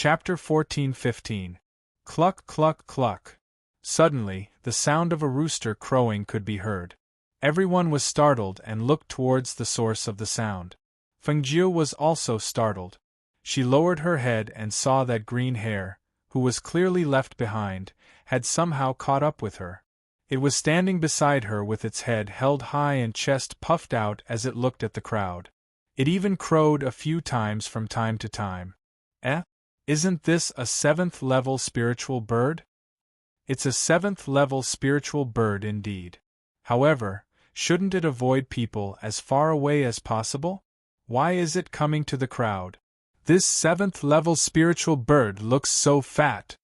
Chapter 14:15. Cluck, cluck, cluck. Suddenly, the sound of a rooster crowing could be heard. Everyone was startled and looked towards the source of the sound. Fengjiu was also startled. She lowered her head and saw that Green Hair, who was clearly left behind, had somehow caught up with her. It was standing beside her with its head held high and chest puffed out as it looked at the crowd. It even crowed a few times from time to time. Isn't this a 7th level spiritual bird? It's a 7th level spiritual bird indeed. However, shouldn't it avoid people as far away as possible? Why is it coming to the crowd? This 7th level spiritual bird looks so fat.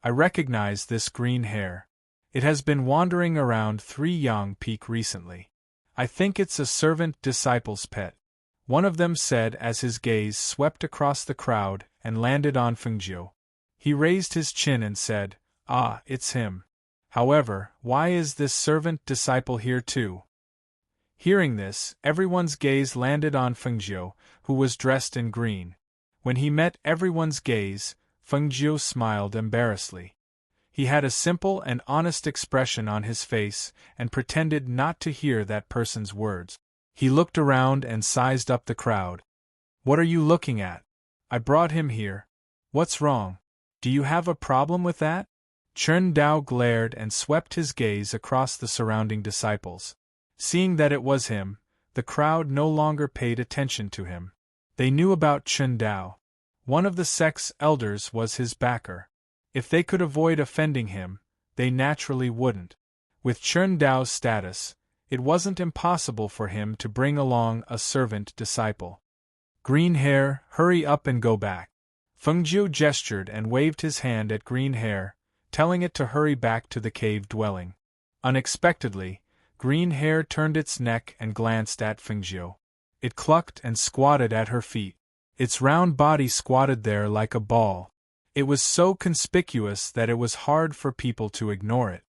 I recognize this Green Hair. It has been wandering around Three Yang Peak recently. I think it's a servant disciple's pet. One of them said as his gaze swept across the crowd and landed on Fengjiu. He raised his chin and said, "Ah, it's him. However, why is this servant disciple here too?" Hearing this, everyone's gaze landed on Fengjiu, who was dressed in green. When he met everyone's gaze, Fengjiu smiled embarrassedly. He had a simple and honest expression on his face and pretended not to hear that person's words. He looked around and sized up the crowd. "What are you looking at? I brought him here. What's wrong? Do you have a problem with that?" Chen Dao glared and swept his gaze across the surrounding disciples. Seeing that it was him, the crowd no longer paid attention to him. They knew about Chen Dao. One of the sect's elders was his backer. If they could avoid offending him, they naturally wouldn't. With Chen Dao's status, it wasn't impossible for him to bring along a servant disciple. "Green Hair, hurry up and go back." Fengjiu gestured and waved his hand at Green Hair, telling it to hurry back to the cave dwelling. Unexpectedly, Green Hair turned its neck and glanced at Fengjiu. It clucked and squatted at her feet. Its round body squatted there like a ball. It was so conspicuous that it was hard for people to ignore it.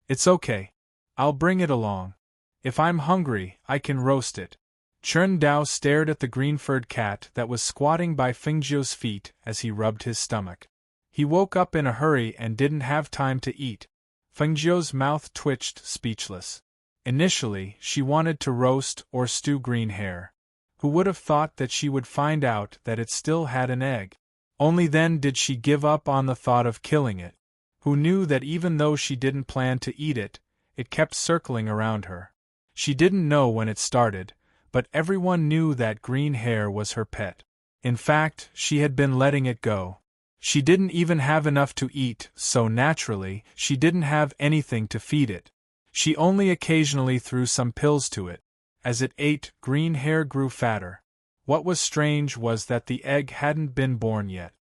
"It's okay. I'll bring it along. If I'm hungry, I can roast it." Chen Dao stared at the green-furred cat that was squatting by Fengjiu's feet as he rubbed his stomach. He woke up in a hurry and didn't have time to eat. Fengjiu's mouth twitched, speechless. Initially, she wanted to roast or stew Green Hair. Who would have thought that she would find out that it still had an egg? Only then did she give up on the thought of killing it. Who knew that even though she didn't plan to eat it, it kept circling around her. She didn't know when it started, but everyone knew that Green Hair was her pet. In fact, she had been letting it go. She didn't even have enough to eat, so naturally, she didn't have anything to feed it. She only occasionally threw some pills to it. As it ate, Green Hair grew fatter. What was strange was that the egg hadn't been born yet.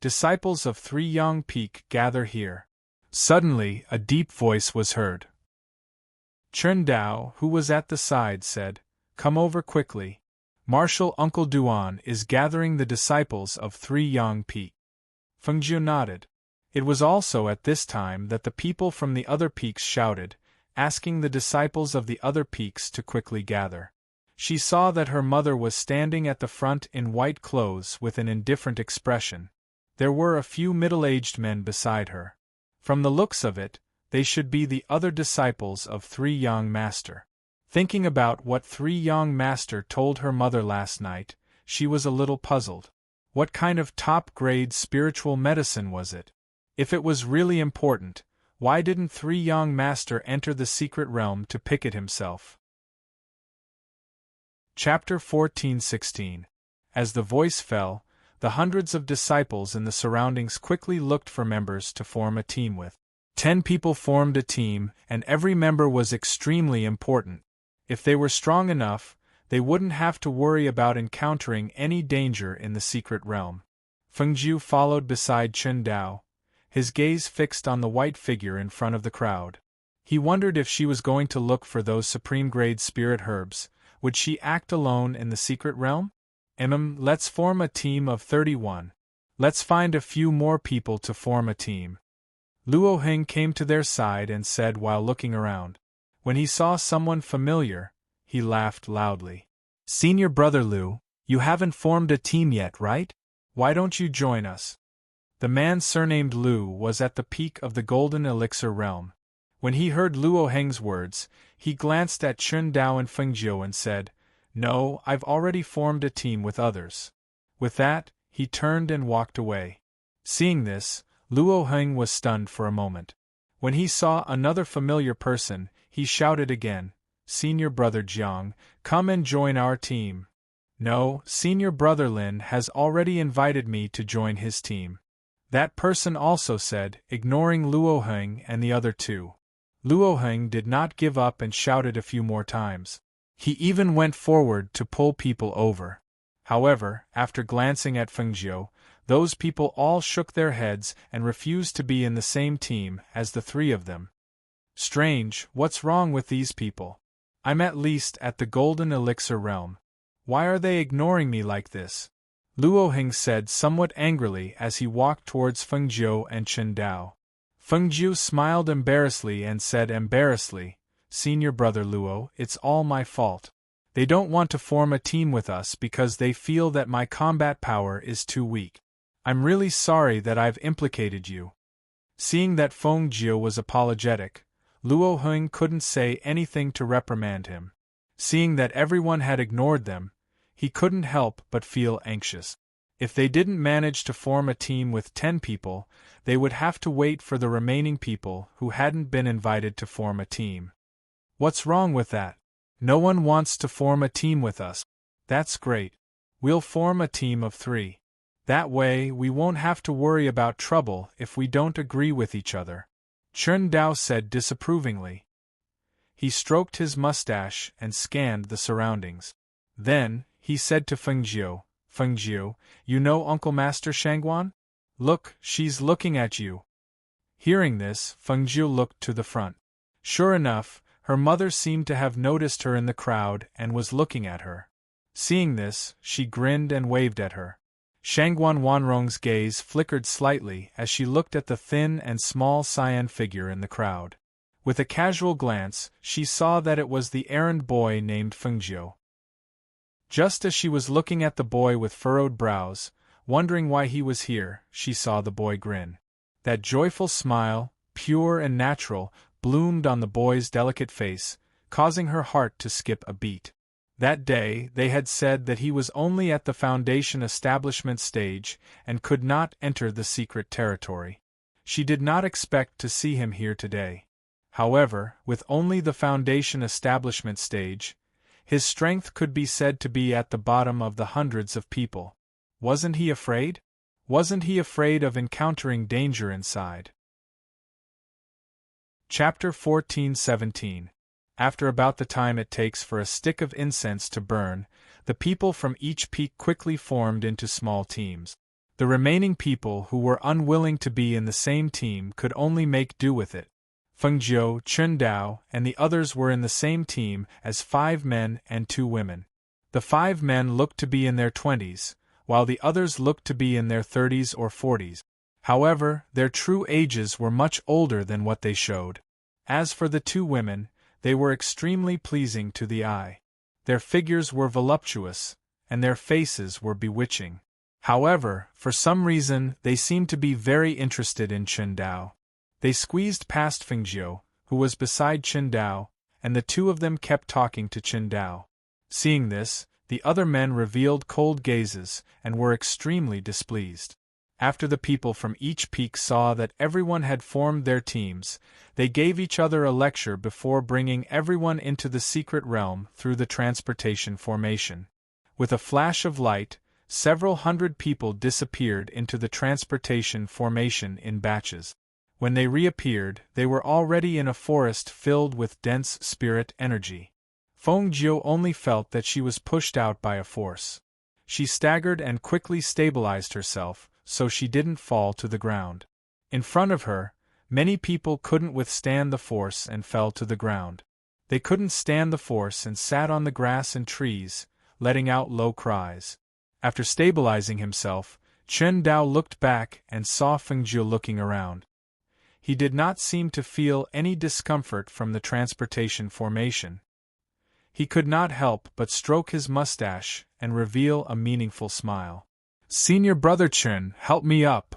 "Disciples of Three Yang Peak, gather here." Suddenly, a deep voice was heard. Chen Dao, who was at the side, said, "Come over quickly. Marshal Uncle Duan is gathering the disciples of Three Yang Peak." Fengjiu nodded. It was also at this time that the people from the other peaks shouted, asking the disciples of the other peaks to quickly gather. She saw that her mother was standing at the front in white clothes with an indifferent expression. There were a few middle-aged men beside her. From the looks of it, they should be the other disciples of Three Yang Master. Thinking about what Three Yang Master told her mother last night, she was a little puzzled. What kind of top-grade spiritual medicine was it? If it was really important, why didn't Three Yang Master enter the secret realm to pick it himself? Chapter 14:16. As the voice fell, the hundreds of disciples in the surroundings quickly looked for members to form a team with. 10 people formed a team, and every member was extremely important. If they were strong enough, they wouldn't have to worry about encountering any danger in the secret realm. Fengjiu followed beside Chen Dao, his gaze fixed on the white figure in front of the crowd. He wondered if she was going to look for those supreme-grade spirit herbs. Would she act alone in the secret realm? Let's form a team of 31. Let's find a few more people to form a team. Luo Heng came to their side and said while looking around. When he saw someone familiar, he laughed loudly. "Senior brother Lu, you haven't formed a team yet, right? Why don't you join us?" The man surnamed Lu was at the peak of the golden elixir realm. When he heard Luo Heng's words, he glanced at Chun Dao and Feng Jiu and said, "No, I've already formed a team with others." With that, he turned and walked away. Seeing this, Luo Heng was stunned for a moment. When he saw another familiar person, he shouted again, "Senior Brother Jiang, come and join our team." "No, Senior Brother Lin has already invited me to join his team," that person also said, ignoring Luo Heng and the other two. Luo Heng did not give up and shouted a few more times. He even went forward to pull people over. However, after glancing at Feng Jiu, those people all shook their heads and refused to be in the same team as the three of them. Strange, what's wrong with these people? I'm at least at the golden elixir realm. Why are they ignoring me like this? Luo Heng said somewhat angrily as he walked towards Feng Jiu and Chen Dao. Feng Jiu smiled embarrassedly and said embarrassedly, "Senior Brother Luo, it's all my fault. They don't want to form a team with us because they feel that my combat power is too weak. I'm really sorry that I've implicated you." Seeing that Feng Jiu was apologetic, Luo Heng couldn't say anything to reprimand him. Seeing that everyone had ignored them, he couldn't help but feel anxious. If they didn't manage to form a team with 10 people, they would have to wait for the remaining people who hadn't been invited to form a team. What's wrong with that? No one wants to form a team with us. That's great. We'll form a team of 3. That way we won't have to worry about trouble if we don't agree with each other, Chun Dao said disapprovingly. He stroked his mustache and scanned the surroundings. Then, he said to Feng Jiu, "Feng Jiu, you know Uncle Master Shangguan? Look, she's looking at you." Hearing this, Feng Jiu looked to the front. Sure enough, her mother seemed to have noticed her in the crowd and was looking at her. Seeing this, she grinned and waved at her. Shangguan Wanrong's gaze flickered slightly as she looked at the thin and small cyan figure in the crowd. With a casual glance, she saw that it was the errand boy named Feng Jiu. Just as she was looking at the boy with furrowed brows, wondering why he was here, she saw the boy grin. That joyful smile, pure and natural, bloomed on the boy's delicate face, causing her heart to skip a beat. That day, they had said that he was only at the Foundation establishment stage and could not enter the secret territory. She did not expect to see him here today. However, with only the Foundation establishment stage, his strength could be said to be at the bottom of the hundreds of people. Wasn't he afraid? Wasn't he afraid of encountering danger inside? Chapter 14-17. After about the time it takes for a stick of incense to burn, the people from each peak quickly formed into small teams. The remaining people who were unwilling to be in the same team could only make do with it. Feng Jiu, Chun Dao, and the others were in the same team as 5 men and 2 women. The 5 men looked to be in their 20s, while the others looked to be in their 30s or 40s. However, their true ages were much older than what they showed. As for the 2 women, they were extremely pleasing to the eye. Their figures were voluptuous, and their faces were bewitching. However, for some reason, they seemed to be very interested in Chun Dao. They squeezed past Feng Jiu, who was beside Chun Dao, and the 2 of them kept talking to Chun Dao. Seeing this, the other men revealed cold gazes and were extremely displeased. After the people from each peak saw that everyone had formed their teams, they gave each other a lecture before bringing everyone into the secret realm through the transportation formation. With a flash of light, several hundred people disappeared into the transportation formation in batches. When they reappeared, they were already in a forest filled with dense spirit energy. Feng Jiu only felt that she was pushed out by a force. She staggered and quickly stabilized herself, so she didn't fall to the ground. In front of her, many people couldn't withstand the force and fell to the ground. They couldn't stand the force and sat on the grass and trees, letting out low cries. After stabilizing himself, Chun Dao looked back and saw Feng Jiu looking around. He did not seem to feel any discomfort from the transportation formation. He could not help but stroke his mustache and reveal a meaningful smile. "Senior Brother Chun, help me up!"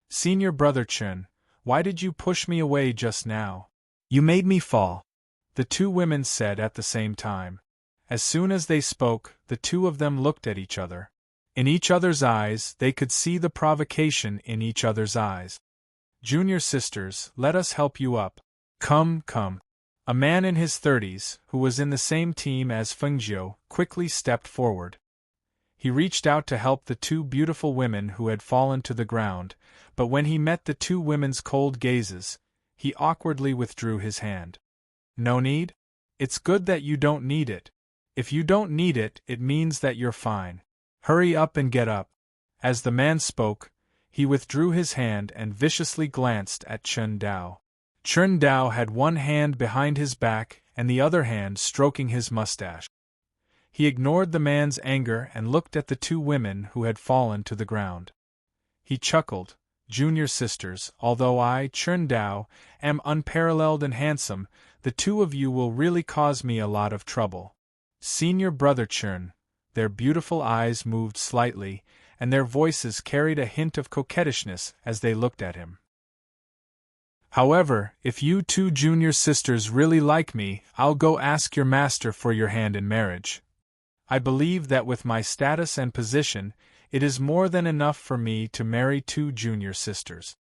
Senior brother Chen, why did you push me away just now? You made me fall, the two women said at the same time. As soon as they spoke, the two of them looked at each other. In each other's eyes, they could see the provocation in each other's eyes. Junior sisters, let us help you up. Come, come. A man in his 30s, who was in the same team as Fengjiu, quickly stepped forward. He reached out to help the two beautiful women who had fallen to the ground, but when he met the two women's cold gazes, he awkwardly withdrew his hand. No need? It's good that you don't need it. If you don't need it, it means that you're fine. Hurry up and get up. As the man spoke, he withdrew his hand and viciously glanced at Chen Dao. Chen Dao had one hand behind his back and the other hand stroking his mustache. He ignored the man's anger and looked at the two women who had fallen to the ground. He chuckled, Junior sisters, although I, Chen Dao, am unparalleled and handsome, the two of you will really cause me a lot of trouble. Senior brother Chen, their beautiful eyes moved slightly, and their voices carried a hint of coquettishness as they looked at him. However, if you two junior sisters really like me, I'll go ask your master for your hand in marriage. I believe that with my status and position, it is more than enough for me to marry two junior sisters.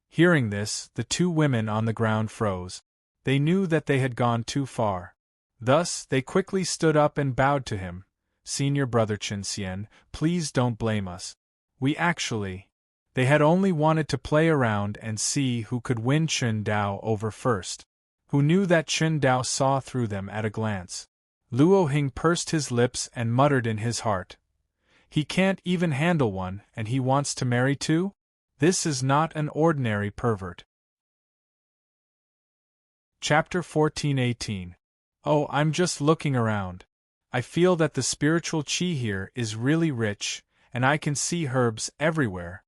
Hearing this, the two women on the ground froze. They knew that they had gone too far. Thus, they quickly stood up and bowed to him. Senior brother Chen Xian, please don't blame us. They had only wanted to play around and see who could win Chen Dao over first. Who knew that Chen Dao saw through them at a glance. Luo Hing pursed his lips and muttered in his heart. He can't even handle one, and he wants to marry two? This is not an ordinary pervert. Chapter 14:18. Oh, I'm just looking around. I feel that the spiritual qi here is really rich, and I can see herbs everywhere.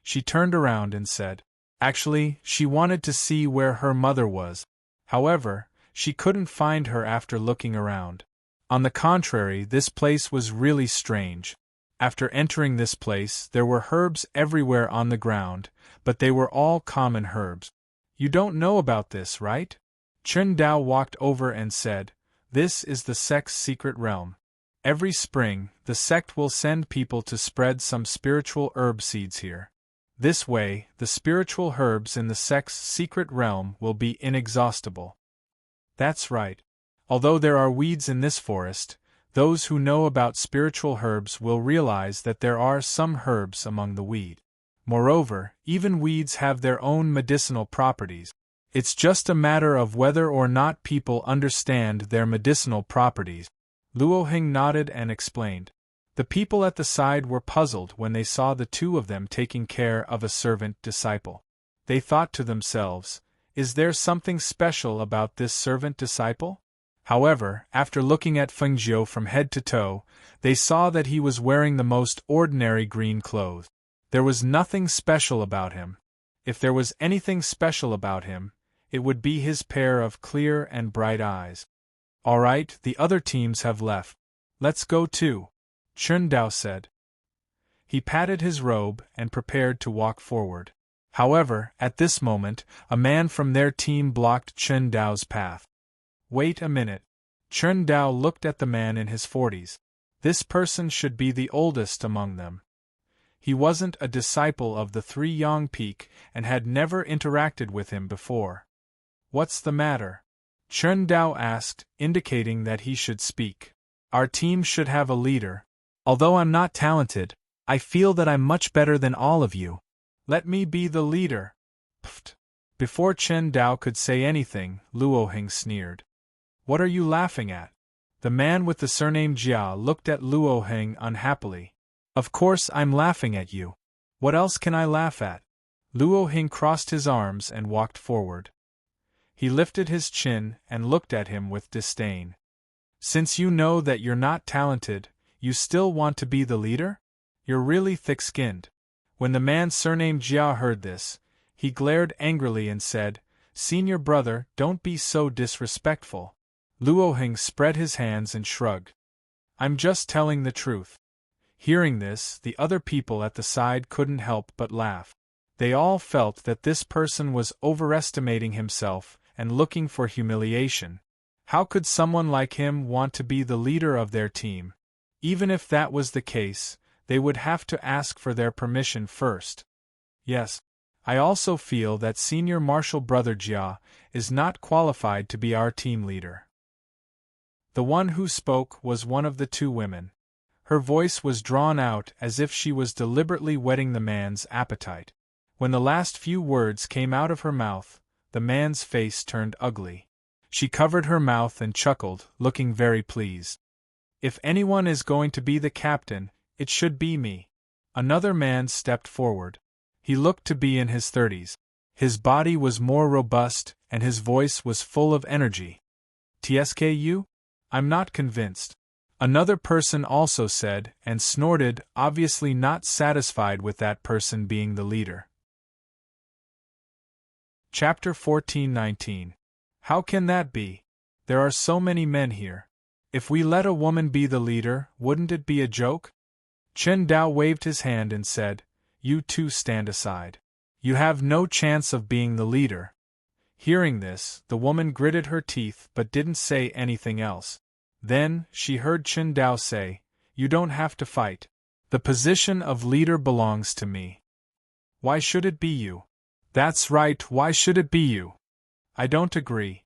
She turned around and said. Actually, she wanted to see where her mother was. However, she couldn't find her after looking around. On the contrary, this place was really strange. After entering this place, there were herbs everywhere on the ground, but they were all common herbs. You don't know about this, right? Chen Dao walked over and said, This is the sect's secret realm. Every spring, the sect will send people to spread some spiritual herb seeds here. This way, the spiritual herbs in the sect's secret realm will be inexhaustible. That's right. Although there are weeds in this forest, those who know about spiritual herbs will realize that there are some herbs among the weed. Moreover, even weeds have their own medicinal properties. It's just a matter of whether or not people understand their medicinal properties. Luo Hing nodded and explained. The people at the side were puzzled when they saw the two of them taking care of a servant disciple. They thought to themselves, is there something special about this servant disciple? However, after looking at Fengjiu from head to toe, they saw that he was wearing the most ordinary green clothes. There was nothing special about him. If there was anything special about him, it would be his pair of clear and bright eyes. All right, the other teams have left. Let's go too, Chen Dao said. He patted his robe and prepared to walk forward. However, at this moment, a man from their team blocked Chen Dao's path. Wait a minute. Chen Dao looked at the man in his 40s. This person should be the oldest among them. He wasn't a disciple of the Three Yang Peak and had never interacted with him before. What's the matter? Chen Dao asked, indicating that he should speak. Our team should have a leader. Although I'm not talented, I feel that I'm much better than all of you. Let me be the leader. Pfft. Before Chen Dao could say anything, Luo Hing sneered. What are you laughing at? The man with the surname Jia looked at Luo Hing unhappily. Of course I'm laughing at you. What else can I laugh at? Luo Hing crossed his arms and walked forward. He lifted his chin and looked at him with disdain. Since you know that you're not talented, you still want to be the leader? You're really thick-skinned. When the man surnamed Jia heard this, he glared angrily and said, Senior brother, don't be so disrespectful. Luo Hing spread his hands and shrugged. I'm just telling the truth. Hearing this, the other people at the side couldn't help but laugh. They all felt that this person was overestimating himself and looking for humiliation. How could someone like him want to be the leader of their team? Even if that was the case, they would have to ask for their permission first. Yes, I also feel that Senior Marshal Brother Jia is not qualified to be our team leader. The one who spoke was one of the two women. Her voice was drawn out as if she was deliberately whetting the man's appetite. When the last few words came out of her mouth, the man's face turned ugly. She covered her mouth and chuckled, looking very pleased. If anyone is going to be the captain, it should be me. Another man stepped forward. He looked to be in his 30s. His body was more robust, and his voice was full of energy. "TSKU? I'm not convinced," another person also said, and snorted, obviously not satisfied with that person being the leader. Chapter 14:19. How can that be? There are so many men here. If we let a woman be the leader, wouldn't it be a joke? Chen Dao waved his hand and said, "You two stand aside. You have no chance of being the leader." Hearing this, the woman gritted her teeth but didn't say anything else. Then, she heard Chen Dao say, "You don't have to fight. The position of leader belongs to me." "Why should it be you?" "That's right, why should it be you?" "I don't agree."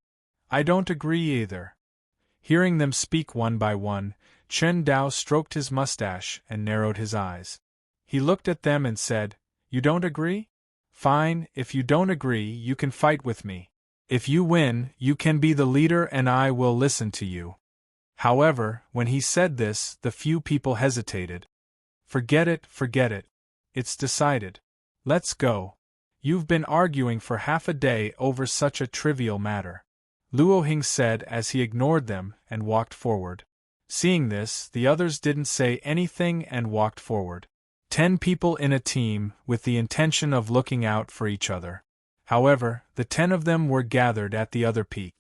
"I don't agree either." Hearing them speak one by one, Chen Dao stroked his mustache and narrowed his eyes. He looked at them and said, "You don't agree? Fine, if you don't agree, you can fight with me. If you win, you can be the leader and I will listen to you." However, when he said this, the few people hesitated. Forget it. It's decided. Let's go. You've been arguing for half a day over such a trivial matter," Luo Hing said as he ignored them and walked forward. Seeing this, the others didn't say anything and walked forward. 10 people in a team, with the intention of looking out for each other. However, the 10 of them were gathered at the other peak.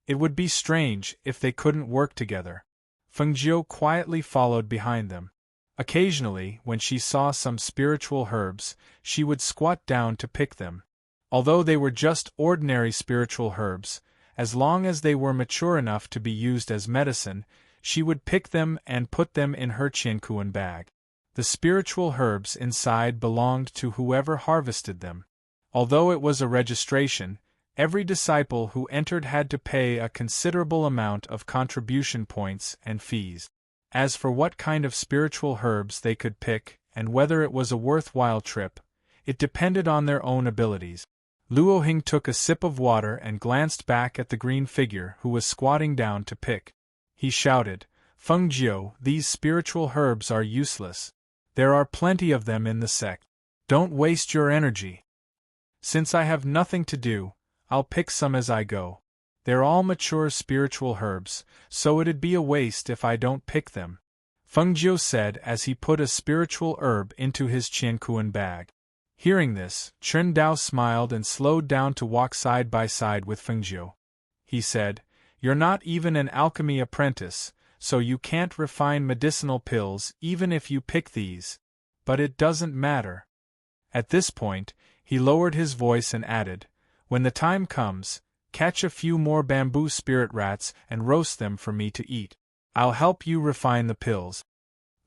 It would be strange if they couldn't work together. Feng Jiu quietly followed behind them. Occasionally, when she saw some spiritual herbs, she would squat down to pick them. Although they were just ordinary spiritual herbs, as long as they were mature enough to be used as medicine, she would pick them and put them in her qiankuan bag. The spiritual herbs inside belonged to whoever harvested them. Although it was a registration, every disciple who entered had to pay a considerable amount of contribution points and fees. As for what kind of spiritual herbs they could pick, and whether it was a worthwhile trip, it depended on their own abilities. Luo Hing took a sip of water and glanced back at the green figure who was squatting down to pick. He shouted, "Feng Jiu, these spiritual herbs are useless. There are plenty of them in the sect. Don't waste your energy. Since I have nothing to do, I'll pick some as I go. They're all mature spiritual herbs, so it'd be a waste if I don't pick them," Feng Jiu said as he put a spiritual herb into his qiankuan bag. Hearing this, Chen Dao smiled and slowed down to walk side by side with Feng Jiu. He said, "You're not even an alchemy apprentice, so you can't refine medicinal pills even if you pick these. But it doesn't matter." At this point, he lowered his voice and added, "When the time comes, catch a few more bamboo spirit rats and roast them for me to eat. I'll help you refine the pills.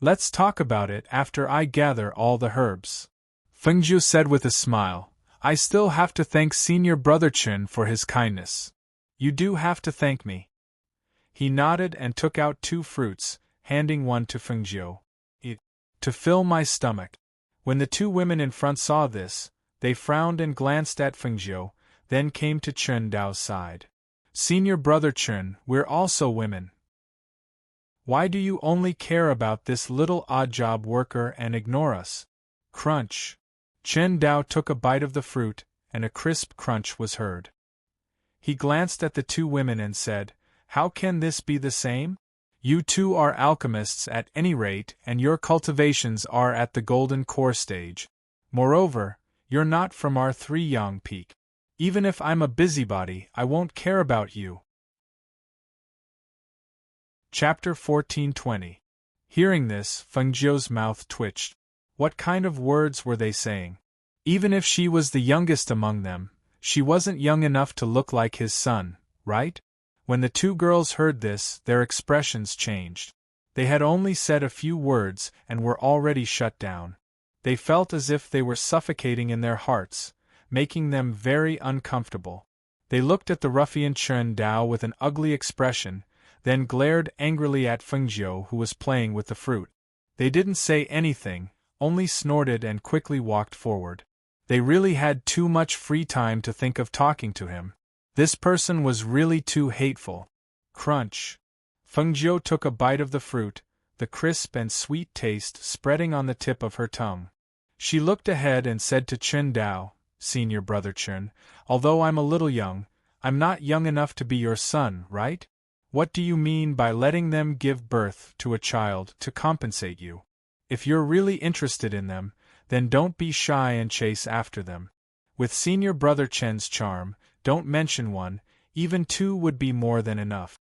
Let's talk about it after I gather all the herbs," Feng Jiu said with a smile. "I still have to thank Senior Brother Chen for his kindness." "You do have to thank me." He nodded and took out 2 fruits, handing one to Feng Jiu. "Eat. To fill my stomach." When the 2 women in front saw this, they frowned and glanced at Feng Jiu, then came to Chen Dao's side. "Senior Brother Chen, we're also women. Why do you only care about this little odd job worker and ignore us?" Crunch. Chen Dao took a bite of the fruit, and a crisp crunch was heard. He glanced at the 2 women and said, "How can this be the same? You 2 are alchemists at any rate, and your cultivations are at the golden core stage. Moreover, you're not from our 3-yang peak. Even if I'm a busybody, I won't care about you." Chapter 14:20. Hearing this, Feng Jiu's mouth twitched. What kind of words were they saying? Even if she was the youngest among them, she wasn't young enough to look like his son, right? When the two girls heard this, their expressions changed. They had only said a few words and were already shut down. They felt as if they were suffocating in their hearts, making them very uncomfortable. They looked at the ruffian Chen Dao with an ugly expression, then glared angrily at Feng Jiu, who was playing with the fruit. They didn't say anything, only snorted and quickly walked forward. They really had too much free time to think of talking to him. This person was really too hateful. Crunch. Feng Jiu took a bite of the fruit, the crisp and sweet taste spreading on the tip of her tongue. She looked ahead and said to Chen Dao, "Senior brother Chen, although I'm a little young, I'm not young enough to be your son, right? What do you mean by letting them give birth to a child to compensate you? If you're really interested in them, then don't be shy and chase after them. With senior brother Chen's charm, don't mention one, even two would be more than enough."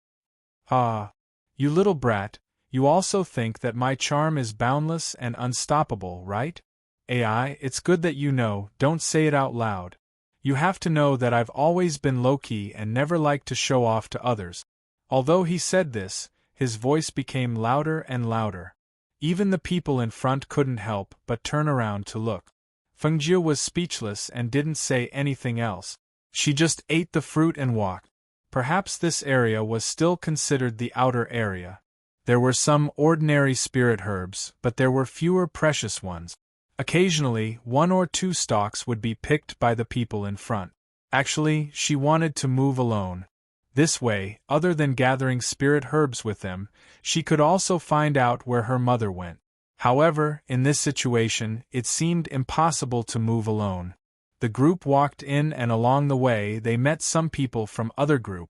"Ah, you little brat, you also think that my charm is boundless and unstoppable, right? AI, it's good that you know, don't say it out loud. You have to know that I've always been low-key and never liked to show off to others." Although he said this, his voice became louder and louder. Even the people in front couldn't help but turn around to look. Feng Jiu was speechless and didn't say anything else. She just ate the fruit and walked. Perhaps this area was still considered the outer area. There were some ordinary spirit herbs, but there were fewer precious ones. Occasionally, one or two stalks would be picked by the people in front. Actually, she wanted to move alone. This way, other than gathering spirit herbs with them, she could also find out where her mother went. However, in this situation, it seemed impossible to move alone. The group walked in and along the way they met some people from other group.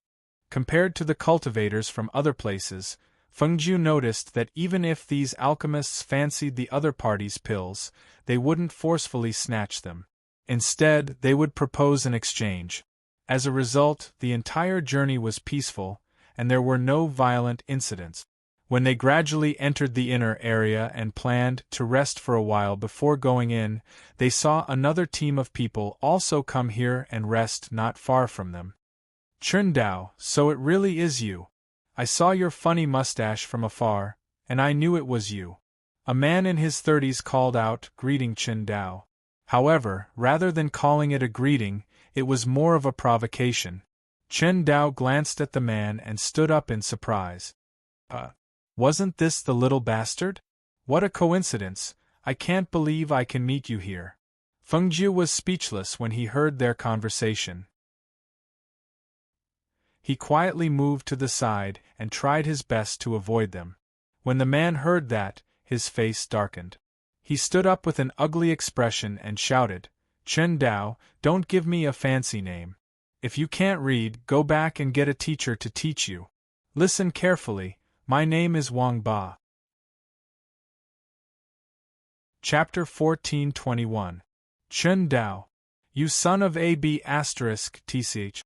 Compared to the cultivators from other places, Feng Jiu noticed that even if these alchemists fancied the other party's pills, they wouldn't forcefully snatch them. Instead, they would propose an exchange. As a result, the entire journey was peaceful, and there were no violent incidents. When they gradually entered the inner area and planned to rest for a while before going in, they saw another team of people also come here and rest not far from them. "Chen Dao, so it really is you. I saw your funny mustache from afar, and I knew it was you." A man in his 30s called out, greeting Chen Dao. However, rather than calling it a greeting, it was more of a provocation. Chen Dao glanced at the man and stood up in surprise. Wasn't this the little bastard? What a coincidence, I can't believe I can meet you here." Feng Jiu was speechless when he heard their conversation. He quietly moved to the side and tried his best to avoid them. When the man heard that, his face darkened. He stood up with an ugly expression and shouted, "Chen Dao, don't give me a fancy name. If you can't read, go back and get a teacher to teach you. Listen carefully, my name is Wang Ba." Chapter 1421. Chen Dao, you son of AB*TCH.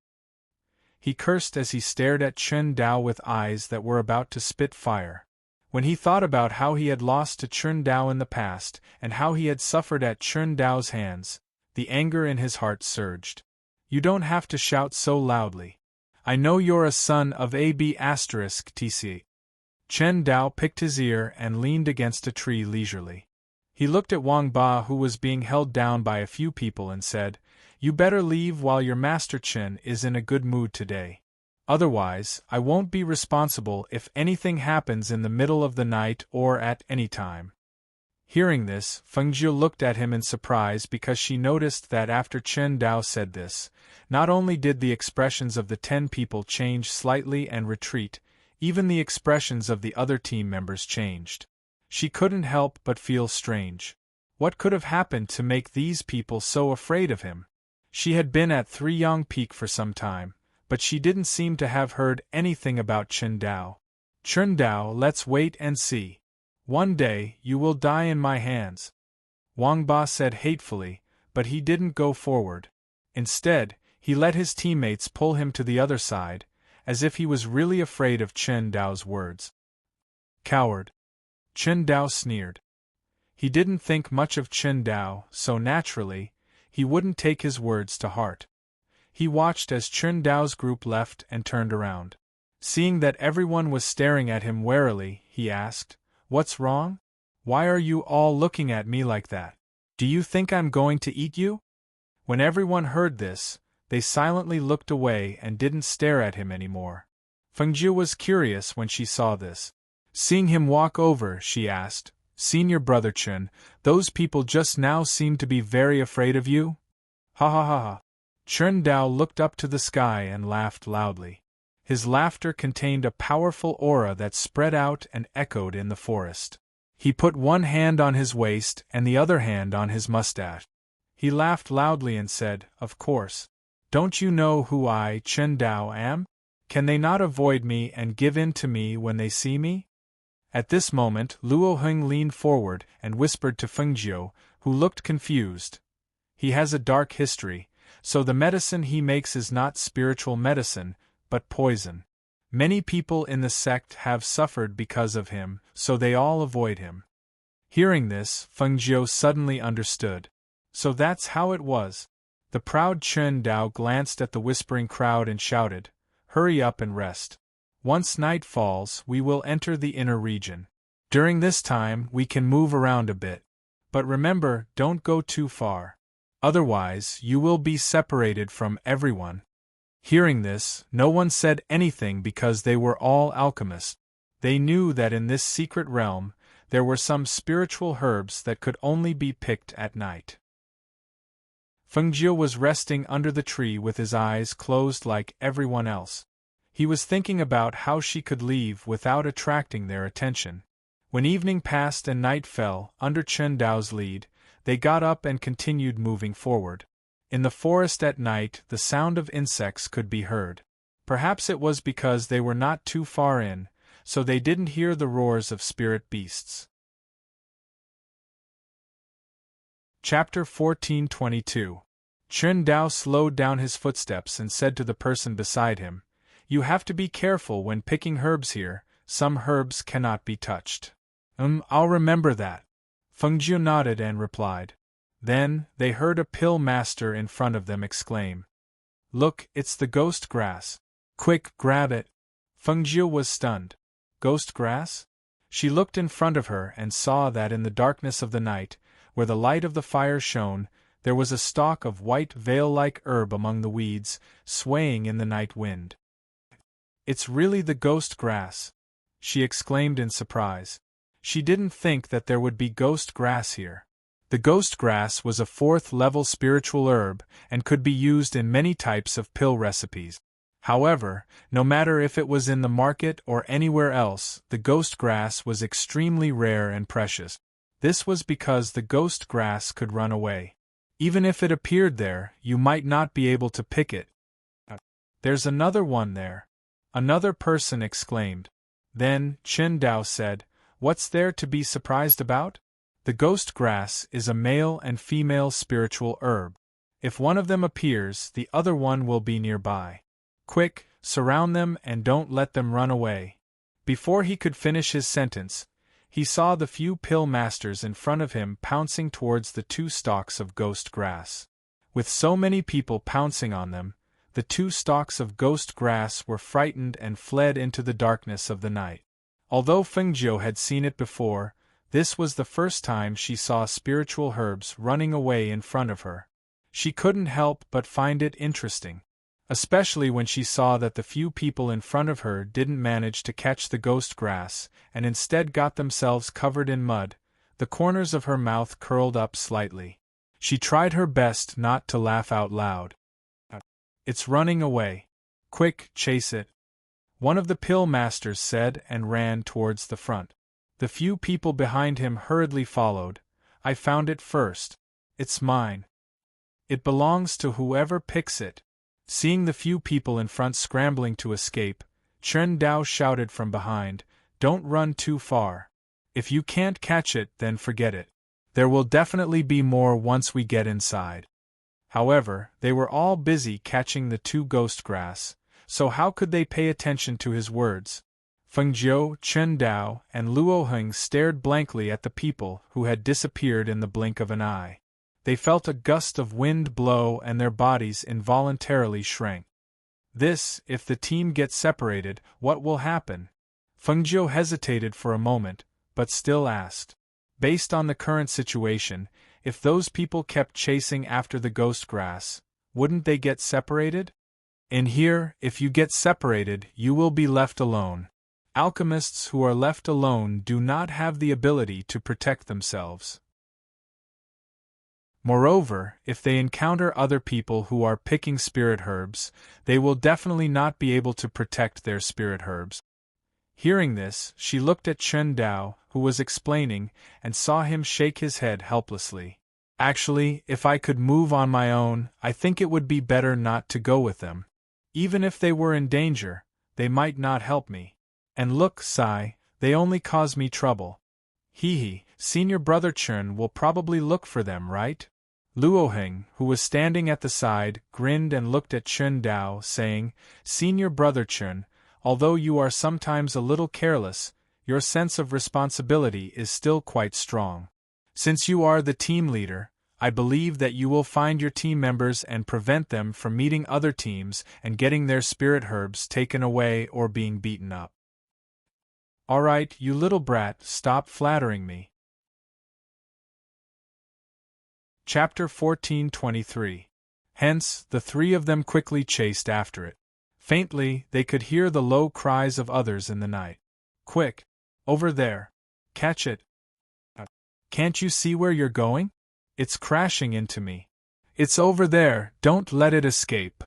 He cursed as he stared at Chen Dao with eyes that were about to spit fire. When he thought about how he had lost to Chen Dao in the past and how he had suffered at Chen Dao's hands, the anger in his heart surged. "You don't have to shout so loudly. I know you're a son of AB*TC. Chen Dao picked his ear and leaned against a tree leisurely. He looked at Wang Ba, who was being held down by a few people, and said, "You better leave while your master Chen is in a good mood today. Otherwise, I won't be responsible if anything happens in the middle of the night or at any time." Hearing this, Feng Jiu looked at him in surprise because she noticed that after Chen Dao said this, not only did the expressions of the 10 people change slightly and retreat, even the expressions of the other team members changed. She couldn't help but feel strange. What could have happened to make these people so afraid of him? She had been at Three Yang Peak for some time, but she didn't seem to have heard anything about Chen Dao. "Chen Dao, let's wait and see. One day, you will die in my hands," Wang Ba said hatefully, but he didn't go forward. Instead, he let his teammates pull him to the other side, as if he was really afraid of Chen Dao's words. "Coward," Chen Dao sneered. He didn't think much of Chen Dao, so naturally, he wouldn't take his words to heart. He watched as Chen Dao's group left and turned around. Seeing that everyone was staring at him warily, he asked, "What's wrong? Why are you all looking at me like that? Do you think I'm going to eat you?" When everyone heard this, they silently looked away and didn't stare at him anymore. Fengjiu was curious when she saw this. Seeing him walk over, she asked, "Senior brother Chen, those people just now seem to be very afraid of you?" "Ha ha ha ha." Chen Dao looked up to the sky and laughed loudly. His laughter contained a powerful aura that spread out and echoed in the forest. He put one hand on his waist and the other hand on his mustache. He laughed loudly and said, "Of course. Don't you know who I, Chen Dao, am? Can they not avoid me and give in to me when they see me?" At this moment, Luo Heng leaned forward and whispered to Fengjiu, who looked confused. "He has a dark history, so the medicine he makes is not spiritual medicine, but poison. Many people in the sect have suffered because of him, so they all avoid him." Hearing this, Fengjiu suddenly understood. So that's how it was. The proud Chen Dao glanced at the whispering crowd and shouted, "Hurry up and rest. Once night falls, we will enter the inner region. During this time, we can move around a bit. But remember, don't go too far. Otherwise, you will be separated from everyone." Hearing this, no one said anything because they were all alchemists. They knew that in this secret realm, there were some spiritual herbs that could only be picked at night. Fengjiu was resting under the tree with his eyes closed like everyone else. He was thinking about how she could leave without attracting their attention. When evening passed and night fell, under Chen Dao's lead, they got up and continued moving forward. In the forest at night, the sound of insects could be heard. Perhaps it was because they were not too far in, so they didn't hear the roars of spirit beasts. Chapter 1422. Chen Dao slowed down his footsteps and said to the person beside him, "You have to be careful when picking herbs here, some herbs cannot be touched." I'll remember that." Fengjiu nodded and replied. Then, they heard a pill master in front of them exclaim, "Look, it's the ghost grass. Quick, grab it." Fengjiu was stunned. Ghost grass? She looked in front of her and saw that in the darkness of the night, where the light of the fire shone, there was a stalk of white veil-like herb among the weeds, swaying in the night wind. "It's really the ghost grass," she exclaimed in surprise. She didn't think that there would be ghost grass here. The ghost grass was a 4th-level spiritual herb and could be used in many types of pill recipes. However, no matter if it was in the market or anywhere else, the ghost grass was extremely rare and precious. This was because the ghost grass could run away. Even if it appeared there, you might not be able to pick it. "There's another one there," another person exclaimed. Then, Chen Dao said, "What's there to be surprised about? The ghost grass is a male and female spiritual herb. If one of them appears, the other one will be nearby. Quick, surround them and don't let them run away." Before he could finish his sentence, he saw the few pill masters in front of him pouncing towards the 2 stalks of ghost grass. With so many people pouncing on them, the 2 stalks of ghost grass were frightened and fled into the darkness of the night. Although Fengjiu had seen it before, this was the first time she saw spiritual herbs running away in front of her. She couldn't help but find it interesting. Especially when she saw that the few people in front of her didn't manage to catch the ghost grass, and instead got themselves covered in mud. The corners of her mouth curled up slightly. She tried her best not to laugh out loud. "It's running away. Quick, chase it," one of the pill masters said and ran towards the front. The few people behind him hurriedly followed. "I found it first. It's mine. It belongs to whoever picks it." Seeing the few people in front scrambling to escape, Chen Dao shouted from behind, "Don't run too far. If you can't catch it, then forget it. There will definitely be more once we get inside." However, they were all busy catching the 2 ghost grass, so how could they pay attention to his words? Fengjiu, Chen Dao, and Luo Heng stared blankly at the people who had disappeared in the blink of an eye. They felt a gust of wind blow and their bodies involuntarily shrank. If the team gets separated, what will happen? Fengjiu hesitated for a moment, but still asked. Based on the current situation, if those people kept chasing after the ghost grass, wouldn't they get separated? In here, if you get separated, you will be left alone. Alchemists who are left alone do not have the ability to protect themselves. Moreover, if they encounter other people who are picking spirit herbs, they will definitely not be able to protect their spirit herbs. Hearing this, she looked at Chen Dao, who was explaining, and saw him shake his head helplessly. Actually, if I could move on my own, I think it would be better not to go with them. Even if they were in danger, they might not help me. And look, Sai, they only cause me trouble. Senior brother Chen will probably look for them, right? Luoheng, who was standing at the side, grinned and looked at Chen Dao, saying, Senior brother Chen, although you are sometimes a little careless, your sense of responsibility is still quite strong. Since you are the team leader, I believe that you will find your team members and prevent them from meeting other teams and getting their spirit herbs taken away or being beaten up. Alright, you little brat, stop flattering me. Chapter 14:23. Hence, the three of them quickly chased after it. Faintly, they could hear the low cries of others in the night. Quick! Over there! Catch it! Can't you see where you're going? It's crashing into me. It's over there, don't let it escape.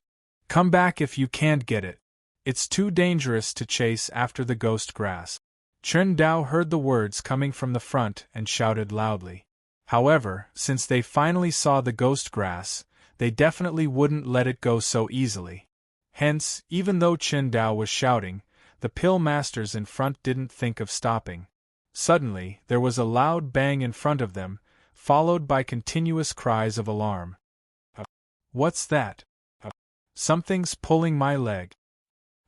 Come back if you can't get it. It's too dangerous to chase after the ghost grass. Chen Dao heard the words coming from the front and shouted loudly. However, since they finally saw the ghost grass, they definitely wouldn't let it go so easily. Hence, even though Chen Dao was shouting, the pill masters in front didn't think of stopping. Suddenly, there was a loud bang in front of them, followed by continuous cries of alarm. What's that? Something's pulling my leg.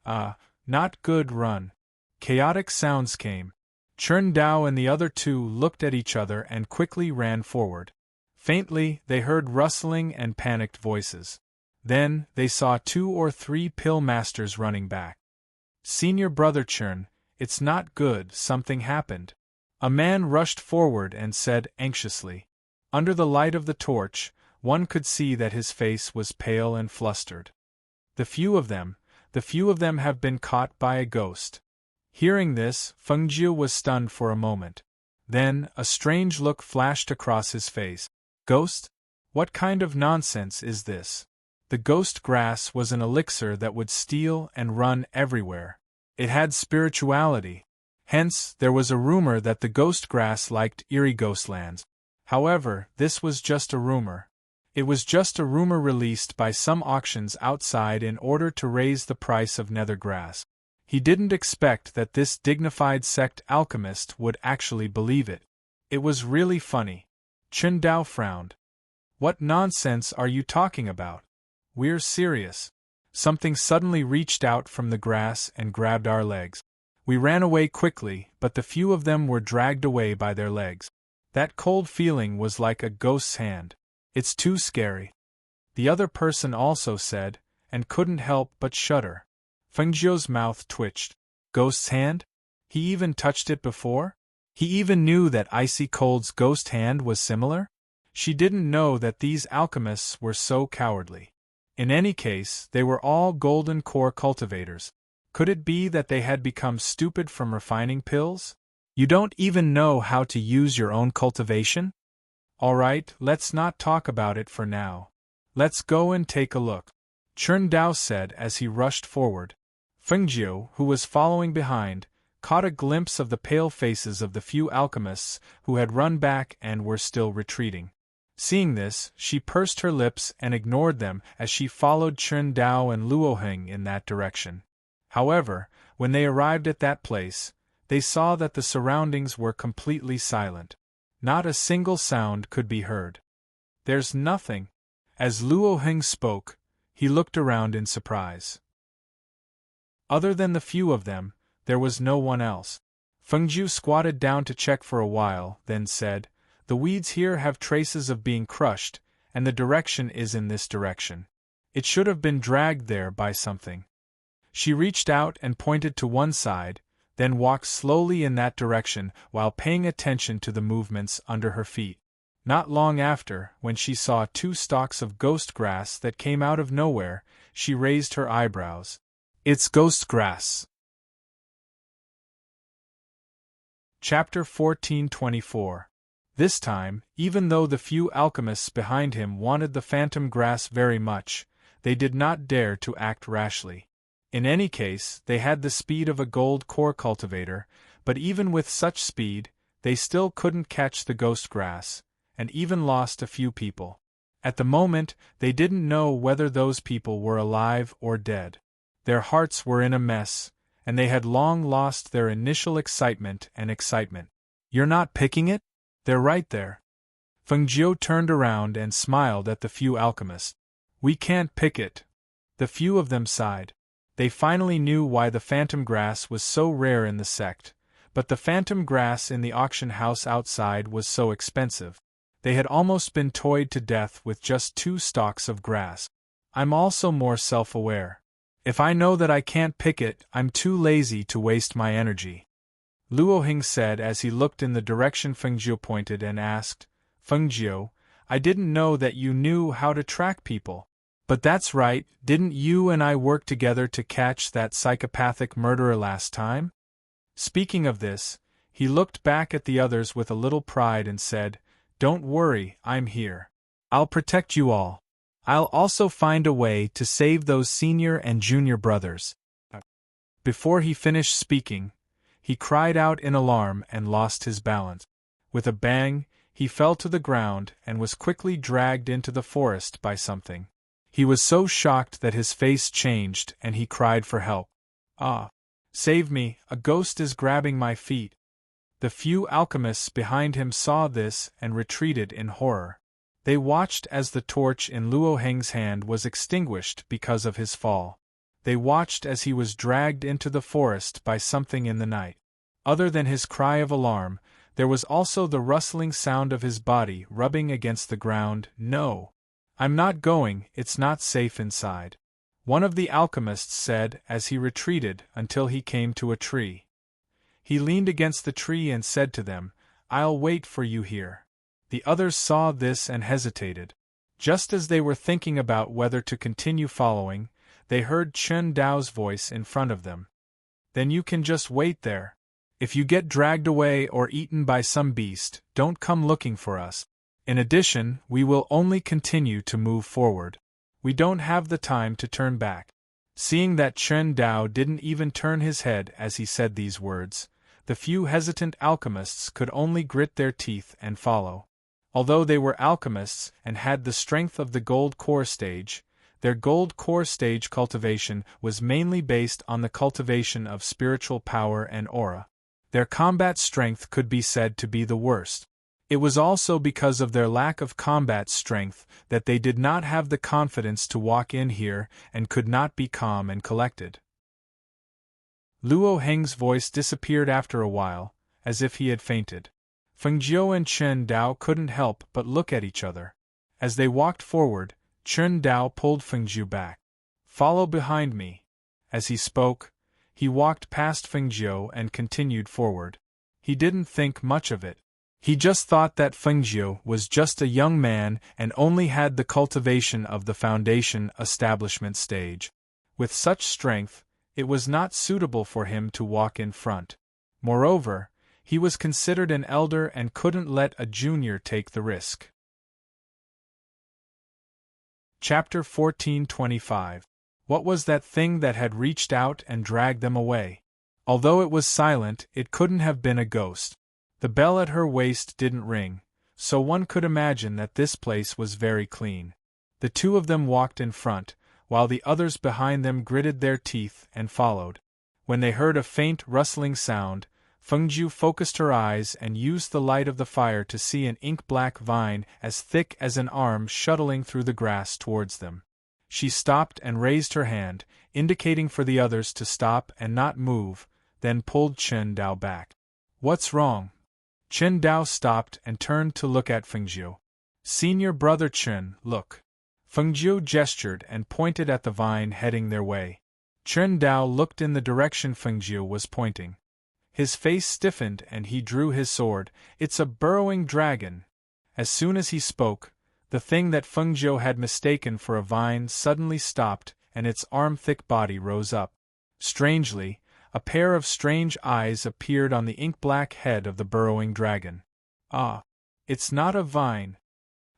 Not good, run. Chaotic sounds came. Chen Dao and the other two looked at each other and quickly ran forward. Faintly, they heard rustling and panicked voices. Then, they saw 2 or 3 pill masters running back. Senior brother Chen, it's not good, something happened. A man rushed forward and said anxiously. Under the light of the torch, one could see that his face was pale and flustered. The few of them have been caught by a ghost. Hearing this, Fengjiu was stunned for a moment. Then, a strange look flashed across his face. Ghost? What kind of nonsense is this? The ghost grass was an elixir that would steal and run everywhere. It had spirituality. Hence, there was a rumor that the ghost grass liked eerie ghostlands. However, this was just a rumor. It was just a rumor released by some auctions outside in order to raise the price of nether grass. He didn't expect that this dignified sect alchemist would actually believe it. It was really funny. Chen Dao frowned. What nonsense are you talking about? We're serious. Something suddenly reached out from the grass and grabbed our legs. We ran away quickly, but the few of them were dragged away by their legs. That cold feeling was like a ghost's hand. It's too scary. The other person also said, and couldn't help but shudder. Fengjiu's mouth twitched. Ghost's hand? He even touched it before? He even knew that Icy Cold's ghost hand was similar? She didn't know that these alchemists were so cowardly. In any case, they were all golden core cultivators. Could it be that they had become stupid from refining pills? You don't even know how to use your own cultivation? Alright, let's not talk about it for now. Let's go and take a look. Chen Dao said as he rushed forward. Fengjiu, who was following behind, caught a glimpse of the pale faces of the few alchemists who had run back and were still retreating. Seeing this, she pursed her lips and ignored them as she followed Chen Dao and Luoheng in that direction. However, when they arrived at that place, they saw that the surroundings were completely silent. Not a single sound could be heard. There's nothing. As Luoheng spoke, he looked around in surprise. Other than the few of them, there was no one else. Fengjiu squatted down to check for a while, then said, The weeds here have traces of being crushed, and the direction is in this direction. It should have been dragged there by something. She reached out and pointed to one side, then walked slowly in that direction while paying attention to the movements under her feet. Not long after, when she saw 2 stalks of ghost grass that came out of nowhere, she raised her eyebrows. It's ghost grass. Chapter 1424. This time, even though the few alchemists behind him wanted the phantom grass very much, they did not dare to act rashly. In any case, they had the speed of a gold core cultivator, but even with such speed, they still couldn't catch the ghost grass, and even lost a few people. At the moment, they didn't know whether those people were alive or dead. Their hearts were in a mess, and they had long lost their initial excitement. You're not picking it? They're right there. Fengjiu turned around and smiled at the few alchemists. We can't pick it. The few of them sighed. They finally knew why the phantom grass was so rare in the sect, but the phantom grass in the auction house outside was so expensive. They had almost been toyed to death with just 2 stalks of grass. I'm also more self-aware. If I know that I can't pick it, I'm too lazy to waste my energy. Luoheng said as he looked in the direction Fengjiu pointed and asked, Fengjiu, I didn't know that you knew how to track people. But that's right, didn't you and I work together to catch that psychopathic murderer last time? Speaking of this, he looked back at the others with a little pride and said, Don't worry, I'm here. I'll protect you all. I'll also find a way to save those senior and junior brothers. Before he finished speaking, he cried out in alarm and lost his balance. With a bang, he fell to the ground and was quickly dragged into the forest by something. He was so shocked that his face changed and he cried for help. Ah! Save me, a ghost is grabbing my feet. The few alchemists behind him saw this and retreated in horror. They watched as the torch in Luoheng's hand was extinguished because of his fall. They watched as he was dragged into the forest by something in the night. Other than his cry of alarm, there was also the rustling sound of his body rubbing against the ground. No! I'm not going, it's not safe inside. One of the alchemists said as he retreated until he came to a tree. He leaned against the tree and said to them, I'll wait for you here. The others saw this and hesitated. Just as they were thinking about whether to continue following, they heard Chen Dao's voice in front of them. Then you can just wait there. If you get dragged away or eaten by some beast, don't come looking for us. In addition, we will only continue to move forward. We don't have the time to turn back. Seeing that Chen Dao didn't even turn his head as he said these words, the few hesitant alchemists could only grit their teeth and follow. Although they were alchemists and had the strength of the gold core stage, their gold core stage cultivation was mainly based on the cultivation of spiritual power and aura. Their combat strength could be said to be the worst. It was also because of their lack of combat strength that they did not have the confidence to walk in here and could not be calm and collected. Luoheng's voice disappeared after a while, as if he had fainted. Fengjiu and Chen Dao couldn't help but look at each other. As they walked forward, Chen Dao pulled Fengjiu back. Follow behind me. As he spoke, he walked past Fengjiu and continued forward. He didn't think much of it. He just thought that Fengjiu was just a young man and only had the cultivation of the foundation establishment stage. With such strength, it was not suitable for him to walk in front. Moreover, he was considered an elder and couldn't let a junior take the risk. Chapter 1425. What was that thing that had reached out and dragged them away? Although it was silent, it couldn't have been a ghost. The bell at her waist didn't ring, so one could imagine that this place was very clean. The two of them walked in front, while the others behind them gritted their teeth and followed. When they heard a faint rustling sound, Fengjiu focused her eyes and used the light of the fire to see an ink-black vine as thick as an arm shuttling through the grass towards them. She stopped and raised her hand, indicating for the others to stop and not move, then pulled Chen Dao back. What's wrong? Chen Dao stopped and turned to look at Fengjiu. Senior brother Chen, look. Fengjiu gestured and pointed at the vine heading their way. Chen Dao looked in the direction Fengjiu was pointing. His face stiffened and he drew his sword. It's a burrowing dragon. As soon as he spoke, the thing that Fengjiu had mistaken for a vine suddenly stopped and its arm-thick body rose up. Strangely, a pair of strange eyes appeared on the ink-black head of the burrowing dragon. Ah! It's not a vine!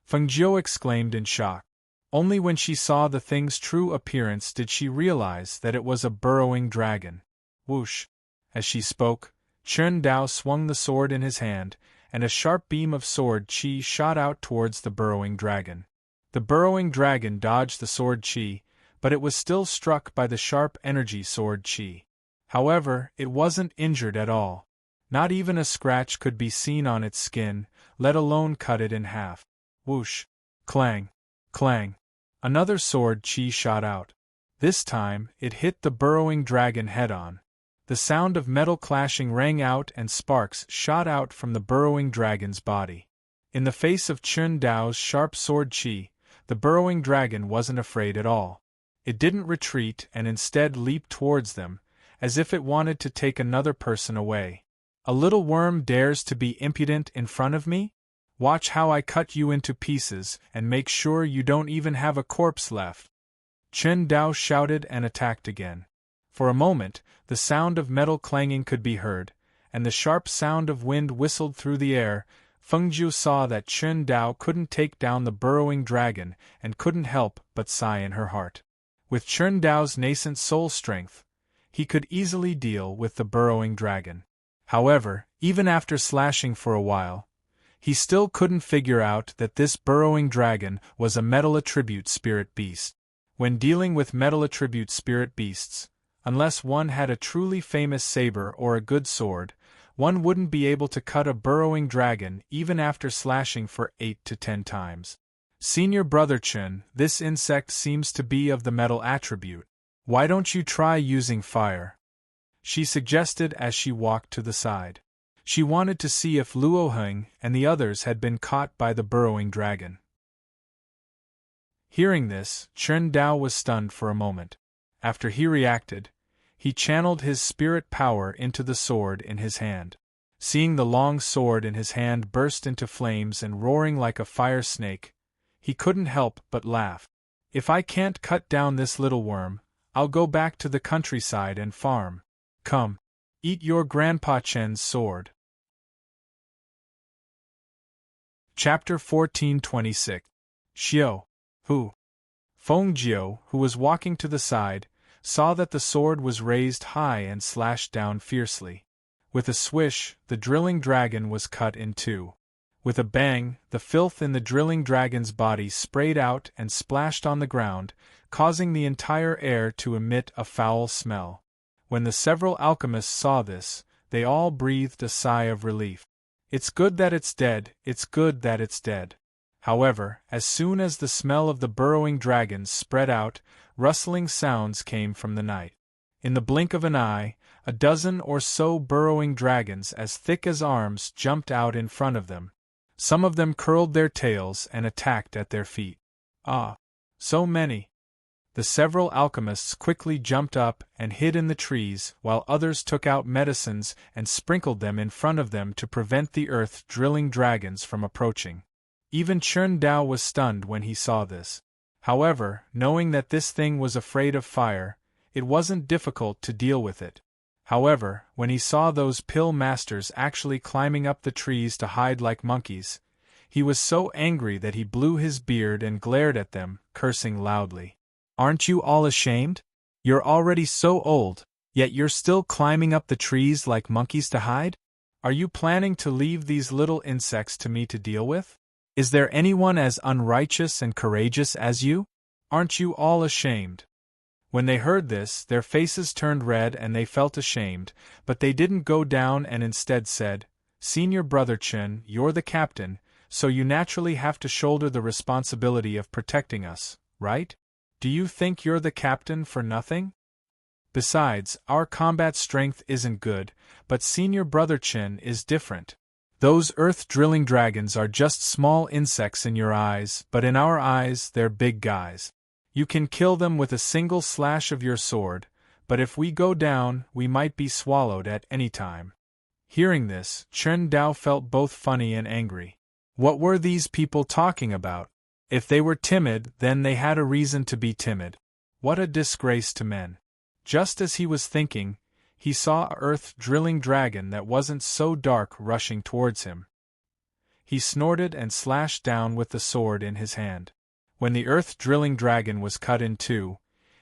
Fengjiu exclaimed in shock. Only when she saw the thing's true appearance did she realize that it was a burrowing dragon. Whoosh! As she spoke, Chen Dao swung the sword in his hand, and a sharp beam of sword chi shot out towards the burrowing dragon. The burrowing dragon dodged the sword chi, but it was still struck by the sharp energy sword chi. However, it wasn't injured at all. Not even a scratch could be seen on its skin, let alone cut it in half. Whoosh! Clang! Clang! Another sword chi shot out. This time, it hit the burrowing dragon head-on. The sound of metal clashing rang out and sparks shot out from the burrowing dragon's body. In the face of Chen Dao's sharp sword chi, the burrowing dragon wasn't afraid at all. It didn't retreat and instead leaped towards them, as if it wanted to take another person away. A little worm dares to be impudent in front of me? Watch how I cut you into pieces and make sure you don't even have a corpse left. Chen Dao shouted and attacked again. For a moment, the sound of metal clanging could be heard, and the sharp sound of wind whistled through the air. Fengjiu saw that Chen Dao couldn't take down the burrowing dragon and couldn't help but sigh in her heart. With Chen Dao's nascent soul strength, he could easily deal with the burrowing dragon. However, even after slashing for a while, he still couldn't figure out that this burrowing dragon was a metal attribute spirit beast. When dealing with metal attribute spirit beasts, unless one had a truly famous saber or a good sword, one wouldn't be able to cut a burrowing dragon even after slashing for 8 to 10 times. Senior brother Chen, this insect seems to be of the metal attribute. Why don't you try using fire? She suggested as she walked to the side. She wanted to see if Luo Heng and the others had been caught by the burrowing dragon. Hearing this, Chen Dao was stunned for a moment. After he reacted, he channeled his spirit power into the sword in his hand. Seeing the long sword in his hand burst into flames and roaring like a fire snake, he couldn't help but laugh. If I can't cut down this little worm, I'll go back to the countryside and farm. Come, eat your Grandpa Chen's sword. Chapter 1426. Xiao, Hu. Fengjiu, who was walking to the side, saw that the sword was raised high and slashed down fiercely. With a swish, the drilling dragon was cut in two. With a bang, the filth in the drilling dragon's body sprayed out and splashed on the ground, causing the entire air to emit a foul smell. When the several alchemists saw this, they all breathed a sigh of relief. It's good that it's dead, it's good that it's dead. However, as soon as the smell of the burrowing dragons spread out, rustling sounds came from the night. In the blink of an eye, a dozen or so burrowing dragons as thick as arms jumped out in front of them. Some of them curled their tails and attacked at their feet. Ah! So many! The several alchemists quickly jumped up and hid in the trees, while others took out medicines and sprinkled them in front of them to prevent the earth-drilling dragons from approaching. Even Chen Dao was stunned when he saw this. However, knowing that this thing was afraid of fire, it wasn't difficult to deal with it. However, when he saw those pill masters actually climbing up the trees to hide like monkeys, he was so angry that he blew his beard and glared at them, cursing loudly. Aren't you all ashamed? You're already so old, yet you're still climbing up the trees like monkeys to hide? Are you planning to leave these little insects to me to deal with? Is there anyone as unrighteous and courageous as you? Aren't you all ashamed? When they heard this, their faces turned red and they felt ashamed, but they didn't go down and instead said, Senior brother Chen, you're the captain, so you naturally have to shoulder the responsibility of protecting us, right? Do you think you're the captain for nothing? Besides, our combat strength isn't good, but Senior brother Chen is different. Those earth-drilling dragons are just small insects in your eyes, but in our eyes they're big guys. You can kill them with a single slash of your sword, but if we go down, we might be swallowed at any time." Hearing this, Chen Dao felt both funny and angry. What were these people talking about? If they were timid, then they had a reason to be timid. What a disgrace to men. Just as he was thinking, he saw a earth-drilling dragon that wasn't so dark rushing towards him. He snorted and slashed down with the sword in his hand. When the earth-drilling dragon was cut in two,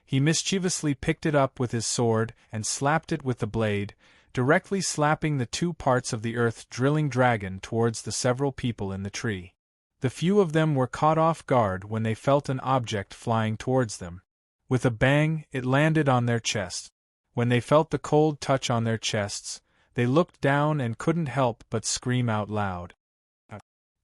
he mischievously picked it up with his sword and slapped it with the blade, directly slapping the two parts of the earth-drilling dragon towards the several people in the tree. The few of them were caught off guard when they felt an object flying towards them. With a bang, it landed on their chest. When they felt the cold touch on their chests, they looked down and couldn't help but scream out loud.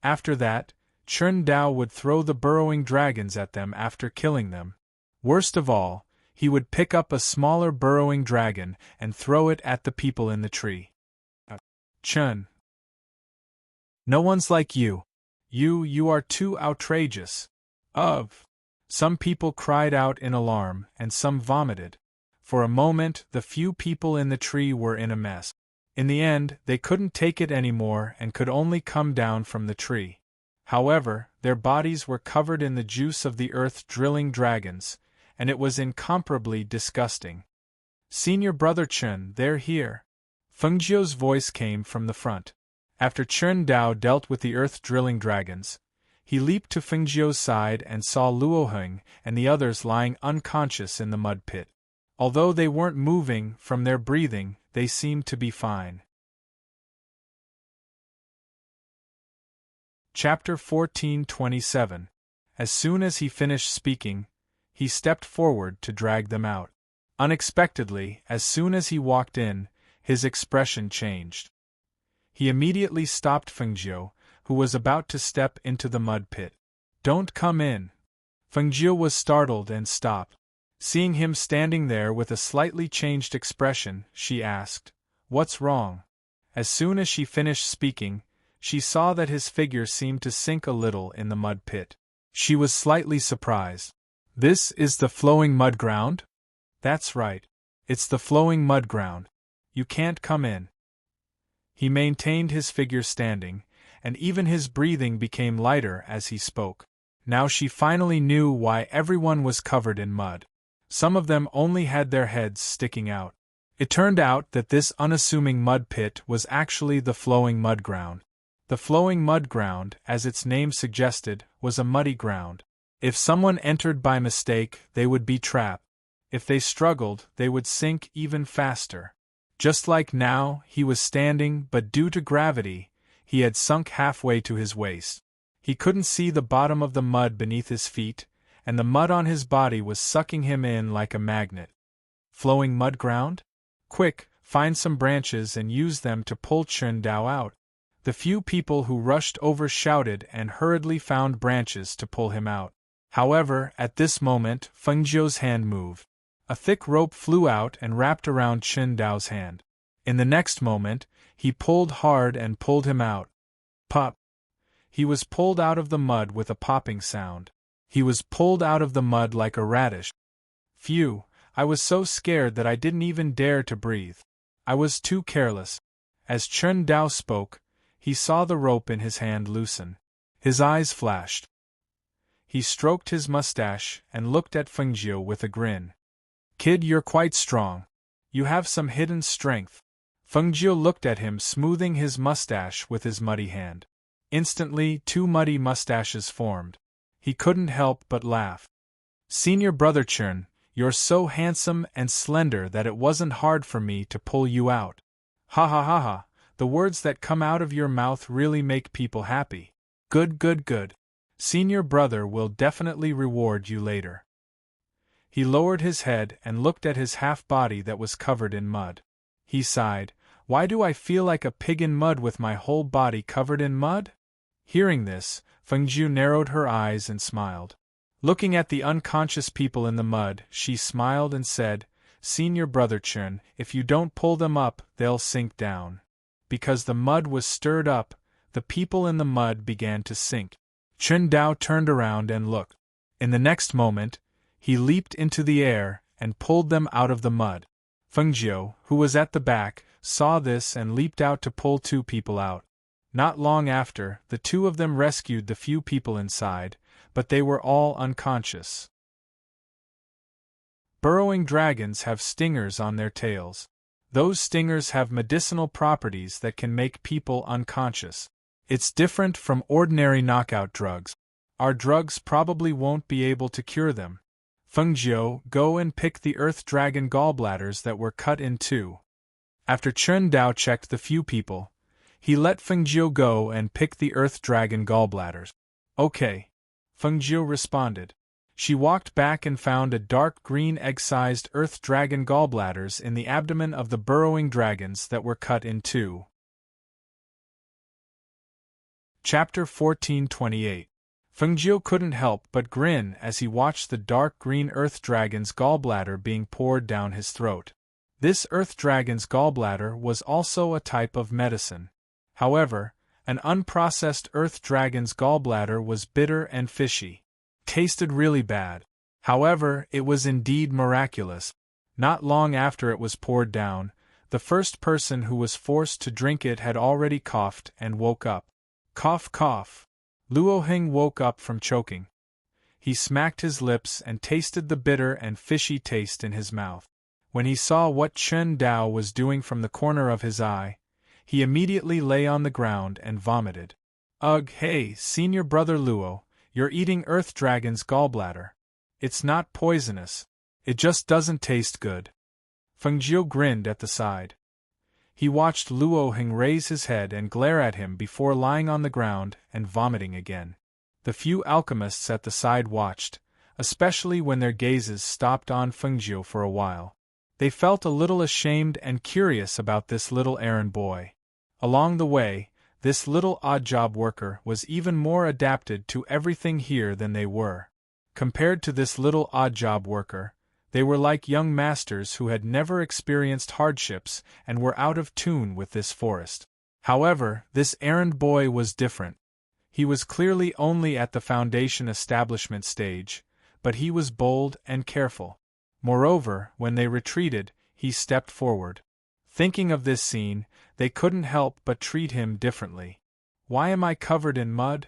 After that, Chen Dao would throw the burrowing dragons at them after killing them. Worst of all, he would pick up a smaller burrowing dragon and throw it at the people in the tree. Chen. No one's like you. You are too outrageous. Some people cried out in alarm, and some vomited. For a moment, the few people in the tree were in a mess. In the end, they couldn't take it anymore and could only come down from the tree. However, their bodies were covered in the juice of the earth-drilling dragons, and it was incomparably disgusting. "Senior Brother Chen, they're here." Fengjiu's voice came from the front. After Chen Dao dealt with the earth-drilling dragons, he leaped to Fengjiu's side and saw Luoheng and the others lying unconscious in the mud pit. Although they weren't moving from their breathing, they seemed to be fine. Chapter 14:27. As soon as he finished speaking, he stepped forward to drag them out. Unexpectedly, as soon as he walked in, his expression changed. He immediately stopped Fengjiu, who was about to step into the mud pit. "Don't come in." Fengjiu was startled and stopped. Seeing him standing there with a slightly changed expression, she asked, "What's wrong?" As soon as she finished speaking, she saw that his figure seemed to sink a little in the mud pit. She was slightly surprised. "This is the flowing mud ground?" "That's right. It's the flowing mud ground. You can't come in." He maintained his figure standing, and even his breathing became lighter as he spoke. Now she finally knew why everyone was covered in mud. Some of them only had their heads sticking out. It turned out that this unassuming mud pit was actually the flowing mud ground. The flowing mud ground, as its name suggested, was a muddy ground. If someone entered by mistake, they would be trapped. If they struggled, they would sink even faster. Just like now, he was standing, but due to gravity, he had sunk halfway to his waist. He couldn't see the bottom of the mud beneath his feet, and the mud on his body was sucking him in like a magnet. Flowing mud ground? Quick, find some branches and use them to pull Chen Dao out. The few people who rushed over shouted and hurriedly found branches to pull him out. However, at this moment, Fengjiu's hand moved. A thick rope flew out and wrapped around Chen Dao's hand. In the next moment, he pulled hard and pulled him out. Pop! He was pulled out of the mud with a popping sound. He was pulled out of the mud like a radish. Phew, I was so scared that I didn't even dare to breathe. I was too careless. As Chen Dao spoke, he saw the rope in his hand loosen. His eyes flashed. He stroked his mustache and looked at Fengjiu with a grin. "Kid, you're quite strong. You have some hidden strength." Fengjiu looked at him, smoothing his mustache with his muddy hand. Instantly, two muddy mustaches formed. He couldn't help but laugh. "Senior Brother Chen, you're so handsome and slender that it wasn't hard for me to pull you out. Ha ha ha ha, the words that come out of your mouth really make people happy. Good good good. Senior Brother will definitely reward you later." He lowered his head and looked at his half-body that was covered in mud. He sighed, "Why do I feel like a pig in mud with my whole body covered in mud?" Hearing this, Fengjiu narrowed her eyes and smiled. Looking at the unconscious people in the mud, she smiled and said, "Senior Brother Chen, if you don't pull them up, they'll sink down." Because the mud was stirred up, the people in the mud began to sink. Chen Dao turned around and looked. In the next moment, he leaped into the air and pulled them out of the mud. Feng Jiu, who was at the back, saw this and leaped out to pull 2 people out. Not long after, the 2 of them rescued the few people inside, but they were all unconscious. Burrowing dragons have stingers on their tails. Those stingers have medicinal properties that can make people unconscious. It's different from ordinary knockout drugs. Our drugs probably won't be able to cure them. Feng Jiu, go and pick the earth dragon gallbladders that were cut in 2. After Chen Dao checked the few people, he let Feng Jiu go and pick the earth dragon gallbladders. Okay, Feng Jiu responded. She walked back and found a dark green egg-sized earth dragon gallbladders in the abdomen of the burrowing dragons that were cut in 2. Chapter 1428. Feng Jiu couldn't help but grin as he watched the dark green earth dragon's gallbladder being poured down his throat. This earth dragon's gallbladder was also a type of medicine. However, an unprocessed earth dragon's gallbladder was bitter and fishy. Tasted really bad. However, it was indeed miraculous. Not long after it was poured down, the first person who was forced to drink it had already coughed and woke up. Cough, cough. Luo Heng woke up from choking. He smacked his lips and tasted the bitter and fishy taste in his mouth. When he saw what Chen Dao was doing from the corner of his eye, he immediately lay on the ground and vomited. Ugh, hey, senior brother Luo, you're eating Earth Dragon's gallbladder. It's not poisonous. It just doesn't taste good. Feng Jiu grinned at the side. He watched Luo Heng raise his head and glare at him before lying on the ground and vomiting again. The few alchemists at the side watched, especially when their gazes stopped on Feng Jiu for a while. They felt a little ashamed and curious about this little errand boy. Along the way, this little odd-job worker was even more adapted to everything here than they were. Compared to this little odd-job worker, they were like young masters who had never experienced hardships and were out of tune with this forest. However, this errand boy was different. He was clearly only at the foundation establishment stage, but he was bold and careful. Moreover, when they retreated, he stepped forward. Thinking of this scene, they couldn't help but treat him differently. Why am I covered in mud?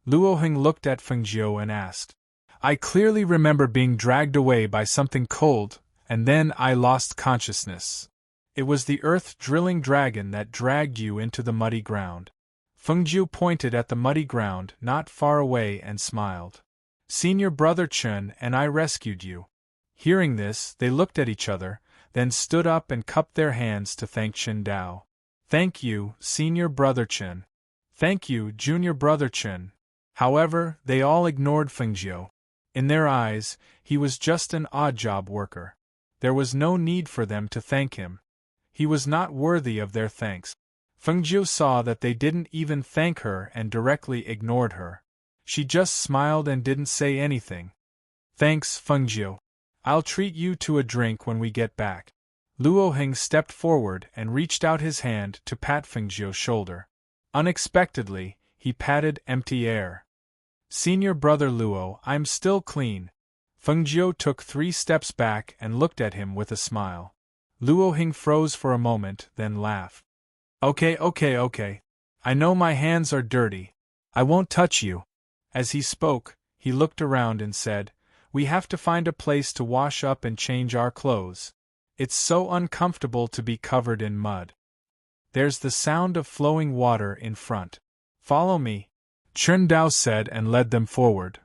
Luo Heng looked at Feng Jiu and asked. I clearly remember being dragged away by something cold, and then I lost consciousness. It was the earth-drilling dragon that dragged you into the muddy ground. Feng Jiu pointed at the muddy ground not far away and smiled. Senior brother Chen and I rescued you. Hearing this, they looked at each other, then stood up and cupped their hands to thank Chen Dao. Thank you, senior brother Chen. Thank you, junior brother Chen. However, they all ignored Feng Jiu. In their eyes, he was just an odd-job worker. There was no need for them to thank him. He was not worthy of their thanks. Feng Jiu saw that they didn't even thank her and directly ignored her. She just smiled and didn't say anything. Thanks, Feng Jiu. I'll treat you to a drink when we get back. Luo Heng stepped forward and reached out his hand to pat Feng Jiu's shoulder. Unexpectedly, he patted empty air. Senior brother Luo, I'm still clean. Feng Jiu took 3 steps back and looked at him with a smile. Luo Heng froze for a moment, then laughed. Okay. I know my hands are dirty. I won't touch you. As he spoke, he looked around and said, We have to find a place to wash up and change our clothes. It's so uncomfortable to be covered in mud. There's the sound of flowing water in front. Follow me, Chen Dao said and led them forward.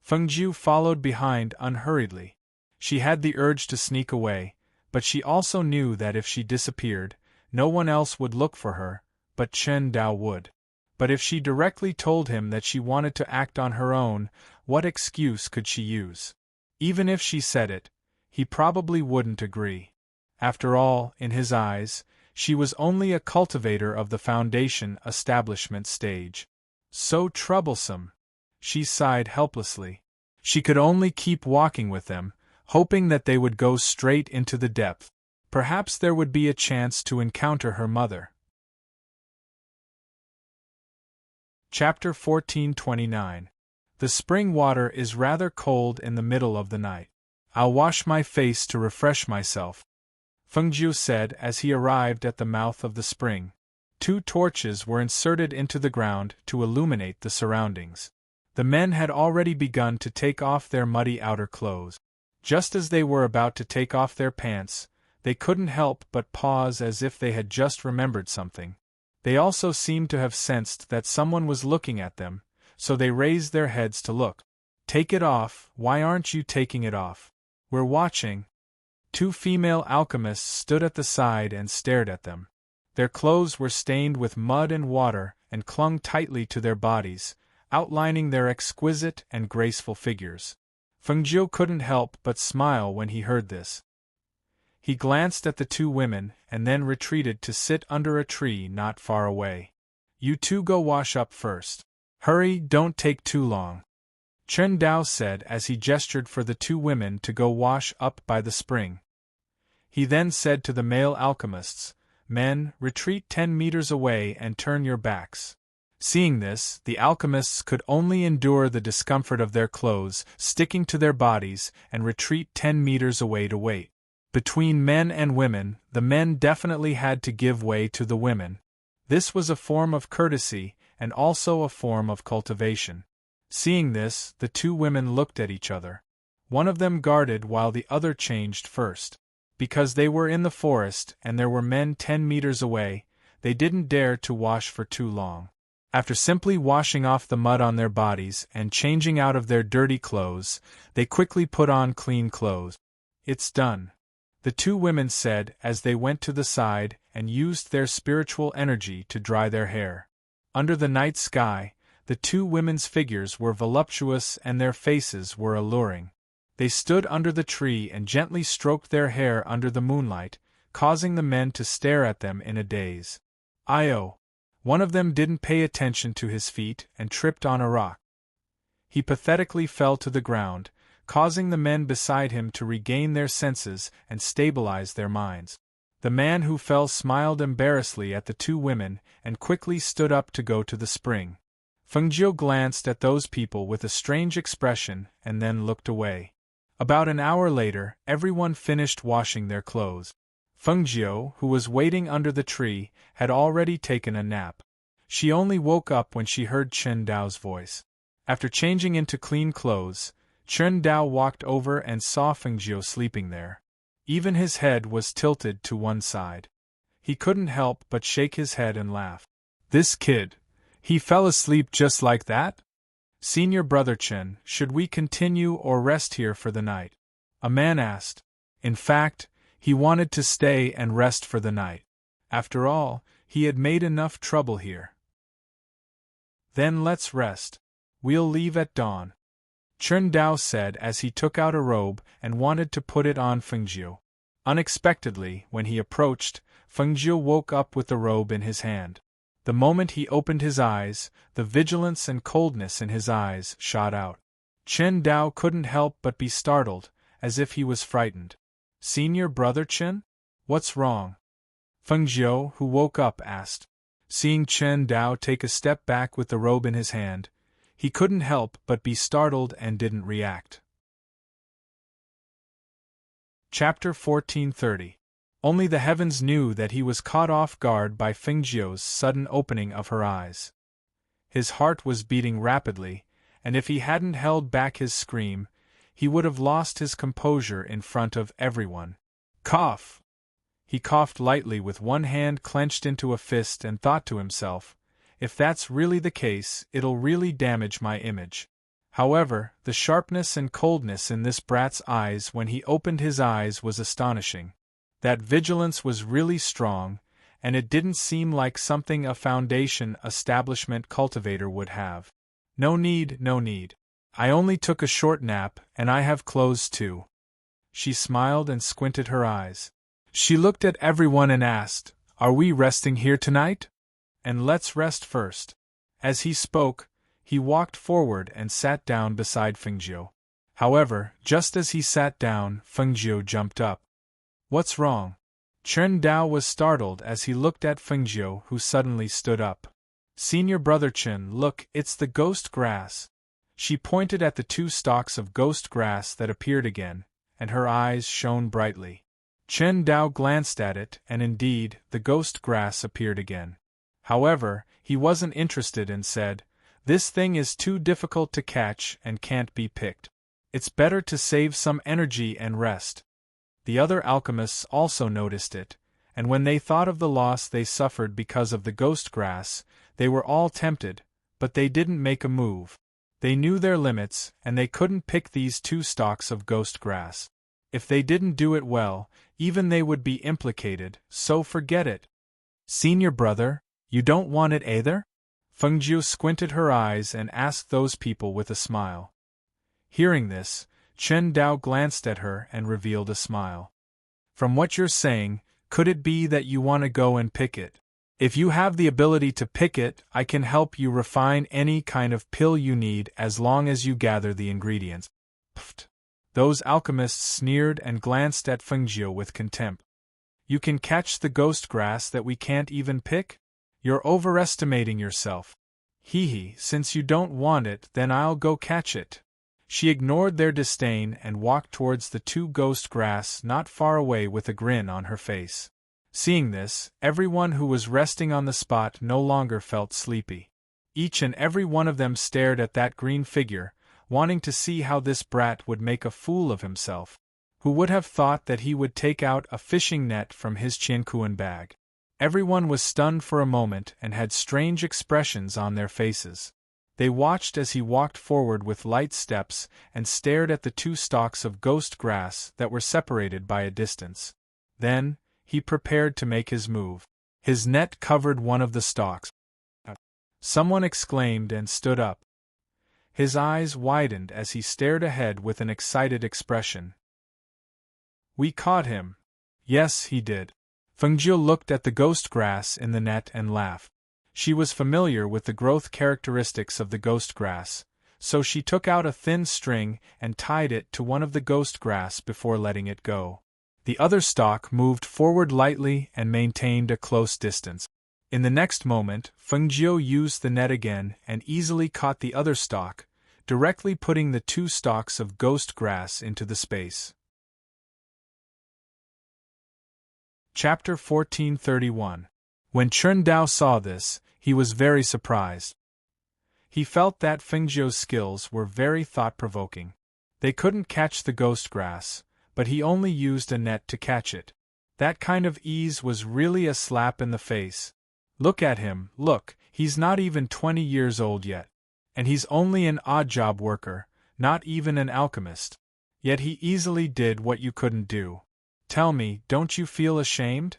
Feng Jiu followed behind unhurriedly. She had the urge to sneak away, but she also knew that if she disappeared, no one else would look for her, but Chen Dao would. But if she directly told him that she wanted to act on her own, what excuse could she use? Even if she said it, he probably wouldn't agree. After all, in his eyes, she was only a cultivator of the foundation establishment stage. So troublesome. She sighed helplessly. She could only keep walking with them, hoping that they would go straight into the depth. Perhaps there would be a chance to encounter her mother. Chapter 1429. The spring water is rather cold in the middle of the night. I'll wash my face to refresh myself, Fengjiu said as he arrived at the mouth of the spring. 2 torches were inserted into the ground to illuminate the surroundings. The men had already begun to take off their muddy outer clothes. Just as they were about to take off their pants, they couldn't help but pause as if they had just remembered something. They also seemed to have sensed that someone was looking at them, so they raised their heads to look. "Take it off, why aren't you taking it off? We're watching." 2 female alchemists stood at the side and stared at them. Their clothes were stained with mud and water and clung tightly to their bodies, outlining their exquisite and graceful figures. Fengjiu couldn't help but smile when he heard this. He glanced at the 2 women and then retreated to sit under a tree not far away. "You 2 go wash up first. Hurry, don't take too long," Chen Dao said as he gestured for the 2 women to go wash up by the spring. He then said to the male alchemists, "Men, retreat 10 meters away and turn your backs." Seeing this, the alchemists could only endure the discomfort of their clothes sticking to their bodies and retreat 10 meters away to wait. Between men and women, the men definitely had to give way to the women. This was a form of courtesy and also a form of cultivation. Seeing this, the 2 women looked at each other. One of them guarded while the other changed first. Because they were in the forest and there were men 10 meters away, they didn't dare to wash for too long. After simply washing off the mud on their bodies and changing out of their dirty clothes, they quickly put on clean clothes. "It's done," the 2 women said as they went to the side and used their spiritual energy to dry their hair. Under the night sky, the 2 women's figures were voluptuous and their faces were alluring. They stood under the tree and gently stroked their hair under the moonlight, causing the men to stare at them in a daze. "Io!" One of them didn't pay attention to his feet and tripped on a rock. He pathetically fell to the ground, causing the men beside him to regain their senses and stabilize their minds. The man who fell smiled embarrassedly at the 2 women and quickly stood up to go to the spring. Fengjiu glanced at those people with a strange expression and then looked away. About an hour later, everyone finished washing their clothes. Fengjiu, who was waiting under the tree, had already taken a nap. She only woke up when she heard Chen Dao's voice. After changing into clean clothes, Chen Dao walked over and saw Fengjiu sleeping there. Even his head was tilted to one side. He couldn't help but shake his head and laugh. "This kid, he fell asleep just like that? Senior brother Chen, should we continue or rest here for the night?" a man asked. In fact, he wanted to stay and rest for the night. After all, he had made enough trouble here. "Then let's rest. We'll leave at dawn," Chen Dao said as he took out a robe and wanted to put it on Fengjiu. Unexpectedly, when he approached, Fengjiu woke up with the robe in his hand. The moment he opened his eyes, the vigilance and coldness in his eyes shot out. Chen Dao couldn't help but be startled, as if he was frightened. "Senior brother Chen? What's wrong?" Fengjiu, who woke up, asked. Seeing Chen Dao take a step back with the robe in his hand, he couldn't help but be startled and didn't react. Chapter 1430. Only the heavens knew that he was caught off guard by Fengjiu's sudden opening of her eyes. His heart was beating rapidly, and if he hadn't held back his scream, he would have lost his composure in front of everyone. "Cough!" He coughed lightly with one hand clenched into a fist and thought to himself, "If that's really the case, it'll really damage my image." However, the sharpness and coldness in this brat's eyes when he opened his eyes was astonishing. That vigilance was really strong, and it didn't seem like something a foundation establishment cultivator would have. No need. I only took a short nap, and I have clothes too." She smiled and squinted her eyes. She looked at everyone and asked, "Are we resting here tonight? And let's rest first." As he spoke, he walked forward and sat down beside Fengjiu. However, just as he sat down, Fengjiu jumped up. "What's wrong?" Chen Dao was startled as he looked at Fengjiu, who suddenly stood up. Senior Brother Chen, look, it's the ghost grass. She pointed at the 2 stalks of ghost grass that appeared again, and her eyes shone brightly. Chen Dao glanced at it, and indeed, the ghost grass appeared again. However, he wasn't interested and said, "This thing is too difficult to catch and can't be picked. It's better to save some energy and rest." The other alchemists also noticed it, and when they thought of the loss they suffered because of the ghost grass, they were all tempted, but they didn't make a move. They knew their limits, and they couldn't pick these 2 stalks of ghost grass. If they didn't do it well, even they would be implicated, so forget it. Senior brother, you don't want it either? Fengjiu squinted her eyes and asked those people with a smile. Hearing this, Chen Dao glanced at her and revealed a smile. From what you're saying, could it be that you want to go and pick it? If you have the ability to pick it, I can help you refine any kind of pill you need as long as you gather the ingredients. Pfft. Those alchemists sneered and glanced at Fengjiu with contempt. You can catch the ghost grass that we can't even pick? You're overestimating yourself. Hee, since you don't want it, then I'll go catch it. She ignored their disdain and walked towards the 2 ghost grass not far away with a grin on her face. Seeing this, everyone who was resting on the spot no longer felt sleepy. Each and every one of them stared at that green figure, wanting to see how this brat would make a fool of himself. Who would have thought that he would take out a fishing net from his Qiankuan bag? Everyone was stunned for a moment and had strange expressions on their faces. They watched as he walked forward with light steps and stared at the 2 stalks of ghost grass that were separated by a distance. Then, he prepared to make his move. His net covered one of the stalks. Someone exclaimed and stood up. His eyes widened as he stared ahead with an excited expression. We caught him. Yes, he did. Fengjiu looked at the ghost grass in the net and laughed. She was familiar with the growth characteristics of the ghost grass, so she took out a thin string and tied it to one of the ghost grass before letting it go. The other stalk moved forward lightly and maintained a close distance. In the next moment, Fengjiu used the net again and easily caught the other stalk, directly putting the 2 stalks of ghost grass into the space. Chapter 1431. When Chen Dao saw this, he was very surprised. He felt that Fengjiu's skills were very thought-provoking. They couldn't catch the ghost grass, but he only used a net to catch it. That kind of ease was really a slap in the face. Look at him, look, he's not even 20 years old yet. And he's only an odd-job worker, not even an alchemist. Yet he easily did what you couldn't do. Tell me, don't you feel ashamed?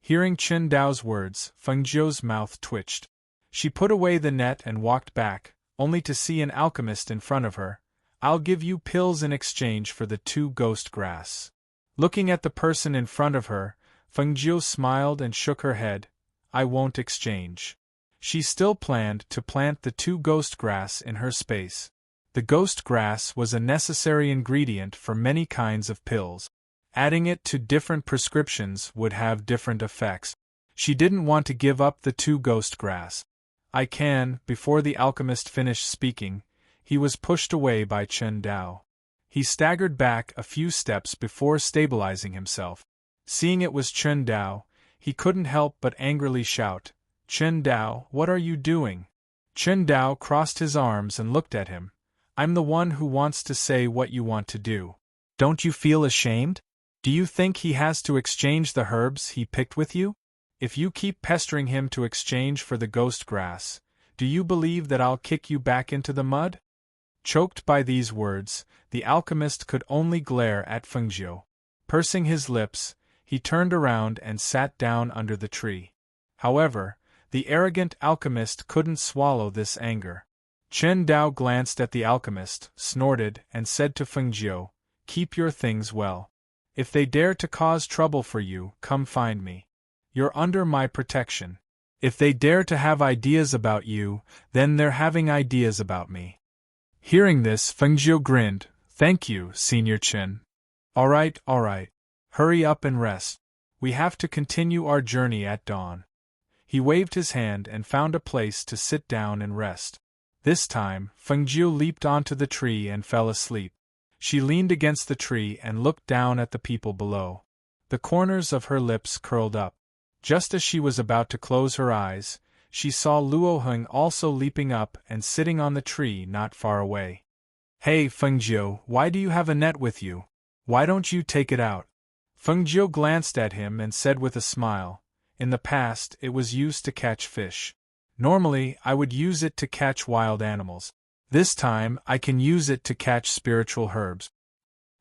Hearing Chen Dao's words, Fengjiu's mouth twitched. She put away the net and walked back, only to see an alchemist in front of her. I'll give you pills in exchange for the 2 ghost grass. Looking at the person in front of her, Fengjiu smiled and shook her head. I won't exchange. She still planned to plant the 2 ghost grass in her space. The ghost grass was a necessary ingredient for many kinds of pills. Adding it to different prescriptions would have different effects. She didn't want to give up the 2 ghost grass. I can, before the alchemist finished speaking, he was pushed away by Chen Dao. He staggered back a few steps before stabilizing himself. Seeing it was Chen Dao, he couldn't help but angrily shout, Chen Dao, what are you doing? Chen Dao crossed his arms and looked at him. I'm the one who wants to say what you want to do. Don't you feel ashamed? Do you think he has to exchange the herbs he picked with you? If you keep pestering him to exchange for the ghost grass, do you believe that I'll kick you back into the mud? Choked by these words, the alchemist could only glare at Fengjiu. Pursing his lips, he turned around and sat down under the tree. However, the arrogant alchemist couldn't swallow this anger. Chen Dao glanced at the alchemist, snorted, and said to Fengjiu, Keep your things well. If they dare to cause trouble for you, come find me. You're under my protection. If they dare to have ideas about you, then they're having ideas about me. Hearing this, Fengjiu grinned. Thank you, Senior Chen. All right. Hurry up and rest. We have to continue our journey at dawn. He waved his hand and found a place to sit down and rest. This time, Fengjiu leaped onto the tree and fell asleep. She leaned against the tree and looked down at the people below. The corners of her lips curled up. Just as she was about to close her eyes, she saw Luo Heng also leaping up and sitting on the tree not far away. "Hey, Fengjiu, why do you have a net with you? Why don't you take it out?" Fengjiu glanced at him and said with a smile, "In the past, it was used to catch fish. Normally, I would use it to catch wild animals. This time, I can use it to catch spiritual herbs.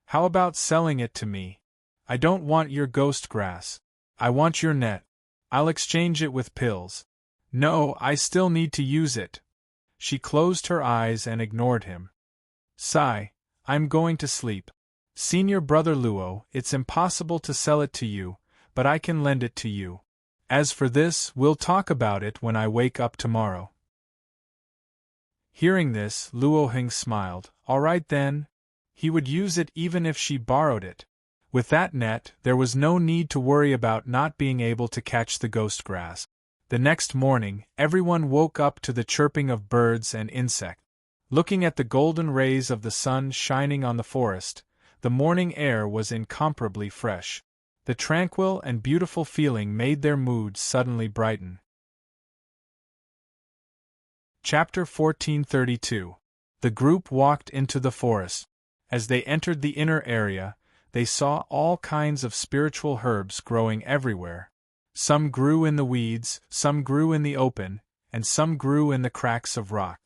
How about selling it to me? I don't want your ghost grass. I want your net. I'll exchange it with pills." "No, I still need to use it." She closed her eyes and ignored him. "Sigh, I'm going to sleep. Senior Brother Luo, it's impossible to sell it to you, but I can lend it to you. As for this, we'll talk about it when I wake up tomorrow." Hearing this, Luo Heng smiled. All right then. He would use it even if she borrowed it. With that net, there was no need to worry about not being able to catch the ghost grass. The next morning, everyone woke up to the chirping of birds and insects. Looking at the golden rays of the sun shining on the forest, the morning air was incomparably fresh. The tranquil and beautiful feeling made their moods suddenly brighten. Chapter 1432. The group walked into the forest. As they entered the inner area, they saw all kinds of spiritual herbs growing everywhere. Some grew in the weeds, some grew in the open, and some grew in the cracks of rock.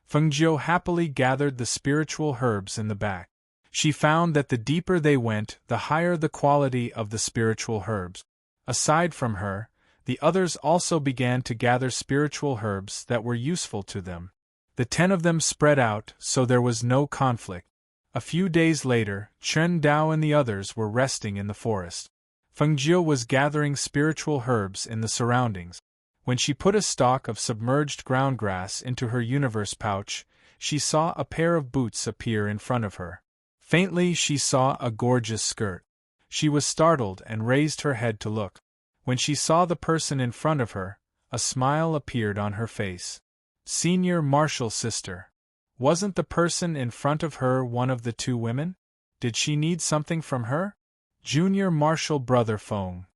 Fengjiu happily gathered the spiritual herbs in the back. She found that the deeper they went, the higher the quality of the spiritual herbs. Aside from her, the others also began to gather spiritual herbs that were useful to them. The 10 of them spread out, so there was no conflict. A few days later, Chen Dao and the others were resting in the forest. Fengjiu was gathering spiritual herbs in the surroundings. When she put a stalk of submerged ground grass into her universe pouch, she saw a pair of boots appear in front of her. Faintly she saw a gorgeous skirt. She was startled and raised her head to look. When she saw the person in front of her, a smile appeared on her face. Senior Marshal Sister. Wasn't the person in front of her one of the 2 women? Did she need something from her? Junior Marshal Brother Feng.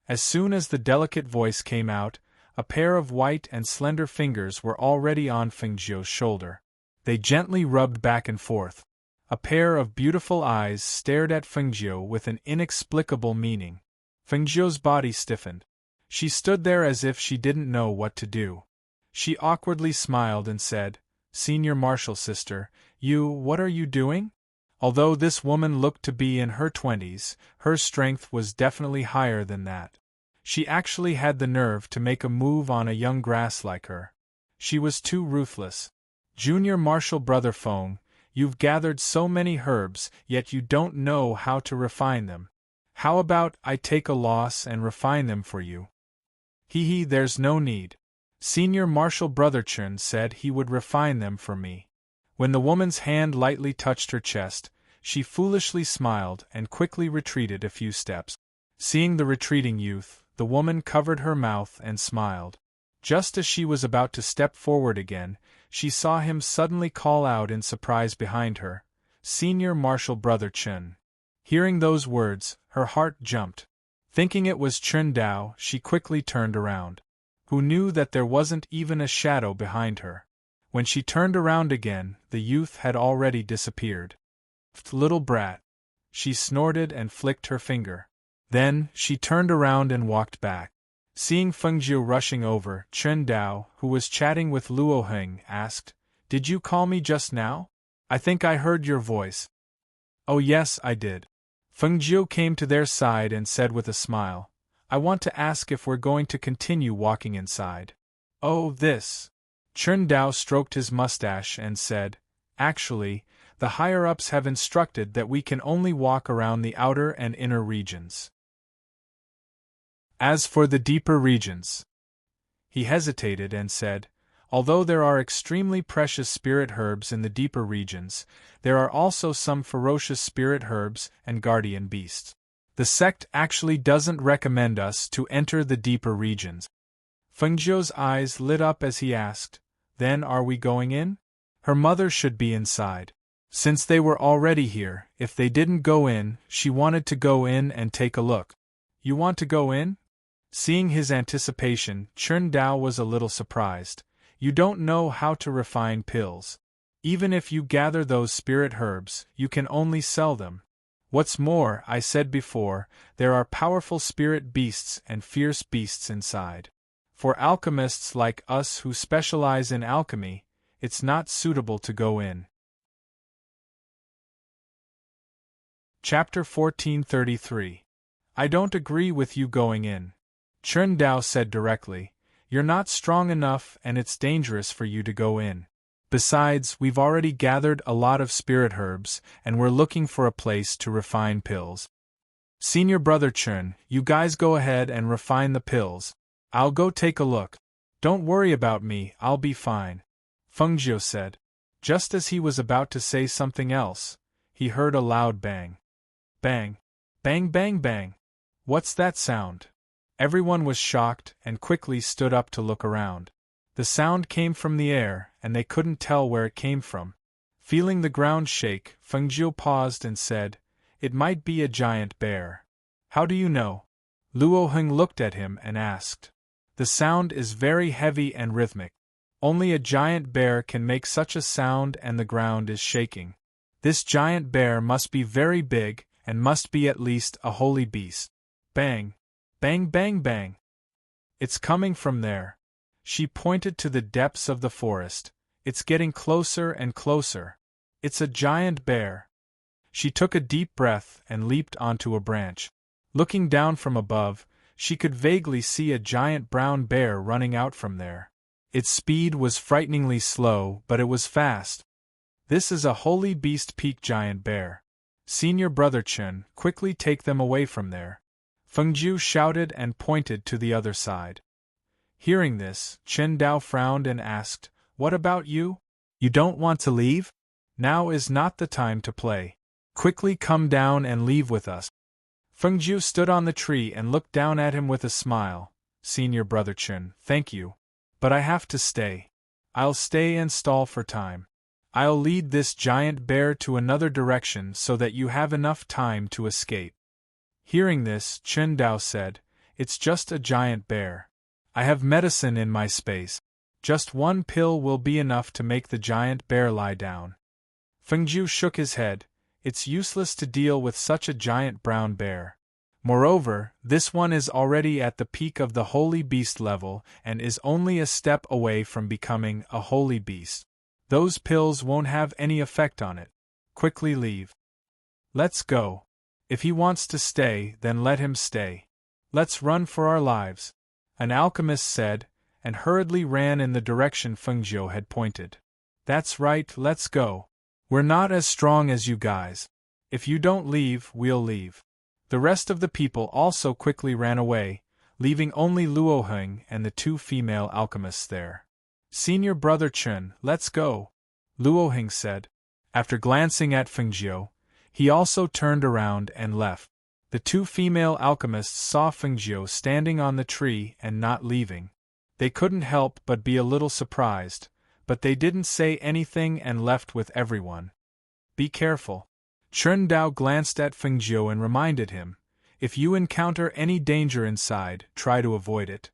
As soon as the delicate voice came out, a pair of white and slender fingers were already on Fengjiu's shoulder. They gently rubbed back and forth. A pair of beautiful eyes stared at Fengjiu with an inexplicable meaning. Fengjiu's body stiffened. She stood there as if she didn't know what to do. She awkwardly smiled and said, "Senior Marshal Sister, what are you doing?" Although this woman looked to be in her 20s, her strength was definitely higher than that. She actually had the nerve to make a move on a young grass like her. She was too ruthless. "Junior Marshal Brother Feng, you've gathered so many herbs, yet you don't know how to refine them. How about I take a loss and refine them for you?" There's no need. Senior Marshal Brother Chen said he would refine them for me." When the woman's hand lightly touched her chest, she foolishly smiled and quickly retreated a few steps. Seeing the retreating youth, the woman covered her mouth and smiled. Just as she was about to step forward again, she saw him suddenly call out in surprise behind her, "Senior Marshal Brother Chen." Hearing those words, her heart jumped. Thinking it was Chen Dao, she quickly turned around. Who knew that there wasn't even a shadow behind her? When she turned around again, the youth had already disappeared. "Little brat." She snorted and flicked her finger. Then, she turned around and walked back. Seeing Fengjiu rushing over, Chen Dao, who was chatting with Luo Heng, asked, "Did you call me just now? I think I heard your voice." "Oh yes, I did." Fengjiu came to their side and said with a smile, "I want to ask if we're going to continue walking inside." "Oh, this." Chen Dao stroked his mustache and said, "Actually, the higher-ups have instructed that we can only walk around the outer and inner regions. As for the deeper regions..." He hesitated and said, "Although there are extremely precious spirit herbs in the deeper regions, there are also some ferocious spirit herbs and guardian beasts. The sect actually doesn't recommend us to enter the deeper regions." Fengzhou's eyes lit up as he asked, "Then are we going in?" Her mother should be inside. Since they were already here, if they didn't go in, she wanted to go in and take a look. "You want to go in?" Seeing his anticipation, Chen Dao was a little surprised. "You don't know how to refine pills. Even if you gather those spirit herbs, you can only sell them. What's more, I said before, there are powerful spirit beasts and fierce beasts inside. For alchemists like us who specialize in alchemy, it's not suitable to go in." Chapter 1433. I don't agree with you going in. Chen Dao said directly, "You're not strong enough and it's dangerous for you to go in. Besides, we've already gathered a lot of spirit herbs, and we're looking for a place to refine pills. Senior brother Chen, you guys go ahead and refine the pills. I'll go take a look. Don't worry about me, I'll be fine," Fengzhou said. Just as he was about to say something else, he heard a loud bang. Bang! Bang bang bang! What's that sound? Everyone was shocked and quickly stood up to look around. The sound came from the air, and they couldn't tell where it came from. Feeling the ground shake, Fengzhou paused and said, "It might be a giant bear." "How do you know?" Luo Heng looked at him and asked. "The sound is very heavy and rhythmic. Only a giant bear can make such a sound, and the ground is shaking. This giant bear must be very big, and must be at least a holy beast." Bang! Bang bang bang! "It's coming from there." She pointed to the depths of the forest. "It's getting closer and closer. It's a giant bear." She took a deep breath and leaped onto a branch. Looking down from above, she could vaguely see a giant brown bear running out from there. Its speed was frighteningly slow, but it was fast. "This is a holy beast peak giant bear. Senior brother Chen, quickly take them away from there." Fengzhou shouted and pointed to the other side. Hearing this, Chen Dao frowned and asked, "What about you? You don't want to leave? Now is not the time to play. Quickly come down and leave with us." Fengzhou stood on the tree and looked down at him with a smile. "Senior brother Chen, thank you. But I have to stay. I'll stay and stall for time. I'll lead this giant bear to another direction so that you have enough time to escape." Hearing this, Chen Dao said, "It's just a giant bear. I have medicine in my space. Just one pill will be enough to make the giant bear lie down." Fengzhou shook his head. "It's useless to deal with such a giant brown bear. Moreover, this one is already at the peak of the holy beast level and is only a step away from becoming a holy beast. Those pills won't have any effect on it. Quickly leave. Let's go. If he wants to stay, then let him stay. Let's run for our lives," an alchemist said, and hurriedly ran in the direction Fengzhou had pointed. "That's right, let's go. We're not as strong as you guys. If you don't leave, we'll leave." The rest of the people also quickly ran away, leaving only Luo Heng and the two female alchemists there. "Senior brother Chen, let's go," Luo Heng said. After glancing at Fengzhou, he also turned around and left. The two female alchemists saw Fengzhou standing on the tree and not leaving. They couldn't help but be a little surprised, but they didn't say anything and left with everyone. "Be careful." Chen Dao glanced at Fengzhou and reminded him, "If you encounter any danger inside, try to avoid it.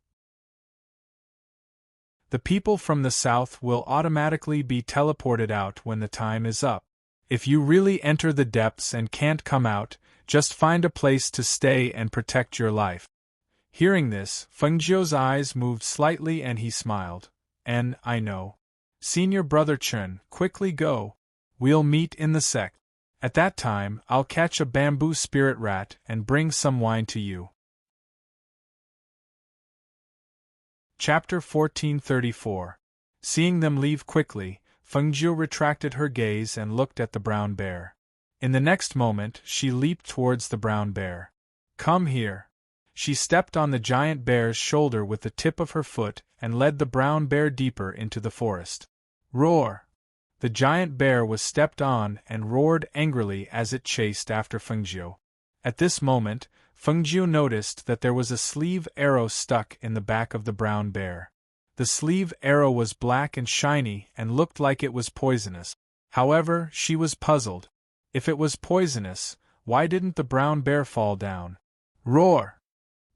The people from the south will automatically be teleported out when the time is up. If you really enter the depths and can't come out, just find a place to stay and protect your life." Hearing this, Fengzhou's eyes moved slightly and he smiled. I know. Senior brother Chen, quickly go. We'll meet in the sect. At that time, I'll catch a bamboo spirit rat and bring some wine to you." Chapter 1434. Seeing them leave quickly, Fengzhou retracted her gaze and looked at the brown bear. In the next moment, she leaped towards the brown bear. "Come here." She stepped on the giant bear's shoulder with the tip of her foot and led the brown bear deeper into the forest. Roar! The giant bear was stepped on and roared angrily as it chased after Fengzhou. At this moment, Fengjiu noticed that there was a sleeve arrow stuck in the back of the brown bear. The sleeve arrow was black and shiny and looked like it was poisonous. However, she was puzzled. If it was poisonous, why didn't the brown bear fall down? Roar!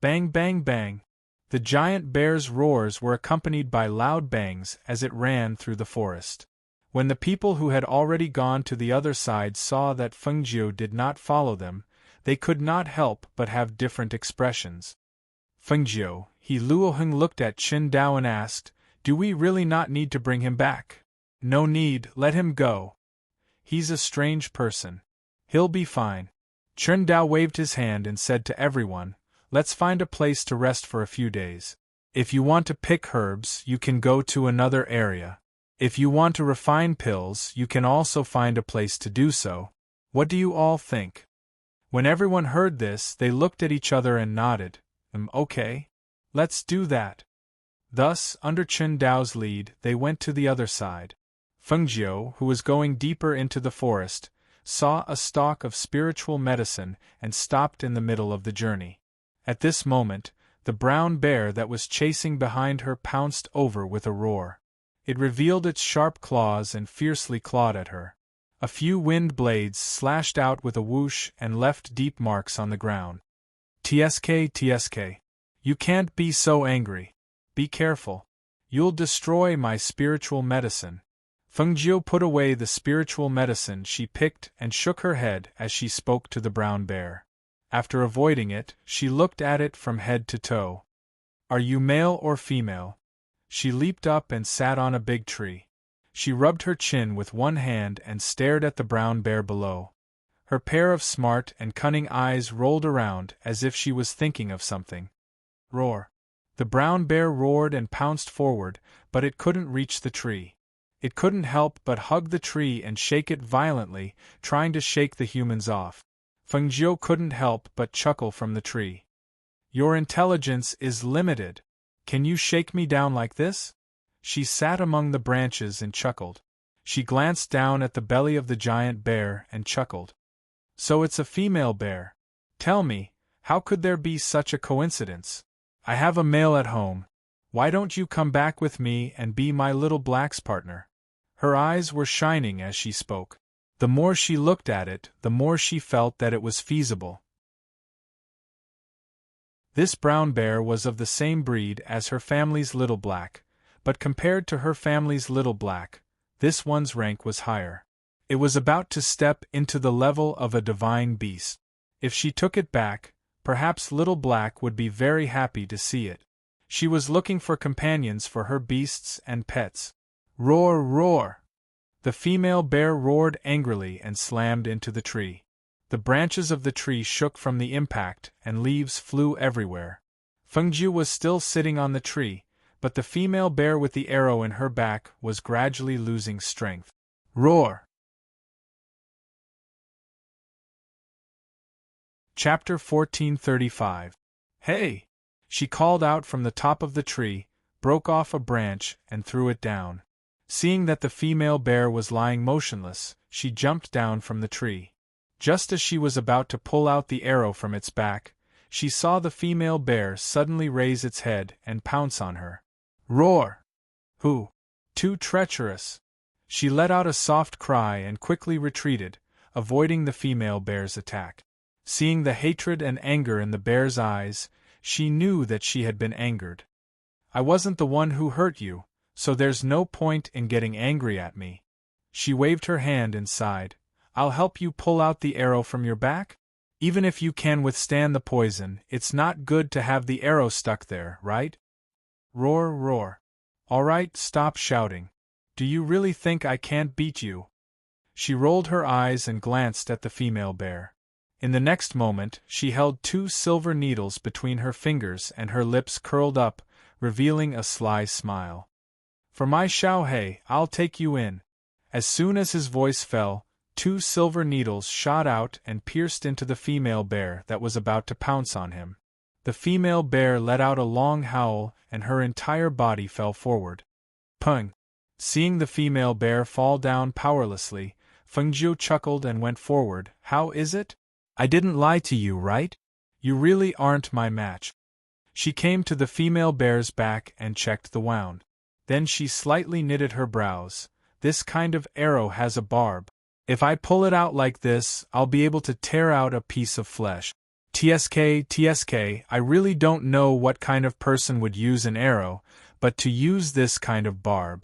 Bang bang bang! The giant bear's roars were accompanied by loud bangs as it ran through the forest. When the people who had already gone to the other side saw that Fengjiu did not follow them, they could not help but have different expressions. Fengjiu, he Luoheng looked at Qin Dao and asked, "Do we really not need to bring him back?" "No need, let him go. He's a strange person. He'll be fine." Qin Dao waved his hand and said to everyone, "Let's find a place to rest for a few days. If you want to pick herbs, you can go to another area. If you want to refine pills, you can also find a place to do so. What do you all think?" When everyone heard this, they looked at each other and nodded. Okay. Let's do that." Thus, under Qin Dao's lead, they went to the other side. Fengjiu, who was going deeper into the forest, saw a stalk of spiritual medicine and stopped in the middle of the journey. At this moment, the brown bear that was chasing behind her pounced over with a roar. It revealed its sharp claws and fiercely clawed at her. A few wind blades slashed out with a whoosh and left deep marks on the ground. "Tsk, you can't be so angry. Be careful. You'll destroy my spiritual medicine." Fengjiu put away the spiritual medicine she picked and shook her head as she spoke to the brown bear. After avoiding it, she looked at it from head to toe. "Are you male or female?" She leaped up and sat on a big tree. She rubbed her chin with one hand and stared at the brown bear below. Her pair of smart and cunning eyes rolled around as if she was thinking of something. Roar! The brown bear roared and pounced forward, but it couldn't reach the tree. It couldn't help but hug the tree and shake it violently, trying to shake the humans off. Fengjiu couldn't help but chuckle from the tree. "Your intelligence is limited. Can you shake me down like this?" She sat among the branches and chuckled. She glanced down at the belly of the giant bear and chuckled. "So it's a female bear. Tell me, how could there be such a coincidence? I have a male at home. Why don't you come back with me and be my little black's partner?" Her eyes were shining as she spoke. The more she looked at it, the more she felt that it was feasible. This brown bear was of the same breed as her family's little black, but compared to her family's little black, this one's rank was higher. It was about to step into the level of a divine beast. If she took it back, perhaps little black would be very happy to see it. She was looking for companions for her beasts and pets. Roar, roar! The female bear roared angrily and slammed into the tree. The branches of the tree shook from the impact and leaves flew everywhere. Fengjiu was still sitting on the tree, but the female bear with the arrow in her back was gradually losing strength. Roar! Chapter 1435. Hey! She called out from the top of the tree, broke off a branch, and threw it down. Seeing that the female bear was lying motionless, she jumped down from the tree. Just as she was about to pull out the arrow from its back, she saw the female bear suddenly raise its head and pounce on her. Roar! Who? Too treacherous! She let out a soft cry and quickly retreated, avoiding the female bear's attack. Seeing the hatred and anger in the bear's eyes, she knew that she had been angered. "I wasn't the one who hurt you, so there's no point in getting angry at me." She waved her hand and sighed. "I'll help you pull out the arrow from your back? Even if you can withstand the poison, it's not good to have the arrow stuck there, right?" Roar, roar. "All right, stop shouting. Do you really think I can't beat you?" She rolled her eyes and glanced at the female bear. In the next moment, she held 2 silver needles between her fingers and her lips curled up, revealing a sly smile. "For my Xiao He, I'll take you in." As soon as his voice fell, 2 silver needles shot out and pierced into the female bear that was about to pounce on him. The female bear let out a long howl and her entire body fell forward. Pung! Seeing the female bear fall down powerlessly, Fengjiu chuckled and went forward. "How is it? I didn't lie to you, right? You really aren't my match. She came to the female bear's back and checked the wound. Then she slightly knitted her brows. This kind of arrow has a barb. If I pull it out like this, I'll be able to tear out a piece of flesh. TSK, I really don't know what kind of person would use an arrow, but to use this kind of barb.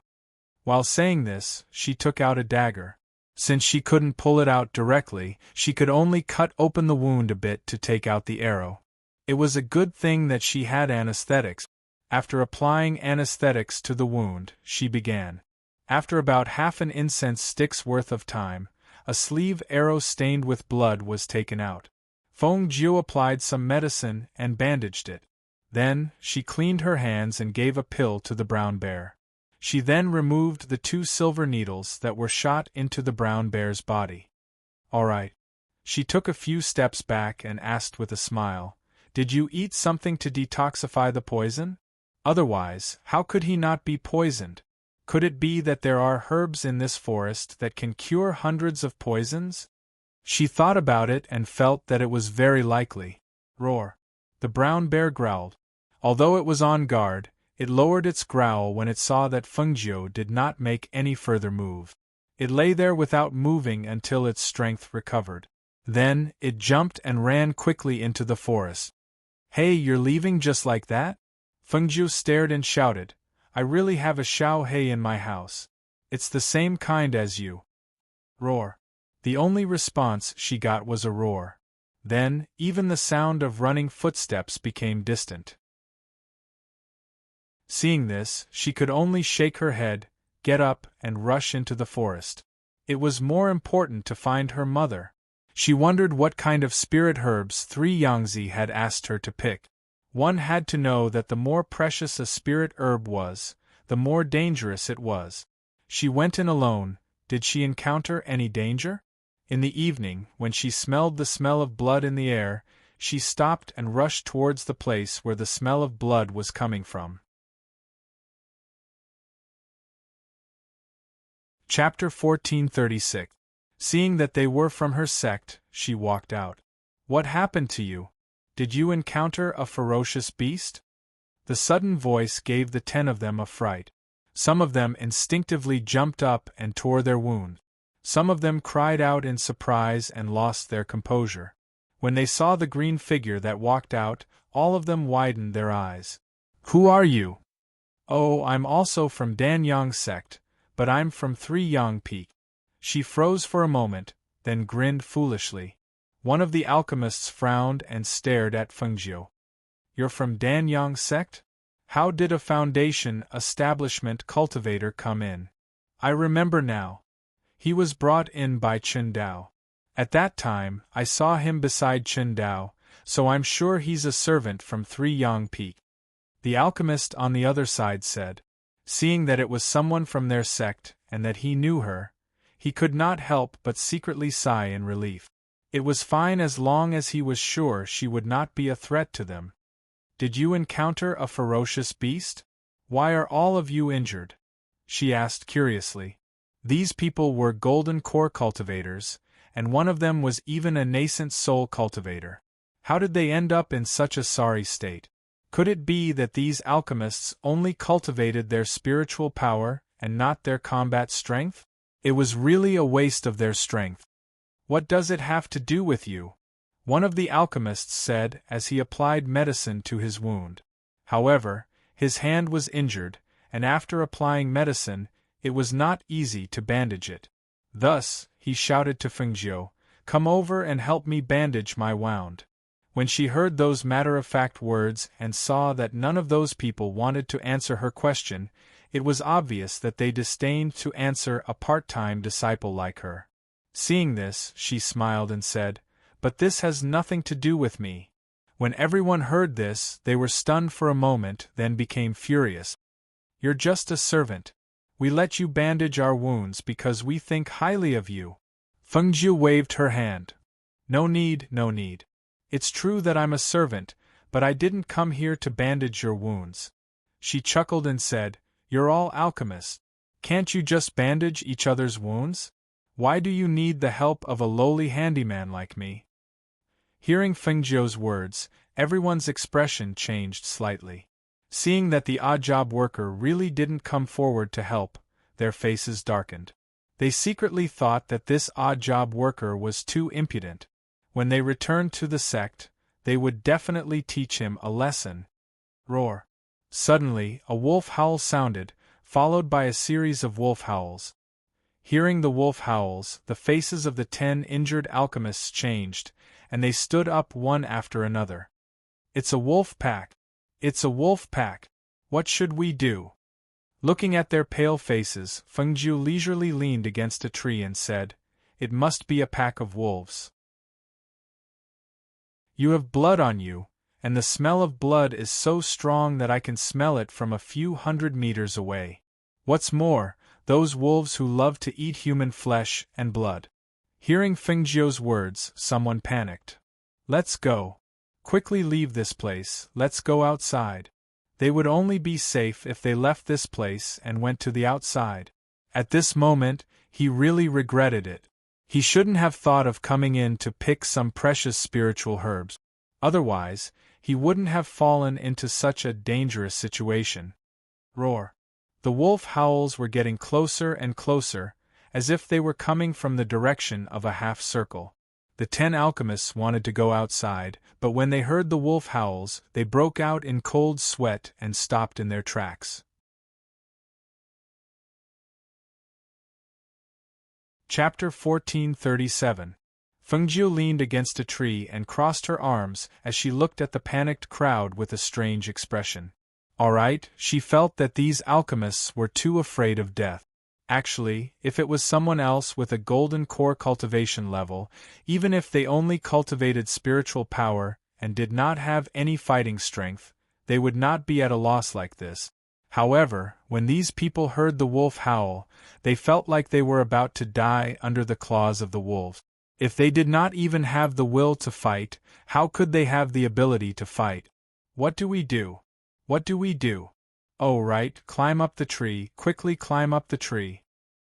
While saying this, she took out a dagger. Since she couldn't pull it out directly, she could only cut open the wound a bit to take out the arrow. It was a good thing that she had anesthetics. After applying anesthetics to the wound, she began. After about half an incense stick's worth of time, a sleeve arrow stained with blood was taken out. Feng Jiu applied some medicine and bandaged it. Then, she cleaned her hands and gave a pill to the brown bear. She then removed the 2 silver needles that were shot into the brown bear's body. All right. She took a few steps back and asked with a smile, "Did you eat something to detoxify the poison? Otherwise, how could he not be poisoned? Could it be that there are herbs in this forest that can cure hundreds of poisons?" She thought about it and felt that it was very likely. Roar. The brown bear growled. Although it was on guard, it lowered its growl when it saw that Feng Jiu did not make any further move. It lay there without moving until its strength recovered. Then, it jumped and ran quickly into the forest. "Hey, you're leaving just like that?" Feng Jiu stared and shouted, "I really have a Xiao Hei in my house. It's the same kind as you." Roar. The only response she got was a roar. Then, even the sound of running footsteps became distant. Seeing this, she could only shake her head, get up, and rush into the forest. It was more important to find her mother. She wondered what kind of spirit herbs 3 Yangtze had asked her to pick. One had to know that the more precious a spirit herb was, the more dangerous it was. She went in alone. Did she encounter any danger? In the evening, when she smelled the smell of blood in the air, she stopped and rushed towards the place where the smell of blood was coming from. Chapter 1436. Seeing that they were from her sect, she walked out. "What happened to you? Did you encounter a ferocious beast?" The sudden voice gave the 10 of them a fright. Some of them instinctively jumped up and tore their wound. Some of them cried out in surprise and lost their composure. When they saw the green figure that walked out, all of them widened their eyes. "Who are you?" "Oh, I'm also from Danyang's sect, but I'm from 3 Yang Peak." She froze for a moment, then grinned foolishly. One of the alchemists frowned and stared at Feng Jiu. "You're from Danyang's sect? How did a foundation establishment cultivator come in?" "I remember now. He was brought in by Chen Dao. At that time, I saw him beside Chen Dao, so I'm sure he's a servant from 3 Yang Peak." The alchemist on the other side said. Seeing that it was someone from their sect, and that he knew her, he could not help but secretly sigh in relief. It was fine as long as he was sure she would not be a threat to them. "Did you encounter a ferocious beast? Why are all of you injured?" she asked curiously. These people were golden core cultivators, and one of them was even a nascent soul cultivator. How did they end up in such a sorry state? Could it be that these alchemists only cultivated their spiritual power and not their combat strength? It was really a waste of their strength. "What does it have to do with you?" one of the alchemists said as he applied medicine to his wound. However, his hand was injured, and after applying medicine, it was not easy to bandage it. Thus, he shouted to Feng Jiu, "Come over and help me bandage my wound." When she heard those matter-of-fact words and saw that none of those people wanted to answer her question, it was obvious that they disdained to answer a part-time disciple like her. Seeing this, she smiled and said, "But this has nothing to do with me." When everyone heard this, they were stunned for a moment, then became furious. "You're just a servant. We let you bandage our wounds because we think highly of you." Feng Jiu waved her hand. No need. It's true that I'm a servant, but I didn't come here to bandage your wounds." She chuckled and said, "You're all alchemists. Can't you just bandage each other's wounds? Why do you need the help of a lowly handyman like me?" Hearing Fengjiu's words, everyone's expression changed slightly. Seeing that the odd job worker really didn't come forward to help, their faces darkened. They secretly thought that this odd job worker was too impudent. When they returned to the sect, they would definitely teach him a lesson. Roar. Suddenly, a wolf howl sounded, followed by a series of wolf howls. Hearing the wolf howls, the faces of the 10 injured alchemists changed, and they stood up one after another. It's a wolf pack! It's a wolf pack! What should we do? Looking at their pale faces, Fengjiu leisurely leaned against a tree and said, "It must be a pack of wolves. You have blood on you, and the smell of blood is so strong that I can smell it from a few hundred meters away. What's more, those wolves who love to eat human flesh and blood." Hearing Fengjiu's words, someone panicked. "Let's go. Quickly leave this place, let's go outside." They would only be safe if they left this place and went to the outside. At this moment, he really regretted it. He shouldn't have thought of coming in to pick some precious spiritual herbs. Otherwise, he wouldn't have fallen into such a dangerous situation. Roar. The wolf howls were getting closer and closer, as if they were coming from the direction of a half circle. The 10 alchemists wanted to go outside, but when they heard the wolf howls, they broke out in cold sweat and stopped in their tracks. Chapter 1437. Fengjiu leaned against a tree and crossed her arms as she looked at the panicked crowd with a strange expression. All right, she felt that these alchemists were too afraid of death. Actually, if it was someone else with a golden core cultivation level, even if they only cultivated spiritual power and did not have any fighting strength, they would not be at a loss like this. However, when these people heard the wolf howl, they felt like they were about to die under the claws of the wolves. If they did not even have the will to fight, how could they have the ability to fight? What do we do? What do we do? Oh right, climb up the tree, quickly climb up the tree.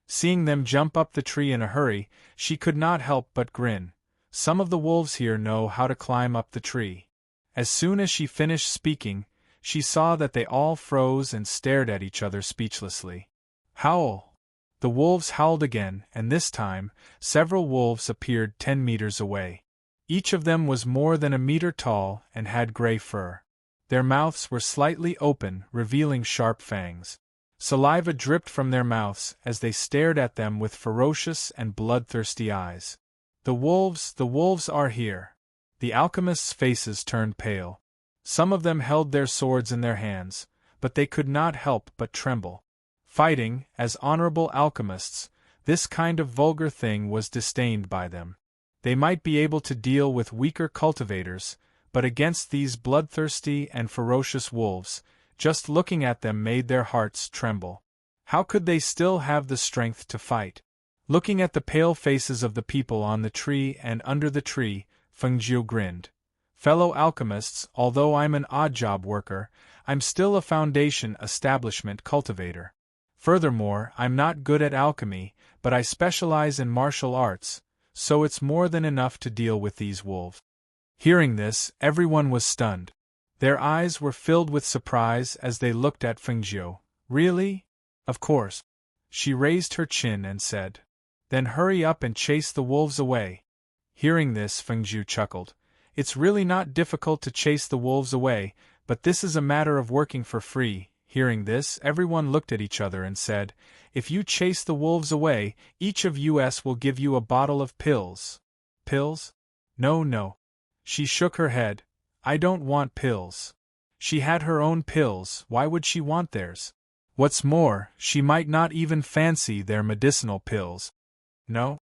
Seeing them jump up the tree in a hurry, she could not help but grin. Some of the wolves here know how to climb up the tree. As soon as she finished speaking, she saw that they all froze and stared at each other speechlessly. Howl! The wolves howled again, and this time, several wolves appeared 10 meters away. Each of them was more than a meter tall and had gray fur. Their mouths were slightly open, revealing sharp fangs. Saliva dripped from their mouths as they stared at them with ferocious and bloodthirsty eyes. The wolves are here. The alchemists' faces turned pale. Some of them held their swords in their hands, but they could not help but tremble. Fighting, as honorable alchemists, this kind of vulgar thing was disdained by them. They might be able to deal with weaker cultivators, but against these bloodthirsty and ferocious wolves, just looking at them made their hearts tremble. How could they still have the strength to fight? Looking at the pale faces of the people on the tree and under the tree, Fengjiu grinned. Fellow alchemists, although I'm an odd job worker, I'm still a foundation establishment cultivator. Furthermore, I'm not good at alchemy, but I specialize in martial arts, so it's more than enough to deal with these wolves. Hearing this, everyone was stunned. Their eyes were filled with surprise as they looked at Fengjiu. Really? Of course. She raised her chin and said. Then hurry up and chase the wolves away. Hearing this, Fengjiu chuckled. It's really not difficult to chase the wolves away, but this is a matter of working for free. Hearing this, everyone looked at each other and said, If you chase the wolves away, each of us will give you a bottle of pills. Pills? No. She shook her head. I don't want pills. She had her own pills, why would she want theirs? What's more, she might not even fancy their medicinal pills. No?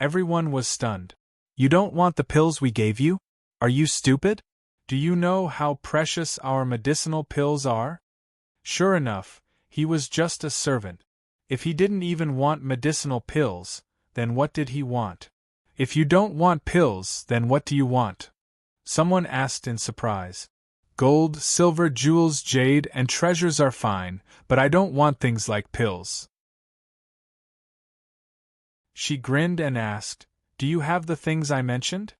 Everyone was stunned. You don't want the pills we gave you? Are you stupid? Do you know how precious our medicinal pills are? Sure enough, he was just a servant. If he didn't even want medicinal pills, then what did he want? If you don't want pills, then what do you want? Someone asked in surprise. Gold, silver, jewels, jade, and treasures are fine, but I don't want things like pills. She grinned and asked, Do you have the things I mentioned?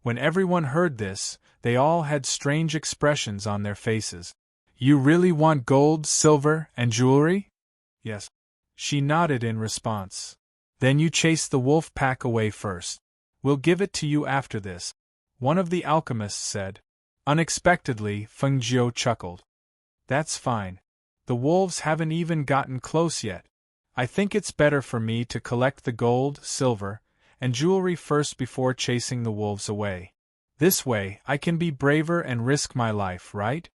When everyone heard this, they all had strange expressions on their faces. You really want gold, silver, and jewelry? Yes. She nodded in response. Then you chase the wolf pack away first. We'll give it to you after this, one of the alchemists said. Unexpectedly, Feng Jiu chuckled. That's fine. The wolves haven't even gotten close yet. I think it's better for me to collect the gold, silver, and jewelry first before chasing the wolves away. This way, I can be braver and risk my life, right?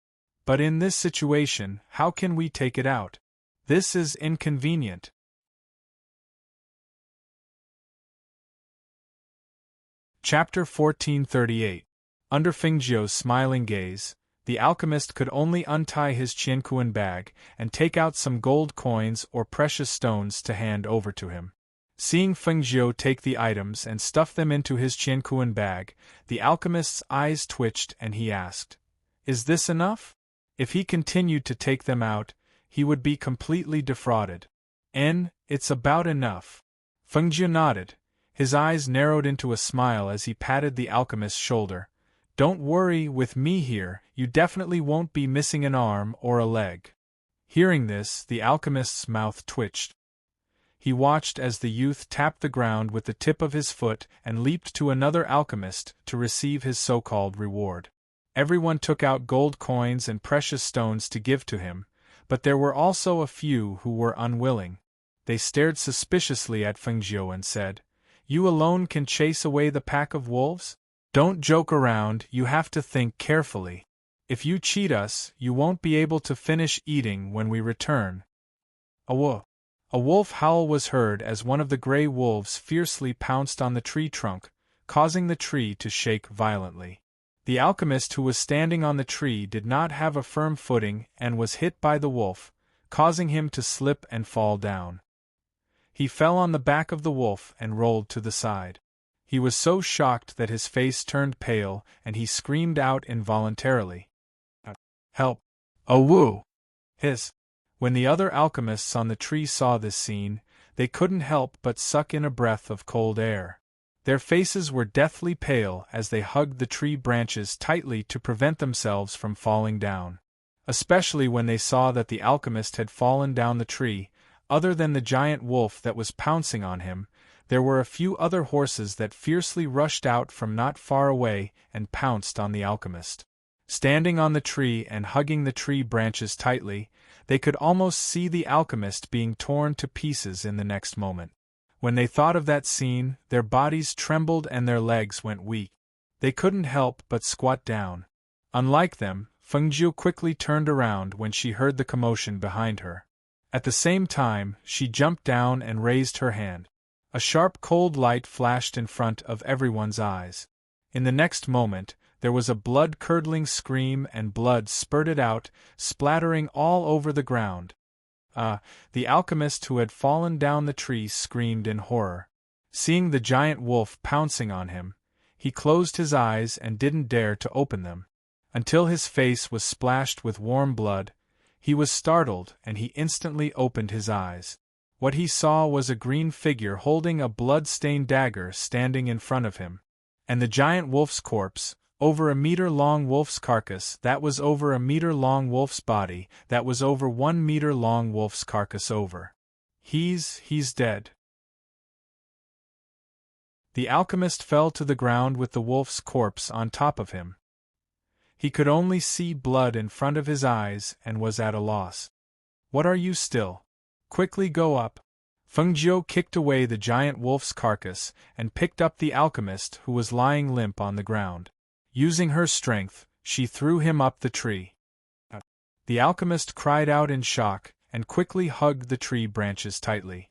But in this situation, how can we take it out? This is inconvenient. Chapter 1438. Under Feng Jiu's smiling gaze, the alchemist could only untie his qianquan bag and take out some gold coins or precious stones to hand over to him. Seeing Feng Jiu take the items and stuff them into his qianquan bag, the alchemist's eyes twitched and he asked, "Is this enough?" If he continued to take them out, he would be completely defrauded. It's about enough." Feng Jiu nodded. His eyes narrowed into a smile as he patted the alchemist's shoulder. "Don't worry, with me here, you definitely won't be missing an arm or a leg." Hearing this, the alchemist's mouth twitched. He watched as the youth tapped the ground with the tip of his foot and leaped to another alchemist to receive his so-called reward. Everyone took out gold coins and precious stones to give to him, but there were also a few who were unwilling. They stared suspiciously at Feng Jiu and said, "You alone can chase away the pack of wolves? Don't joke around, you have to think carefully. If you cheat us, you won't be able to finish eating when we return." A wolf howl was heard as one of the gray wolves fiercely pounced on the tree trunk, causing the tree to shake violently. The alchemist who was standing on the tree did not have a firm footing and was hit by the wolf, causing him to slip and fall down. He fell on the back of the wolf and rolled to the side. He was so shocked that his face turned pale and he screamed out involuntarily. "Help! Awoo!" Hiss! When the other alchemists on the tree saw this scene, they couldn't help but suck in a breath of cold air. Their faces were deathly pale as they hugged the tree branches tightly to prevent themselves from falling down. Especially when they saw that the alchemist had fallen down the tree. Other than the giant wolf that was pouncing on him, there were a few other horses that fiercely rushed out from not far away and pounced on the alchemist. Standing on the tree and hugging the tree branches tightly, they could almost see the alchemist being torn to pieces in the next moment. When they thought of that scene, their bodies trembled and their legs went weak. They couldn't help but squat down. Unlike them, Feng Jiu quickly turned around when she heard the commotion behind her. At the same time, she jumped down and raised her hand. A sharp cold light flashed in front of everyone's eyes. In the next moment, there was a blood-curdling scream and blood spurted out, splattering all over the ground. The alchemist who had fallen down the tree screamed in horror. Seeing the giant wolf pouncing on him, he closed his eyes and didn't dare to open them. Until his face was splashed with warm blood, he was startled and he instantly opened his eyes. What he saw was a green figure holding a blood-stained dagger standing in front of him. And the giant wolf's corpse, over a meter-long wolf's carcass, that was over a meter-long wolf's body, that was over 1 meter-long wolf's carcass over. He's dead. The alchemist fell to the ground with the wolf's corpse on top of him. He could only see blood in front of his eyes and was at a loss. "What are you still? Quickly go up." Feng Jiu kicked away the giant wolf's carcass and picked up the alchemist who was lying limp on the ground. Using her strength, she threw him up the tree. The alchemist cried out in shock and quickly hugged the tree branches tightly.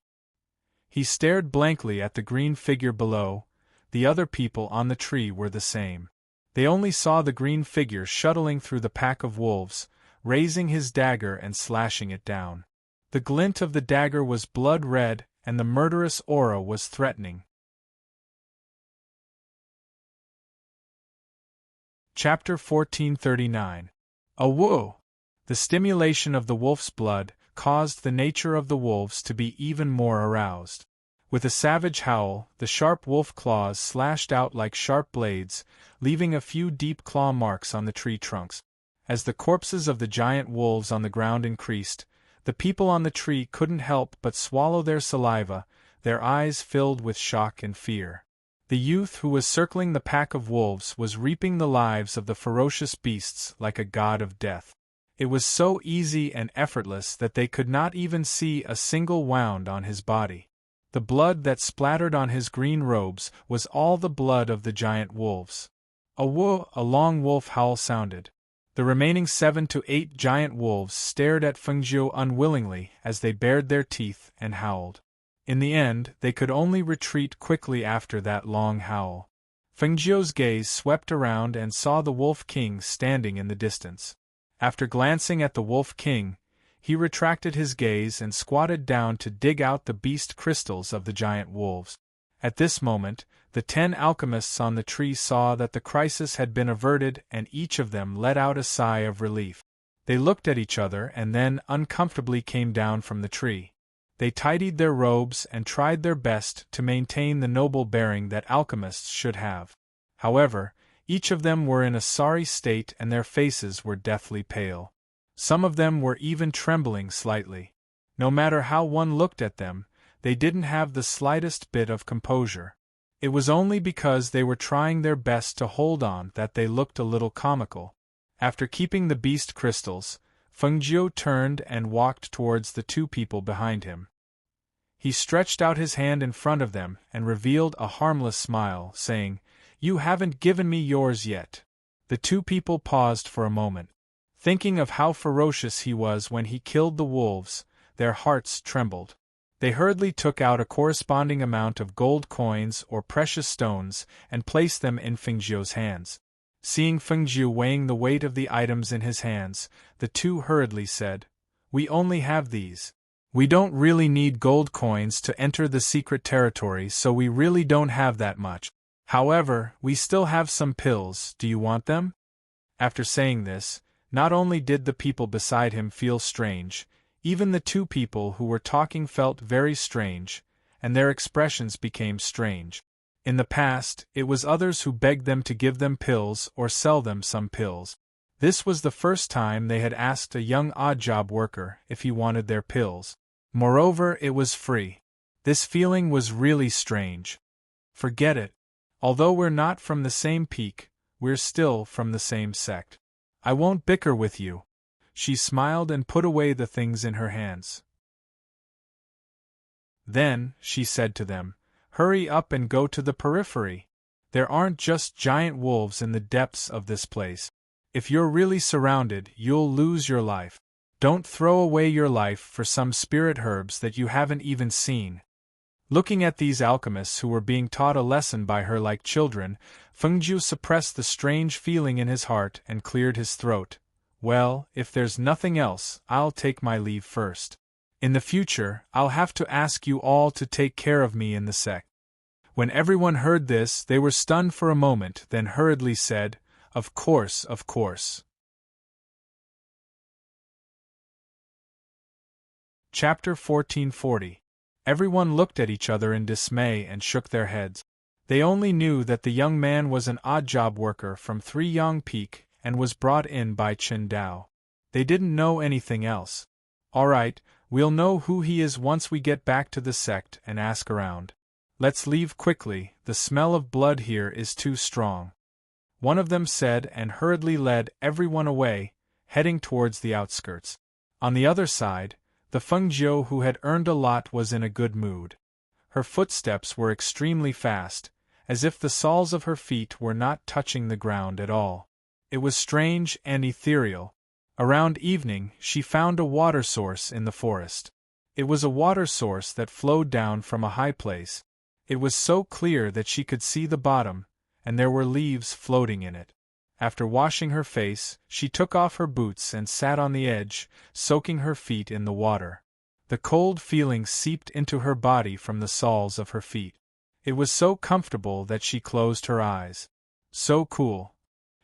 He stared blankly at the green figure below. The other people on the tree were the same. They only saw the green figure shuttling through the pack of wolves, raising his dagger and slashing it down. The glint of the dagger was blood-red, and the murderous aura was threatening. Chapter 1439. Awoo! The stimulation of the wolf's blood caused the nature of the wolves to be even more aroused. With a savage howl, the sharp wolf claws slashed out like sharp blades, leaving a few deep claw marks on the tree trunks. As the corpses of the giant wolves on the ground increased, the people on the tree couldn't help but swallow their saliva, their eyes filled with shock and fear. The youth who was circling the pack of wolves was reaping the lives of the ferocious beasts like a god of death. It was so easy and effortless that they could not even see a single wound on his body. The blood that splattered on his green robes was all the blood of the giant wolves. A long wolf howl sounded. The remaining 7 to 8 giant wolves stared at Fengjiu unwillingly as they bared their teeth and howled. In the end, they could only retreat quickly after that long howl. Fengjiu's gaze swept around and saw the Wolf King standing in the distance. After glancing at the Wolf King, he retracted his gaze and squatted down to dig out the beast crystals of the giant wolves. At this moment, the 10 alchemists on the tree saw that the crisis had been averted, and each of them let out a sigh of relief. They looked at each other and then uncomfortably came down from the tree. They tidied their robes and tried their best to maintain the noble bearing that alchemists should have. However, each of them were in a sorry state and their faces were deathly pale. Some of them were even trembling slightly. No matter how one looked at them, they didn't have the slightest bit of composure. It was only because they were trying their best to hold on that they looked a little comical. After keeping the beast crystals, Fengjiu turned and walked towards the 2 people behind him. He stretched out his hand in front of them and revealed a harmless smile, saying, "You haven't given me yours yet." The 2 people paused for a moment. Thinking of how ferocious he was when he killed the wolves, their hearts trembled. They hurriedly took out a corresponding amount of gold coins or precious stones and placed them in Fengjiu's hands. Seeing Fengjiu weighing the weight of the items in his hands, the 2 hurriedly said, "We only have these. We don't really need gold coins to enter the secret territory, so we really don't have that much. However, we still have some pills. Do you want them?" After saying this, not only did the people beside him feel strange, even the 2 people who were talking felt very strange, and their expressions became strange. In the past, it was others who begged them to give them pills or sell them some pills. This was the first time they had asked a young odd-job worker if he wanted their pills. Moreover, it was free. This feeling was really strange. Forget it. Although we're not from the same peak, we're still from the same sect. I won't bicker with you. She smiled and put away the things in her hands. Then, she said to them, "Hurry up and go to the periphery. There aren't just giant wolves in the depths of this place. If you're really surrounded, you'll lose your life. Don't throw away your life for some spirit herbs that you haven't even seen." Looking at these alchemists who were being taught a lesson by her like children, Fengjiu suppressed the strange feeling in his heart and cleared his throat. "Well, if there's nothing else, I'll take my leave first. In the future, I'll have to ask you all to take care of me in the sect." When everyone heard this, they were stunned for a moment, then hurriedly said, "Of course, of course." Chapter 1440. Everyone looked at each other in dismay and shook their heads. They only knew that the young man was an odd-job worker from 3 Yang Peak and was brought in by Qin Dao. They didn't know anything else. "All right, we'll know who he is once we get back to the sect and ask around. Let's leave quickly, the smell of blood here is too strong," one of them said and hurriedly led everyone away, heading towards the outskirts. On the other side, the Fengjiu who had earned a lot was in a good mood. Her footsteps were extremely fast, as if the soles of her feet were not touching the ground at all. It was strange and ethereal. Around evening, she found a water source in the forest. It was a water source that flowed down from a high place. It was so clear that she could see the bottom, and there were leaves floating in it. After washing her face, she took off her boots and sat on the edge, soaking her feet in the water. The cold feeling seeped into her body from the soles of her feet. It was so comfortable that she closed her eyes. "So cool,"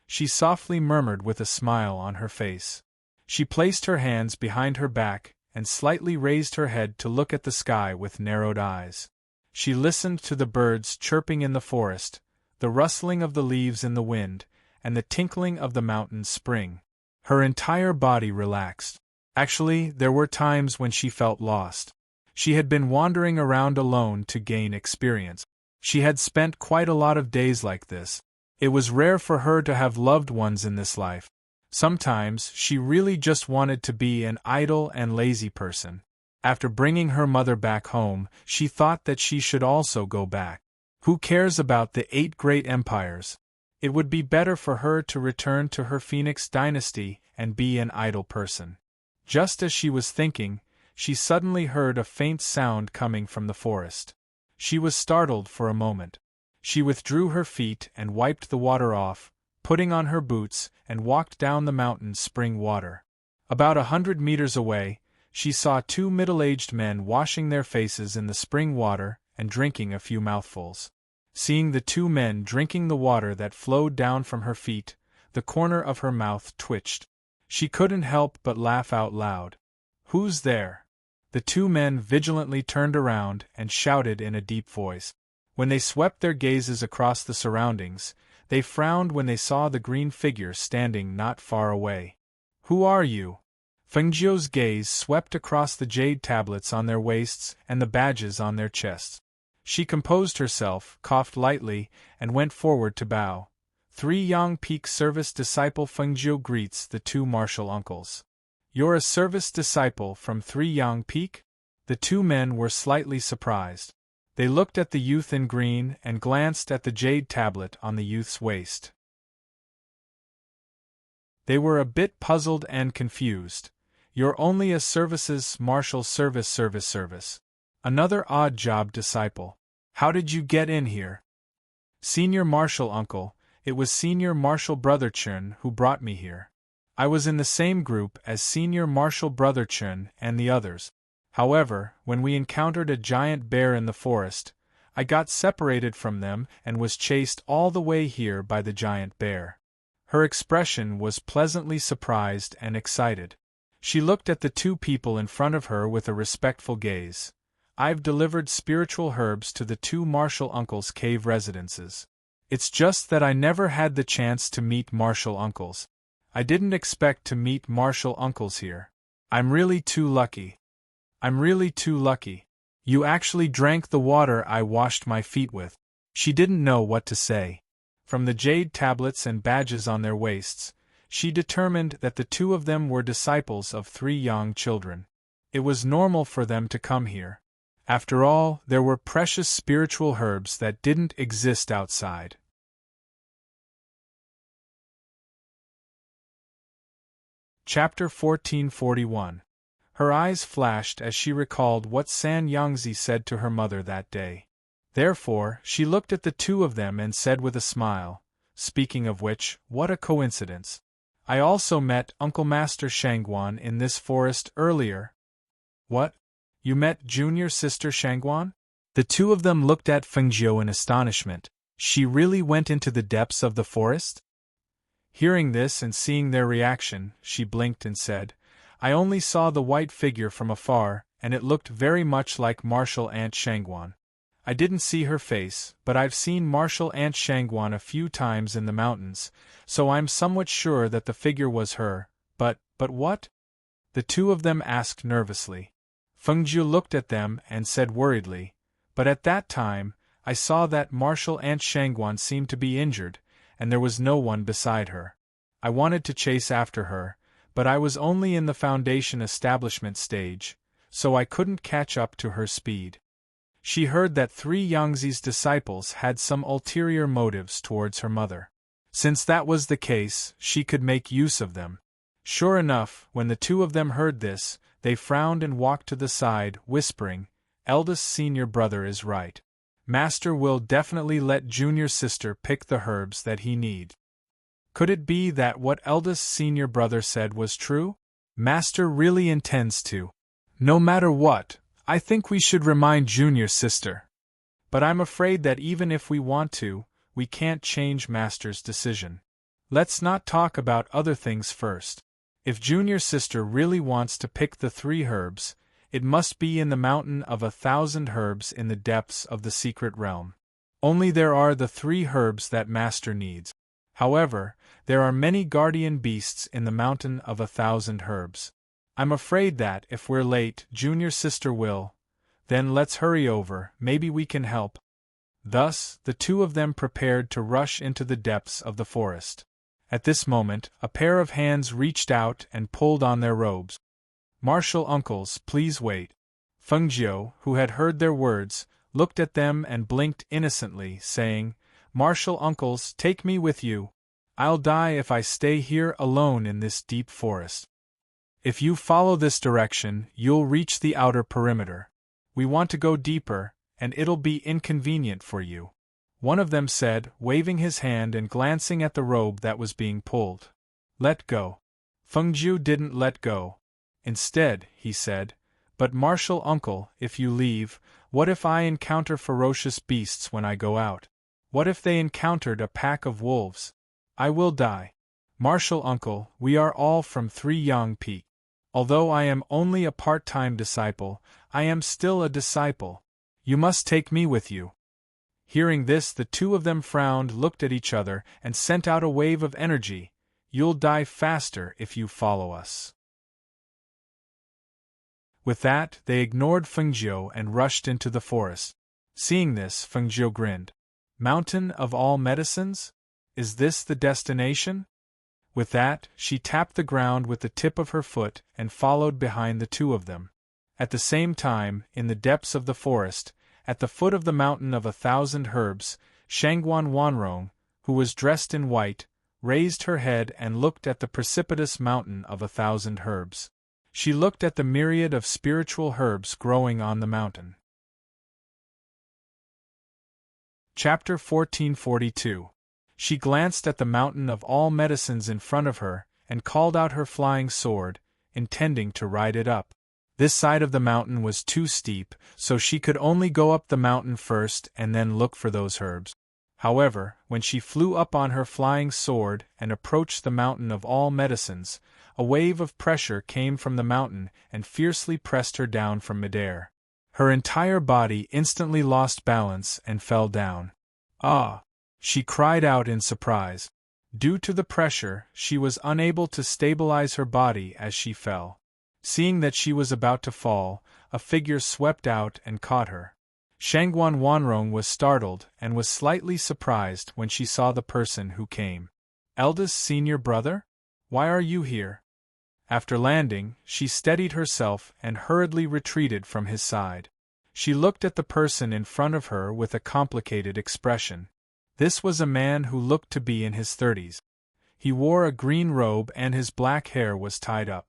she softly murmured with a smile on her face. She placed her hands behind her back and slightly raised her head to look at the sky with narrowed eyes. She listened to the birds chirping in the forest, the rustling of the leaves in the wind, and the tinkling of the mountain spring. Her entire body relaxed. Actually, there were times when she felt lost. She had been wandering around alone to gain experience. She had spent quite a lot of days like this. It was rare for her to have loved ones in this life. Sometimes she really just wanted to be an idle and lazy person. After bringing her mother back home, she thought that she should also go back. Who cares about the 8 great empires? It would be better for her to return to her Phoenix dynasty and be an idle person. Just as she was thinking, she suddenly heard a faint sound coming from the forest. She was startled for a moment. She withdrew her feet and wiped the water off, putting on her boots, and walked down the mountain's spring water. About 100 meters away, she saw 2 middle-aged men washing their faces in the spring water and drinking a few mouthfuls. Seeing the 2 men drinking the water that flowed down from her feet, the corner of her mouth twitched. She couldn't help but laugh out loud. "Who's there?" The 2 men vigilantly turned around and shouted in a deep voice. When they swept their gazes across the surroundings, they frowned when they saw the green figure standing not far away. "Who are you?" Fengjiu's gaze swept across the jade tablets on their waists and the badges on their chests. She composed herself, coughed lightly, and went forward to bow. 3 Yang Peak service disciple Fengjiu greets the 2 martial uncles. "You're a service disciple from 3 Yang Peak?" The 2 men were slightly surprised. They looked at the youth in green and glanced at the jade tablet on the youth's waist. They were a bit puzzled and confused. "You're only a services martial service. Another odd job disciple. How did you get in here?" "Senior martial uncle, it was senior martial brother Chun who brought me here. I was in the same group as senior martial brother Chun and the others. However, when we encountered a giant bear in the forest, I got separated from them and was chased all the way here by the giant bear." Her expression was pleasantly surprised and excited. She looked at the 2 people in front of her with a respectful gaze. "I've delivered spiritual herbs to the 2 martial uncles' cave residences. It's just that I never had the chance to meet martial uncles. I didn't expect to meet martial uncles here. I'm really too lucky. You actually drank the water I washed my feet with." She didn't know what to say. From the jade tablets and badges on their waists, she determined that the 2 of them were disciples of 3 young children. It was normal for them to come here. After all, there were precious spiritual herbs that didn't exist outside. Chapter 1441. Her eyes flashed as she recalled what San Yangzi said to her mother that day. Therefore, she looked at the 2 of them and said with a smile, "Speaking of which, what a coincidence. I also met Uncle Master Shangguan in this forest earlier." "What? You met junior sister Shangguan?" The 2 of them looked at Fengjiu in astonishment. She really went into the depths of the forest? Hearing this and seeing their reaction, she blinked and said, "I only saw the white figure from afar, and it looked very much like Martial Aunt Shangguan. I didn't see her face, but I've seen Martial Aunt Shangguan a few times in the mountains, so I'm somewhat sure that the figure was her. But what?" the 2 of them asked nervously. Fengjiu looked at them and said worriedly, "But at that time, I saw that Martial Aunt Shangguan seemed to be injured, and there was no one beside her. I wanted to chase after her, but I was only in the foundation establishment stage, so I couldn't catch up to her speed." She heard that 3 Yangzi's disciples had some ulterior motives towards her mother. Since that was the case, she could make use of them. Sure enough, when the 2 of them heard this, they frowned and walked to the side, whispering, "Eldest senior brother is right. Master will definitely let junior sister pick the herbs that he needs." Could it be that what eldest senior brother said was true? Master really intends to. No matter what, I think we should remind junior sister. But I'm afraid that even if we want to, we can't change Master's decision. Let's not talk about other things first. If junior sister really wants to pick the 3 herbs, It must be in the mountain of 1,000 herbs in the depths of the secret realm. Only there are the 3 herbs that Master needs. However, there are many guardian beasts in the mountain of 1,000 herbs. I'm afraid that, if we're late, Junior Sister will. Then let's hurry over, maybe we can help. Thus, the 2 of them prepared to rush into the depths of the forest. At this moment, a pair of hands reached out and pulled on their robes. "Martial uncles, please wait." Fengjiu, who had heard their words, looked at them and blinked innocently, saying, "Martial uncles, take me with you. I'll die if I stay here alone in this deep forest. If you follow this direction, you'll reach the outer perimeter. We want to go deeper, and it'll be inconvenient for you," one of them said, waving his hand and glancing at the robe that was being pulled. "Let go." Fengjiu didn't let go. Instead, he said, "But martial uncle, if you leave, what if I encounter ferocious beasts when I go out? What if they encountered a pack of wolves? I will die. Martial uncle, we are all from 3 Yang Peak. Although I am only a part-time disciple, I am still a disciple. You must take me with you." Hearing this, the 2 of them frowned, looked at each other, and sent out a wave of energy. "You'll die faster if you follow us." With that, they ignored Fengjiu and rushed into the forest. Seeing this, Fengjiu grinned. "Mountain of all medicines? Is this the destination?" With that, she tapped the ground with the tip of her foot and followed behind the 2 of them. At the same time, in the depths of the forest, at the foot of the mountain of 1,000 herbs, Shangguan Wanrong, who was dressed in white, raised her head and looked at the precipitous mountain of 1,000 herbs. She looked at the myriad of spiritual herbs growing on the mountain. Chapter 1442. She glanced at the mountain of all medicines in front of her, and called out her flying sword, intending to ride it up. This side of the mountain was too steep, so she could only go up the mountain first and then look for those herbs. However, when she flew up on her flying sword and approached the mountain of all medicines, a wave of pressure came from the mountain and fiercely pressed her down from midair. Her entire body instantly lost balance and fell down. "Ah!" she cried out in surprise. Due to the pressure, she was unable to stabilize her body as she fell. Seeing that she was about to fall, a figure swept out and caught her. Shangguan Wanrong was startled and was slightly surprised when she saw the person who came. "Eldest senior brother? Why are you here?" After landing, she steadied herself and hurriedly retreated from his side. She looked at the person in front of her with a complicated expression. This was a man who looked to be in his 30s. He wore a green robe and his black hair was tied up.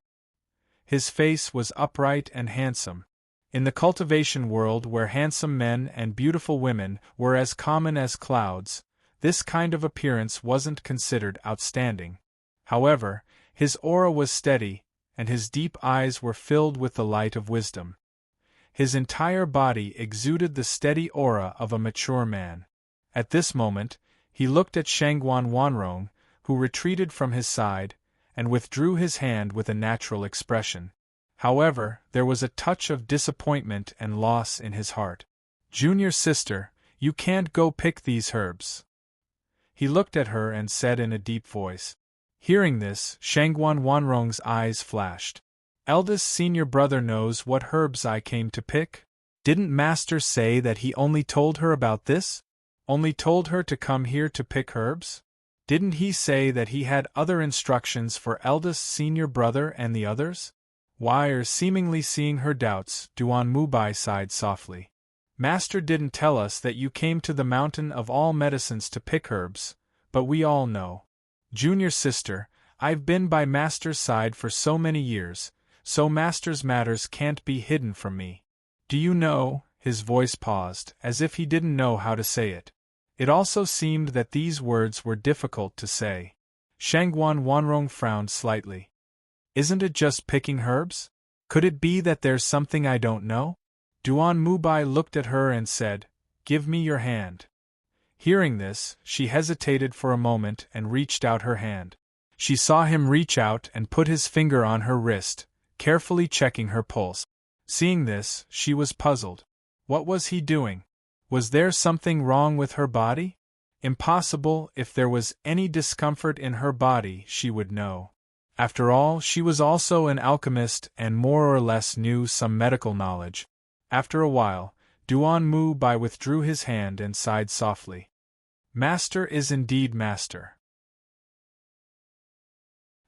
His face was upright and handsome. In the cultivation world where handsome men and beautiful women were as common as clouds, this kind of appearance wasn't considered outstanding. However, his aura was steady, and his deep eyes were filled with the light of wisdom. His entire body exuded the steady aura of a mature man. At this moment, he looked at Shangguan Wanrong, who retreated from his side, and withdrew his hand with a natural expression. However, there was a touch of disappointment and loss in his heart. "Junior sister, you can't go pick these herbs." He looked at her and said in a deep voice. Hearing this, Shangguan Wanrong's eyes flashed. "Eldest senior brother knows what herbs I came to pick? Didn't Master say that he only told her about this? Only told her to come here to pick herbs? Didn't he say that he had other instructions for eldest senior brother and the others?" Why, seemingly seeing her doubts, Duan Mubai sighed softly. "Master didn't tell us that you came to the mountain of all medicines to pick herbs, but we all know. Junior sister, I've been by Master's side for so many years, so Master's matters can't be hidden from me. Do you know," his voice paused, as if he didn't know how to say it. It also seemed that these words were difficult to say. Shangguan Wanrong frowned slightly. "Isn't it just picking herbs? Could it be that there's something I don't know?" Duan Mubai looked at her and said, "Give me your hand." Hearing this, she hesitated for a moment and reached out her hand. She saw him reach out and put his finger on her wrist, carefully checking her pulse. Seeing this, she was puzzled. What was he doing? Was there something wrong with her body? Impossible. If there was any discomfort in her body, she would know. After all, she was also an alchemist and more or less knew some medical knowledge. After a while, Duan Mu Bai withdrew his hand and sighed softly. Master is indeed master.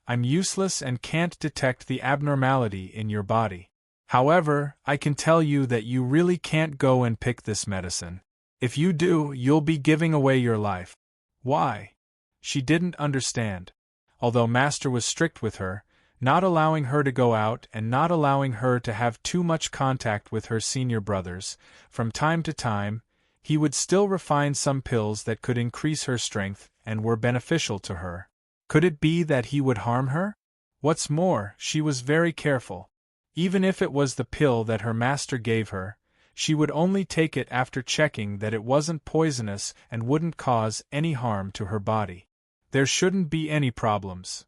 I'm useless and can't detect the abnormality in your body. However, I can tell you that you really can't go and pick this medicine. If you do, you'll be giving away your life. Why? She didn't understand. Although Master was strict with her, not allowing her to go out and not allowing her to have too much contact with her senior brothers, from time to time, he would still refine some pills that could increase her strength and were beneficial to her. Could it be that he would harm her? What's more, she was very careful. Even if it was the pill that her master gave her, she would only take it after checking that it wasn't poisonous and wouldn't cause any harm to her body. There shouldn't be any problems.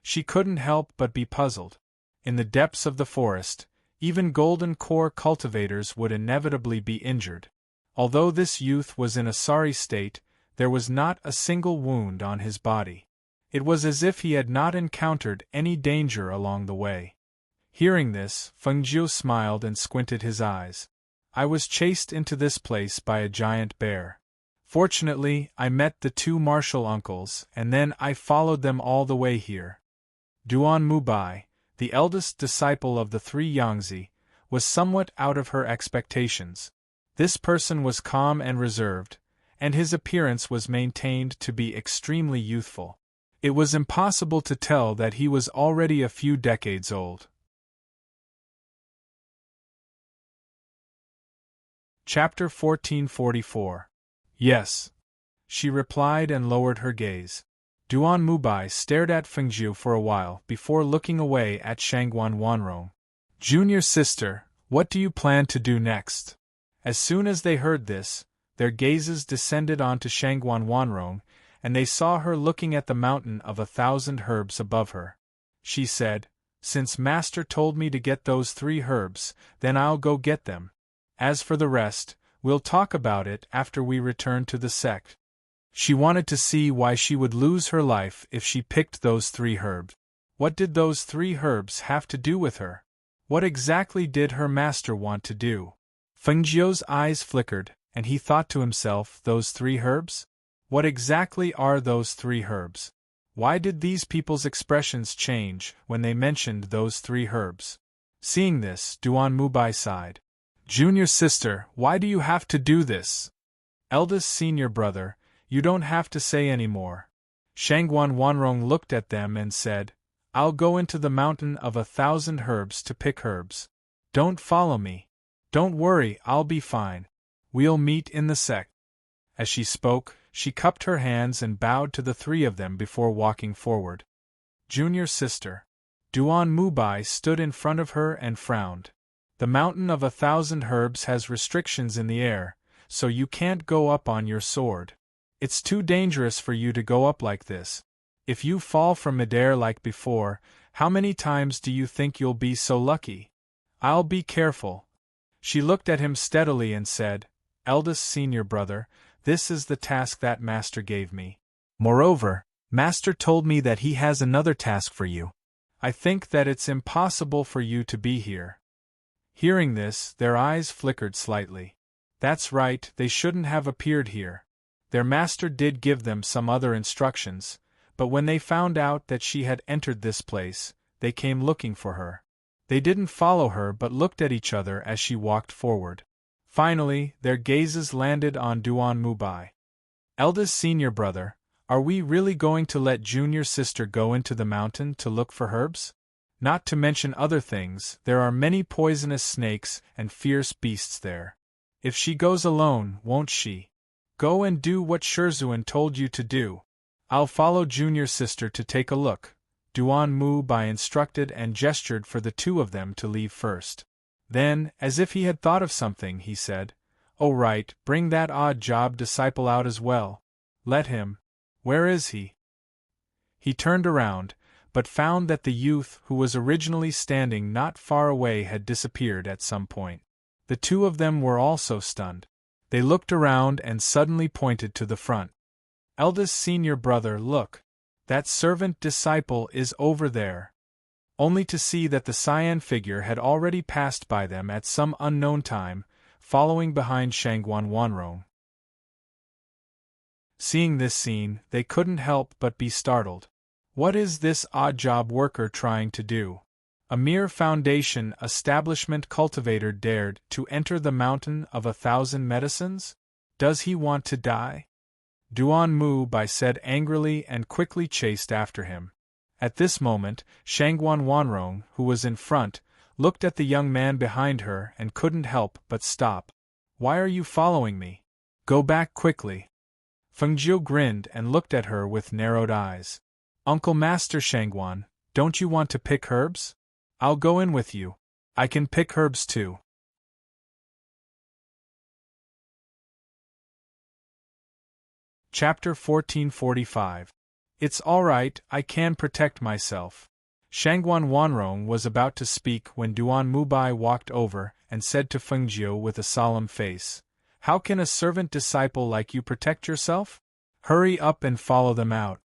She couldn't help but be puzzled. In the depths of the forest, even golden core cultivators would inevitably be injured. Although this youth was in a sorry state, there was not a single wound on his body. It was as if he had not encountered any danger along the way. Hearing this, Fengjiu smiled and squinted his eyes. I was chased into this place by a giant bear. Fortunately, I met the two martial uncles, and then I followed them all the way here. Duan Mu Bai, the eldest disciple of the three Yangtze, was somewhat out of her expectations. This person was calm and reserved, and his appearance was maintained to be extremely youthful. It was impossible to tell that he was already a few decades old. Chapter 1444. Yes, she replied and lowered her gaze. Duan Mu Bai stared at Fengjiu for a while before looking away at Shangguan Wanrong. Junior sister, what do you plan to do next? As soon as they heard this, their gazes descended onto Shangguan Wanrong, and they saw her looking at the mountain of 1,000 herbs above her. She said, Since Master told me to get those 3 herbs, then I'll go get them. As for the rest, we'll talk about it after we return to the sect. She wanted to see why she would lose her life if she picked those 3 herbs. What did those 3 herbs have to do with her? What exactly did her master want to do? Fengjiu's eyes flickered, and he thought to himself, those 3 herbs? What exactly are those 3 herbs? Why did these people's expressions change when they mentioned those 3 herbs? Seeing this, Duan Mu Bai sighed. Junior sister, why do you have to do this? Eldest senior brother, you don't have to say any more. Shangguan Wanrong looked at them and said, I'll go into the mountain of 1,000 herbs to pick herbs. Don't follow me. Don't worry, I'll be fine. We'll meet in the sect. As she spoke, she cupped her hands and bowed to the 3 of them before walking forward. Junior sister. Duan Mu Bai stood in front of her and frowned. The mountain of 1,000 herbs has restrictions in the air, so you can't go up on your sword. It's too dangerous for you to go up like this. If you fall from midair like before, how many times do you think you'll be so lucky? I'll be careful. She looked at him steadily and said, Eldest senior brother, this is the task that Master gave me. Moreover, Master told me that he has another task for you. I think that it's impossible for you to be here. Hearing this, their eyes flickered slightly. That's right, they shouldn't have appeared here. Their master did give them some other instructions, but when they found out that she had entered this place, they came looking for her. They didn't follow her but looked at each other as she walked forward. Finally, their gazes landed on Duan Mu Bai. Eldest senior brother, are we really going to let junior sister go into the mountain to look for herbs? Not to mention other things, there are many poisonous snakes and fierce beasts there. If she goes alone, won't she? Go and do what Shizhuan told you to do. I'll follow junior sister to take a look. Duan Mu Bai instructed and gestured for the 2 of them to leave first. Then, as if he had thought of something, he said, Oh right, bring that odd job disciple out as well. Let him. Where is he? He turned around, but found that the youth who was originally standing not far away had disappeared at some point. The two of them were also stunned. They looked around and suddenly pointed to the front. Eldest senior brother, look. That servant disciple is over there. Only to see that the cyan figure had already passed by them at some unknown time, following behind Shangguan Wanrong. Seeing this scene, they couldn't help but be startled. What is this odd-job worker trying to do? A mere foundation establishment cultivator dared to enter the mountain of 1,000 medicines? Does he want to die? Duan Mu Bai said angrily and quickly chased after him. At this moment, Shangguan Wanrong, who was in front, looked at the young man behind her and couldn't help but stop. Why are you following me? Go back quickly. Fengjiu grinned and looked at her with narrowed eyes. Uncle Master Shangguan, don't you want to pick herbs? I'll go in with you. I can pick herbs too. Chapter 1445. It's alright, I can protect myself. Shangguan Wanrong was about to speak when Duan Mu Bai walked over and said to Fengjiu with a solemn face, How can a servant disciple like you protect yourself? Hurry up and follow them out.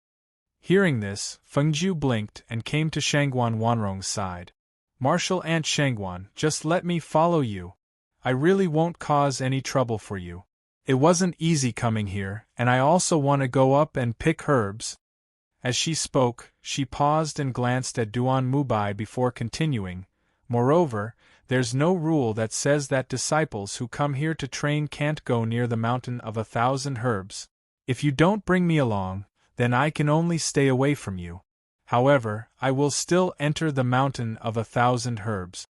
Hearing this, Fengjiu blinked and came to Shangguan Wanrong's side. Martial Aunt Shangguan, just let me follow you. I really won't cause any trouble for you. It wasn't easy coming here, and I also want to go up and pick herbs. As she spoke, she paused and glanced at Duan Mu Bai before continuing. Moreover, there's no rule that says that disciples who come here to train can't go near the mountain of 1,000 herbs. If you don't bring me along, then I can only stay away from you. However, I will still enter the mountain of 1,000 herbs.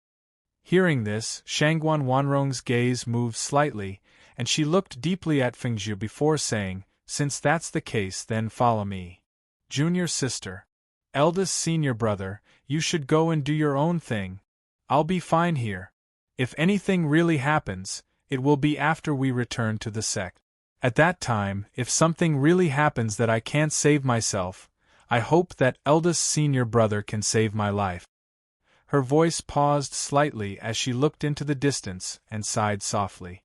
Hearing this, Shangguan Wanrong's gaze moved slightly, and she looked deeply at Fengjiu before saying, Since that's the case, then follow me. Junior sister. Eldest senior brother, you should go and do your own thing. I'll be fine here. If anything really happens, it will be after we return to the sect. At that time, if something really happens that I can't save myself, I hope that eldest senior brother can save my life. Her voice paused slightly as she looked into the distance and sighed softly.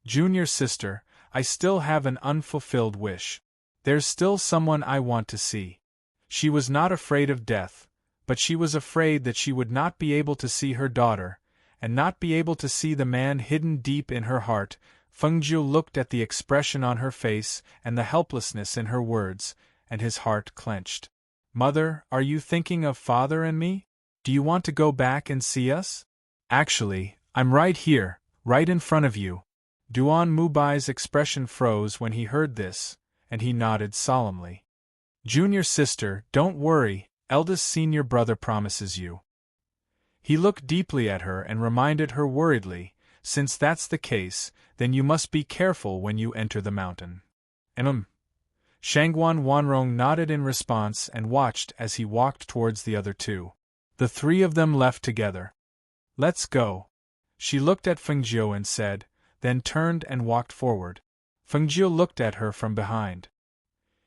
Junior sister, I still have an unfulfilled wish. There's still someone I want to see. She was not afraid of death, but she was afraid that she would not be able to see her daughter, and not be able to see the man hidden deep in her heart. Fengjiu looked at the expression on her face and the helplessness in her words, and his heart clenched. Mother, are you thinking of father and me? Do you want to go back and see us? Actually, I'm right here, right in front of you. Duan Mu Bai's expression froze when he heard this, and he nodded solemnly. Junior sister, don't worry, eldest senior brother promises you. He looked deeply at her and reminded her worriedly, Since that's the case, then you must be careful when you enter the mountain. Shangguan Wanrong nodded in response and watched as he walked towards the other two. The three of them left together. Let's go. She looked at Fengjiu and said, then turned and walked forward. Fengjiu looked at her from behind.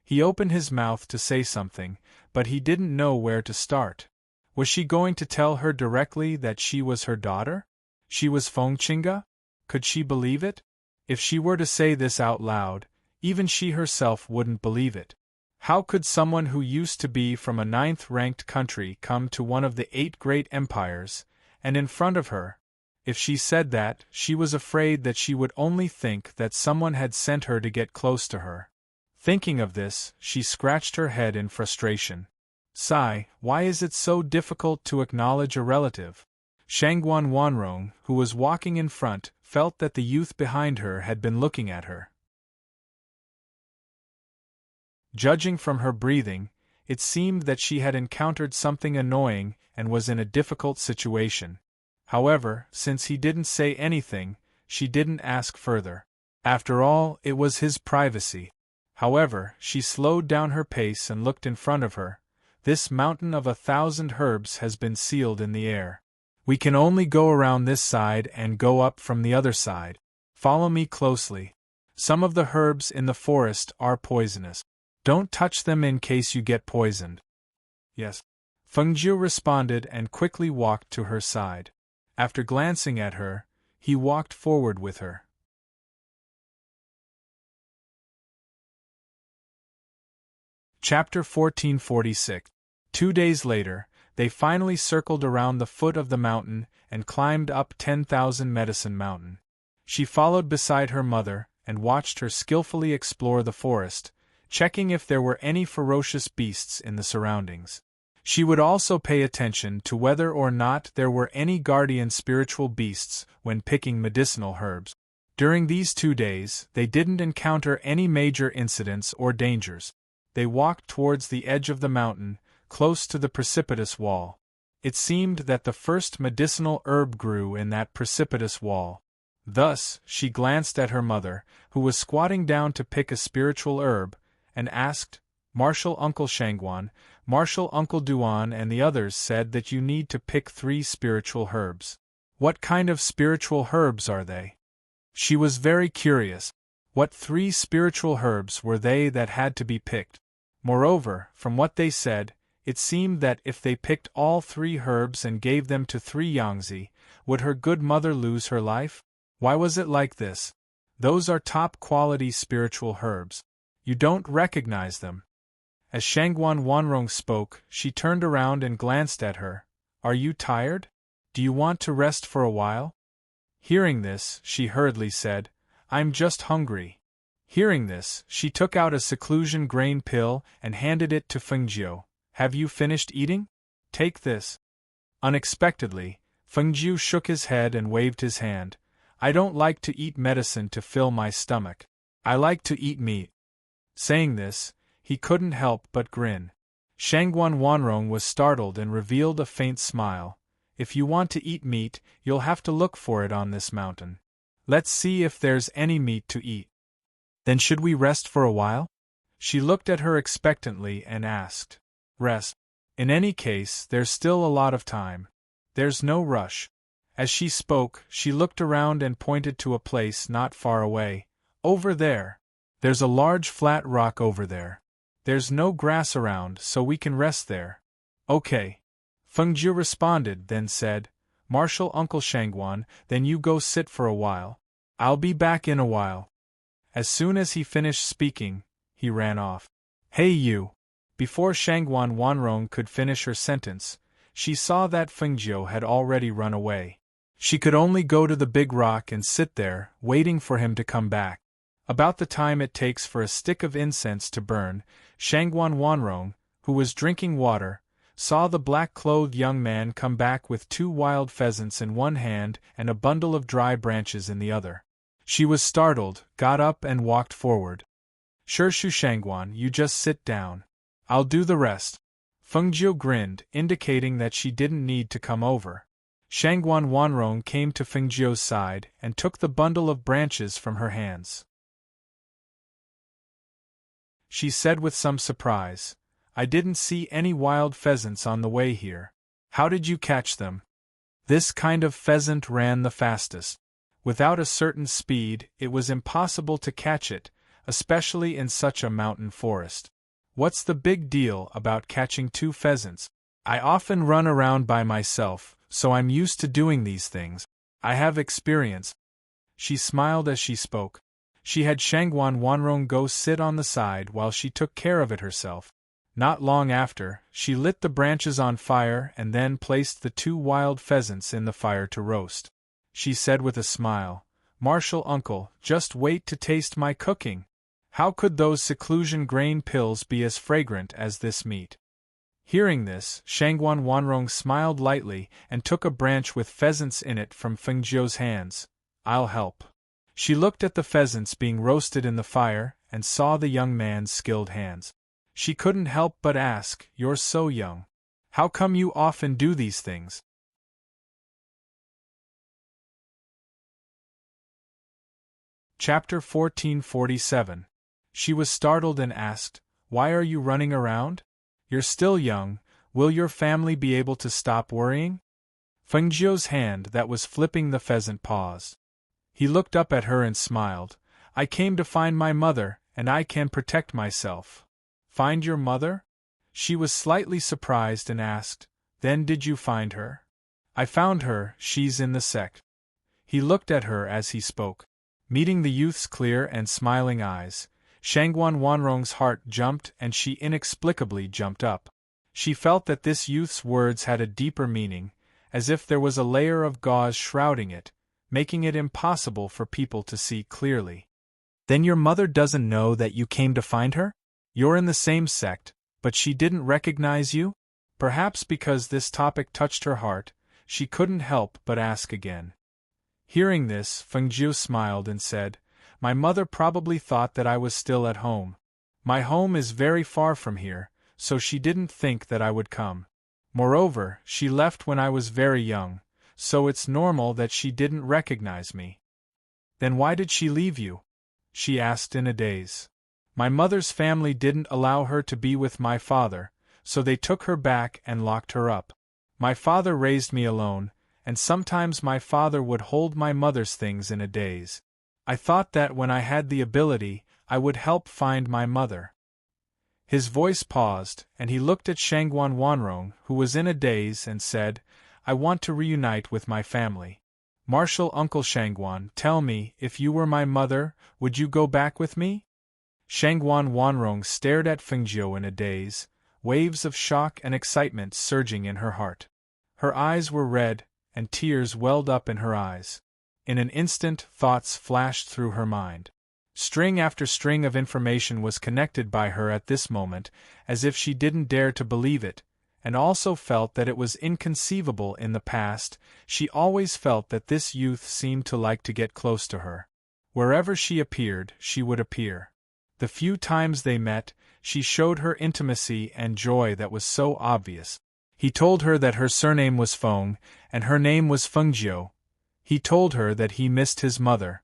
He opened his mouth to say something, but he didn't know where to start. Was she going to tell her directly that she was her daughter? She was Fengqinga? Could she believe it? If she were to say this out loud, even she herself wouldn't believe it. How could someone who used to be from a 9th-ranked country come to one of the 8 great empires, and in front of her? If she said that, she was afraid that she would only think that someone had sent her to get close to her. Thinking of this, she scratched her head in frustration. Sigh, why is it so difficult to acknowledge a relative? Shangguan Wanrong, who was walking in front, felt that the youth behind her had been looking at her. Judging from her breathing, it seemed that she had encountered something annoying and was in a difficult situation. However, since he didn't say anything, she didn't ask further. After all, it was his privacy. However, she slowed down her pace and looked in front of her. This mountain of 1,000 herbs has been sealed in the air. We can only go around this side and go up from the other side. Follow me closely. Some of the herbs in the forest are poisonous. Don't touch them in case you get poisoned. Yes. Fengjiu responded and quickly walked to her side. After glancing at her, he walked forward with her. Chapter 1446. 2 days later, they finally circled around the foot of the mountain and climbed up 10,000 Medicine Mountain. She followed beside her mother and watched her skillfully explore the forest, checking if there were any ferocious beasts in the surroundings. She would also pay attention to whether or not there were any guardian spiritual beasts when picking medicinal herbs. During these 2 days, they didn't encounter any major incidents or dangers. They walked towards the edge of the mountain, close to the precipitous wall. It seemed that the first medicinal herb grew in that precipitous wall. Thus, she glanced at her mother, who was squatting down to pick a spiritual herb, and asked, "Martial Uncle Shangguan, Martial Uncle Duan and the others said that you need to pick 3 spiritual herbs. What kind of spiritual herbs are they?" She was very curious. What 3 spiritual herbs were they that had to be picked? Moreover, from what they said, it seemed that if they picked all 3 herbs and gave them to 3 Yangtze, would her good mother lose her life? Why was it like this? Those are top-quality spiritual herbs. You don't recognize them. As Shangguan Wanrong spoke, she turned around and glanced at her. "Are you tired? Do you want to rest for a while?" Hearing this, she hurriedly said, "I'm just hungry." Hearing this, she took out a seclusion grain pill and handed it to Fengjiu. "Have you finished eating? Take this." Unexpectedly, Fengjiu shook his head and waved his hand. "I don't like to eat medicine to fill my stomach. I like to eat meat." Saying this, he couldn't help but grin. Shangguan Wanrong was startled and revealed a faint smile. "If you want to eat meat, you'll have to look for it on this mountain. Let's see if there's any meat to eat." "Then should we rest for a while?" She looked at her expectantly and asked. "Rest? In any case, there's still a lot of time. There's no rush." As she spoke, she looked around and pointed to a place not far away. "Over there. There's a large flat rock over there. There's no grass around, so we can rest there." "Okay." Fengjiu responded, then said, "Martial Uncle Shangguan, then you go sit for a while. I'll be back in a while." As soon as he finished speaking, he ran off. "Hey you!" Before Shangguan Wanrong could finish her sentence, she saw that Fengjiu had already run away. She could only go to the big rock and sit there, waiting for him to come back. About the time it takes for a stick of incense to burn, Shangguan Wanrong, who was drinking water, saw the black-clothed young man come back with 2 wild pheasants in one hand and a bundle of dry branches in the other. She was startled, got up and walked forward. "Sure, Shangguan, you just sit down. I'll do the rest." Fengjiu grinned, indicating that she didn't need to come over. Shangguan Wanrong came to Fengjiu's side and took the bundle of branches from her hands. She said with some surprise, "I didn't see any wild pheasants on the way here. How did you catch them?" This kind of pheasant ran the fastest. Without a certain speed, it was impossible to catch it, especially in such a mountain forest. "What's the big deal about catching 2 pheasants? I often run around by myself, so I'm used to doing these things. I have experience." She smiled as she spoke. She had Shangguan Wanrong go sit on the side while she took care of it herself. Not long after, she lit the branches on fire and then placed the 2 wild pheasants in the fire to roast. She said with a smile, "Martial Uncle, just wait to taste my cooking. How could those seclusion grain pills be as fragrant as this meat?" Hearing this, Shangguan Wanrong smiled lightly and took a branch with pheasants in it from Fengjiu's hands. "I'll help." She looked at the pheasants being roasted in the fire and saw the young man's skilled hands. She couldn't help but ask, "You're so young. How come you often do these things?" Chapter 1447. She was startled and asked, "Why are you running around? You're still young, will your family be able to stop worrying?" Fengjiu's hand that was flipping the pheasant paused. He looked up at her and smiled. "I came to find my mother, and I can protect myself." Find your mother? She was slightly surprised and asked, Then did you find her? I found her, she's in the sect. He looked at her as he spoke. Meeting the youth's clear and smiling eyes, Shangguan Wanrong's heart jumped and she inexplicably jumped up. She felt that this youth's words had a deeper meaning, as if there was a layer of gauze shrouding it, making it impossible for people to see clearly. Then your mother doesn't know that you came to find her? You're in the same sect, but she didn't recognize you? Perhaps because this topic touched her heart, she couldn't help but ask again. Hearing this, Fengjiu smiled and said, My mother probably thought that I was still at home. My home is very far from here, so she didn't think that I would come. Moreover, she left when I was very young, so it's normal that she didn't recognize me. Then why did she leave you? She asked in a daze. My mother's family didn't allow her to be with my father, so they took her back and locked her up. My father raised me alone, and sometimes my father would hold my mother's things in a daze. I thought that when I had the ability, I would help find my mother. His voice paused, and he looked at Shangguan Wanrong, who was in a daze, and said, I want to reunite with my family. Martial Uncle Shangguan, tell me, if you were my mother, would you go back with me? Shangguan Wanrong stared at Fengjiu in a daze, waves of shock and excitement surging in her heart. Her eyes were red, and tears welled up in her eyes. In an instant, thoughts flashed through her mind. String after string of information was connected by her at this moment, as if she didn't dare to believe it, and also felt that it was inconceivable in the past. She always felt that this youth seemed to like to get close to her. Wherever she appeared, she would appear. The few times they met, she showed her intimacy and joy that was so obvious. He told her that her surname was Feng, and her name was Fengjiu. He told her that he missed his mother.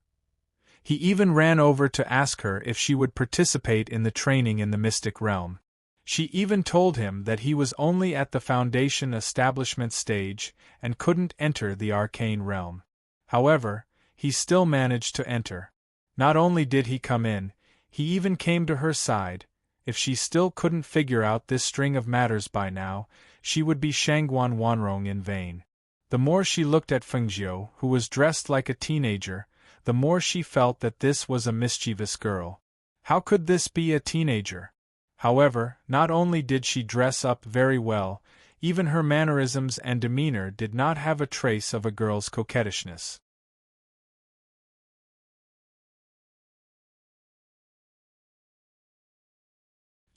He even ran over to ask her if she would participate in the training in the mystic realm. She even told him that he was only at the foundation establishment stage and couldn't enter the arcane realm. However, he still managed to enter. Not only did he come in, he even came to her side. If she still couldn't figure out this string of matters by now, she would be Shangguan Wanrong in vain. The more she looked at Fengjiu, who was dressed like a teenager, the more she felt that this was a mischievous girl. How could this be a teenager? However, not only did she dress up very well, even her mannerisms and demeanor did not have a trace of a girl's coquettishness.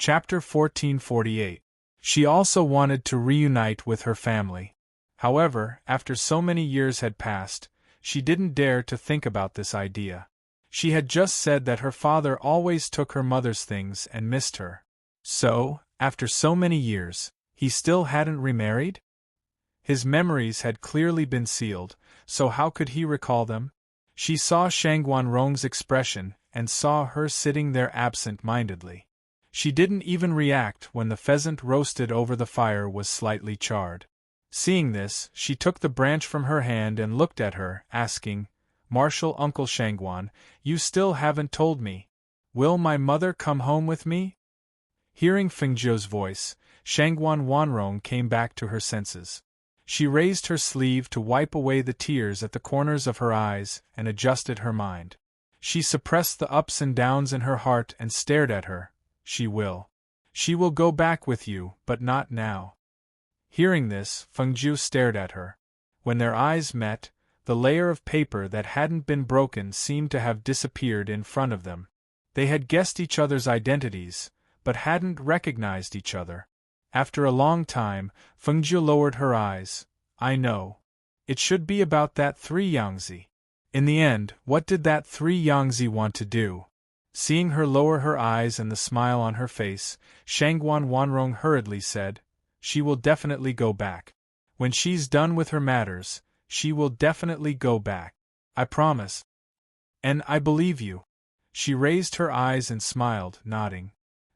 Chapter 1448. She also wanted to reunite with her family. However, after so many years had passed, she didn't dare to think about this idea. She had just said that her father always took her mother's things and missed her. So, after so many years, he still hadn't remarried? His memories had clearly been sealed, so how could he recall them? She saw Shangguan Rong's expression and saw her sitting there absent-mindedly. She didn't even react when the pheasant roasted over the fire was slightly charred. Seeing this, she took the branch from her hand and looked at her, asking, Martial Uncle Shangguan, you still haven't told me. Will my mother come home with me? Hearing Fengjiu's voice, Shangguan Wanrong came back to her senses. She raised her sleeve to wipe away the tears at the corners of her eyes and adjusted her mind. She suppressed the ups and downs in her heart and stared at her. She will. She will go back with you, but not now. Hearing this, Fengjiu stared at her. When their eyes met, the layer of paper that hadn't been broken seemed to have disappeared in front of them. They had guessed each other's identities, but hadn't recognized each other. After a long time, Fengjiu lowered her eyes. I know. It should be about that 3 Yangtze. In the end, what did that 3 Yangtze want to do? Seeing her lower her eyes and the smile on her face, Shangguan Wanrong hurriedly said, She will definitely go back. When she's done with her matters, she will definitely go back. I promise. And I believe you. She raised her eyes and smiled, nodding.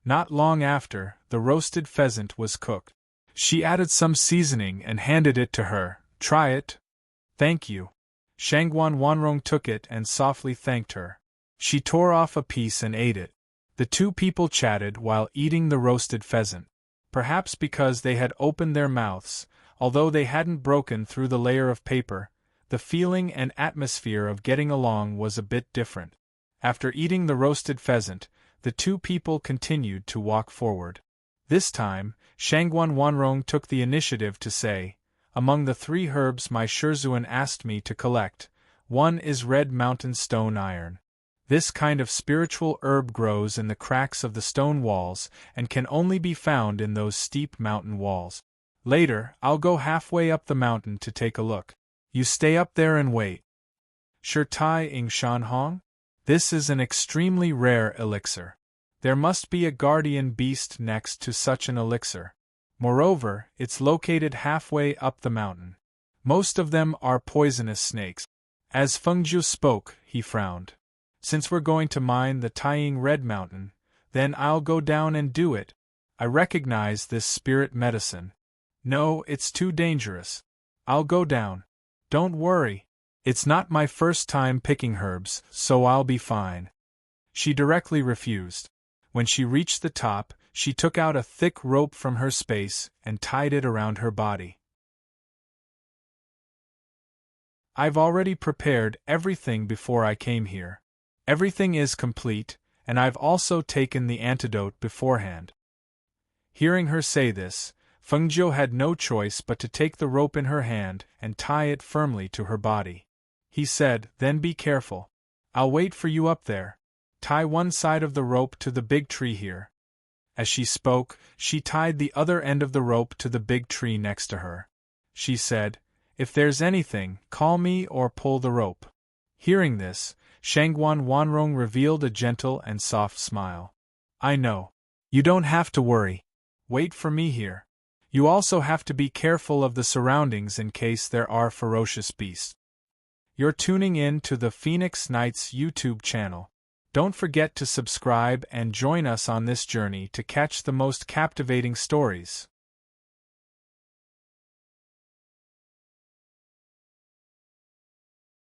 Not long after, the roasted pheasant was cooked. She added some seasoning and handed it to her. Try it. Thank you. Shangguan Wanrong took it and softly thanked her. She tore off a piece and ate it. The two people chatted while eating the roasted pheasant. Perhaps because they had opened their mouths, although they hadn't broken through the layer of paper, the feeling and atmosphere of getting along was a bit different. After eating the roasted pheasant, the two people continued to walk forward. This time, Shangguan Wanrong took the initiative to say, "Among the 3 herbs my Shizhuan asked me to collect, one is red mountain stone iron. This kind of spiritual herb grows in the cracks of the stone walls and can only be found in those steep mountain walls. Later, I'll go halfway up the mountain to take a look. You stay up there and wait." Shi Tai Ing Shan Hong? This is an extremely rare elixir. There must be a guardian beast next to such an elixir. Moreover, it's located halfway up the mountain. Most of them are poisonous snakes. As Fengjiu spoke, he frowned. "Since we're going to mine the Taiying Red Mountain, then I'll go down and do it. I recognize this spirit medicine. No, it's too dangerous. I'll go down. Don't worry. It's not my first time picking herbs, so I'll be fine." She directly refused. When she reached the top, she took out a thick rope from her space and tied it around her body. "I've already prepared everything before I came here. Everything is complete, and I've also taken the antidote beforehand." Hearing her say this, Fengjiu had no choice but to take the rope in her hand and tie it firmly to her body. He said, "Then be careful. I'll wait for you up there. Tie one side of the rope to the big tree here." As she spoke, she tied the other end of the rope to the big tree next to her. She said, "If there's anything, call me or pull the rope." Hearing this, Shangguan Wanrong revealed a gentle and soft smile. "I know. You don't have to worry. Wait for me here. You also have to be careful of the surroundings in case there are ferocious beasts." You're tuning in to the Phoenix Nights YouTube channel. Don't forget to subscribe and join us on this journey to catch the most captivating stories.